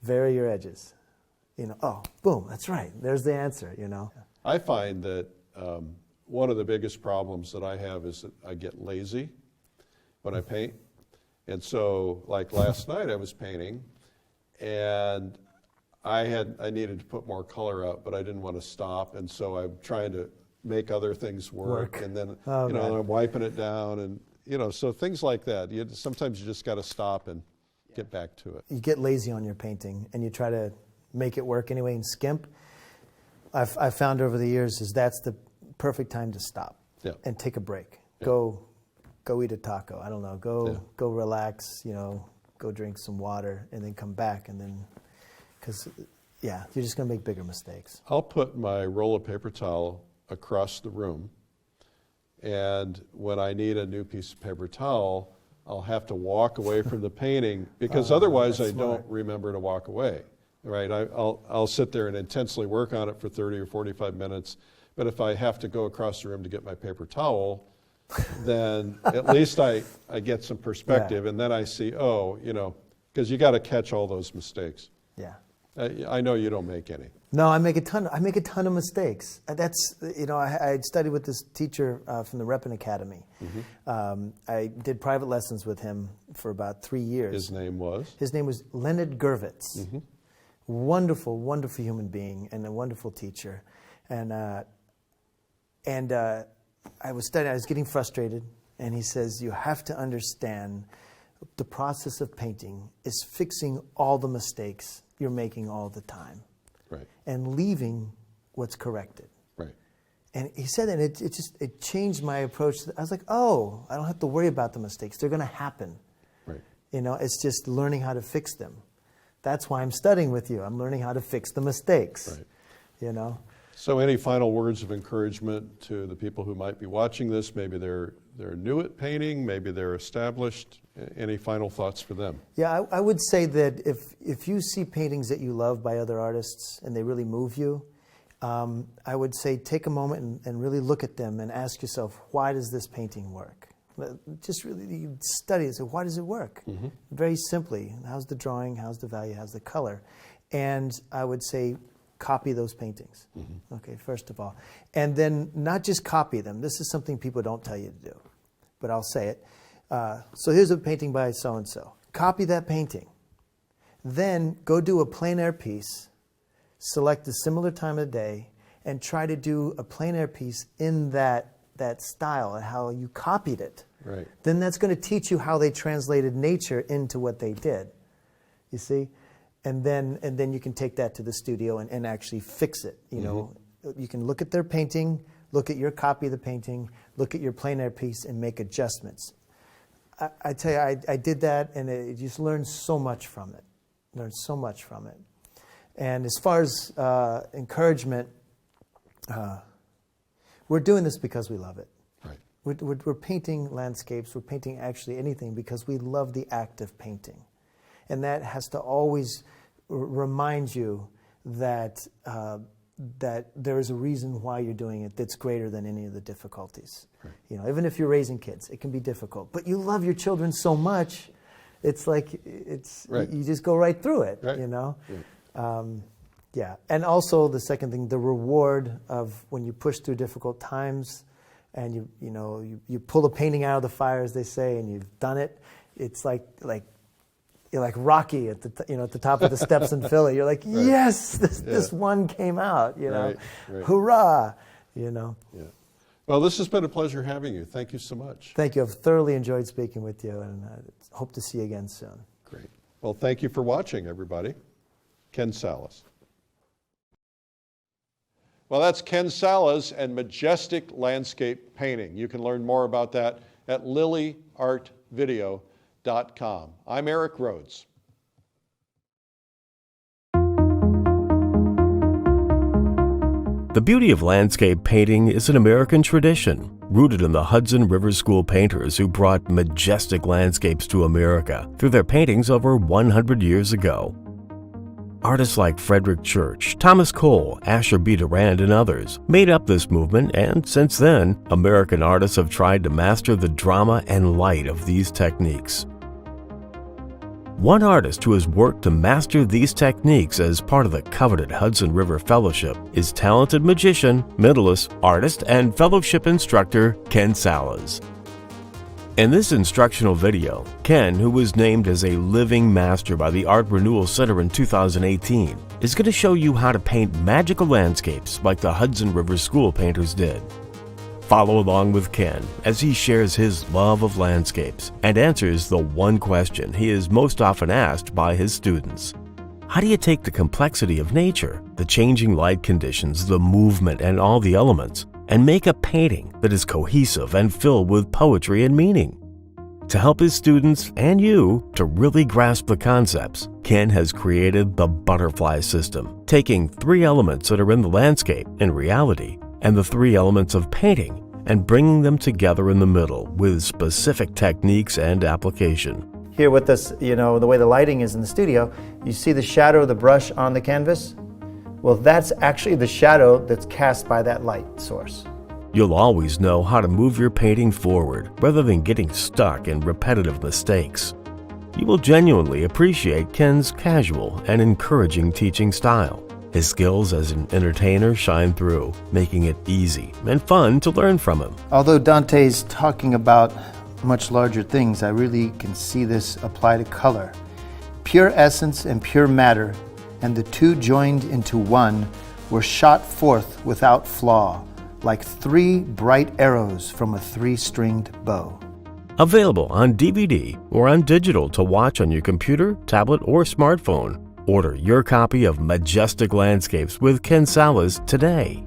Vary your edges. Oh, boom, that's right. There's the answer, I find that one of the biggest problems that I have is that I get lazy when I paint. And so, like last night I was painting, and I needed to put more color out, but I didn't want to stop, and so I'm trying to make other things work. And then I'm wiping it down, and so things like that. Sometimes you just got to stop and get back to it. You get lazy on your painting, and you try to make it work anyway and skimp. I've found over the years that's the perfect time to stop and take a break. Yeah. Go eat a taco. I don't know. Go relax. Go drink some water, and then come back, and then because you're just going to make bigger mistakes. I'll put my roll of paper towel across the room, and when I need a new piece of paper towel, I'll have to walk away from the painting because otherwise I don't remember to walk away. Right? I'll sit there and intensely work on it for 30 or 45 minutes, but if I have to go across the room to get my paper towel, then at least I get some perspective, and then I see, because you got to catch all those mistakes. Yeah. I know you don't make any. No, I make a ton of mistakes. That's I studied with this teacher from the Repin Academy. Mm-hmm. I did private lessons with him for about 3 years. His name was? His name was Leonard Gervitz. Mm-hmm. Wonderful, wonderful human being and a wonderful teacher. And I was studying. I was getting frustrated, and he says, "You have to understand, the process of painting is fixing all the mistakes you're making all the time, right, and leaving what's corrected." Right. And he said that, and it changed my approach. I was like, "Oh, I don't have to worry about the mistakes. They're going to happen. Right. It's just learning how to fix them. That's why I'm studying with you. I'm learning how to fix the mistakes." Right. So any final words of encouragement to the people who might be watching this? Maybe they're new at painting, maybe they're established. Any final thoughts for them? Yeah, I would say that if you see paintings that you love by other artists and they really move you, I would say take a moment and really look at them and ask yourself, why does this painting work? Just really study it. So why does it work? Mm-hmm. Very simply, how's the drawing, how's the value, how's the color? And I would say copy those paintings, mm-hmm. Okay, first of all. And then not just copy them. This is something people don't tell you to do, but I'll say it. So here's a painting by so-and-so. Copy that painting. Then go do a plein air piece, select a similar time of day, and try to do a plein air piece in that style and how you copied it. Right. Then that's going to teach you how they translated nature into what they did. You see? And then you can take that to the studio and actually fix it. Mm-hmm. You can look at their painting, look at your copy of the painting, look at your plein air piece, and make adjustments. I tell you, I did that, and I just learned so much from it. And as far as encouragement, we're doing this because we love it. Right. We're painting landscapes. We're painting actually anything because we love the act of painting. And that has to always remind you that there is a reason why you're doing it that's greater than any of the difficulties. Right. Even if you're raising kids, it can be difficult. But you love your children so much, it's like right. You just go right through it. Right. Yeah. And also the second thing, the reward of when you push through difficult times, and you pull a painting out of the fire, as they say, and you've done it. It's like you're like Rocky at the top of the steps in Philly. You're like, right. Yes, this one came out. Right. Hurrah! Yeah. Well, this has been a pleasure having you. Thank you so much. Thank you. I've thoroughly enjoyed speaking with you, and I hope to see you again soon. Great. Well, thank you for watching, everybody. Ken Salas. Well, that's Ken Salas and Majestic Landscape Painting. You can learn more about that at lilyartvideo.com. I'm Eric Rhodes. The beauty of landscape painting is an American tradition, rooted in the Hudson River School painters who brought majestic landscapes to America through their paintings over 100 years ago. Artists like Frederick Church, Thomas Cole, Asher B. Durand, and others made up this movement, and since then, American artists have tried to master the drama and light of these techniques. One artist who has worked to master these techniques as part of the coveted Hudson River Fellowship is talented magician, mentalist, artist, and fellowship instructor Ken Salas. In this instructional video, Ken, who was named as a living master by the Art Renewal Center in 2018, is going to show you how to paint magical landscapes like the Hudson River School painters did. Follow along with Ken as he shares his love of landscapes and answers the one question he is most often asked by his students. How do you take the complexity of nature, the changing light conditions, the movement, and all the elements, and make a painting that is cohesive and filled with poetry and meaning? To help his students and you to really grasp the concepts, Ken has created the butterfly system, taking 3 elements that are in the landscape in reality and the 3 elements of painting and bringing them together in the middle with specific techniques and application. Here with this, the way the lighting is in the studio, you see the shadow of the brush on the canvas? Well, that's actually the shadow that's cast by that light source. You'll always know how to move your painting forward rather than getting stuck in repetitive mistakes. You will genuinely appreciate Ken's casual and encouraging teaching style. His skills as an entertainer shine through, making it easy and fun to learn from him. Although Dante's talking about much larger things, I really can see this apply to color. Pure essence and pure matter, and the two joined into one, were shot forth without flaw, like 3 bright arrows from a 3-stringed bow. Available on DVD or on digital to watch on your computer, tablet, or smartphone. Order your copy of Majestic Landscapes with Ken Salas today.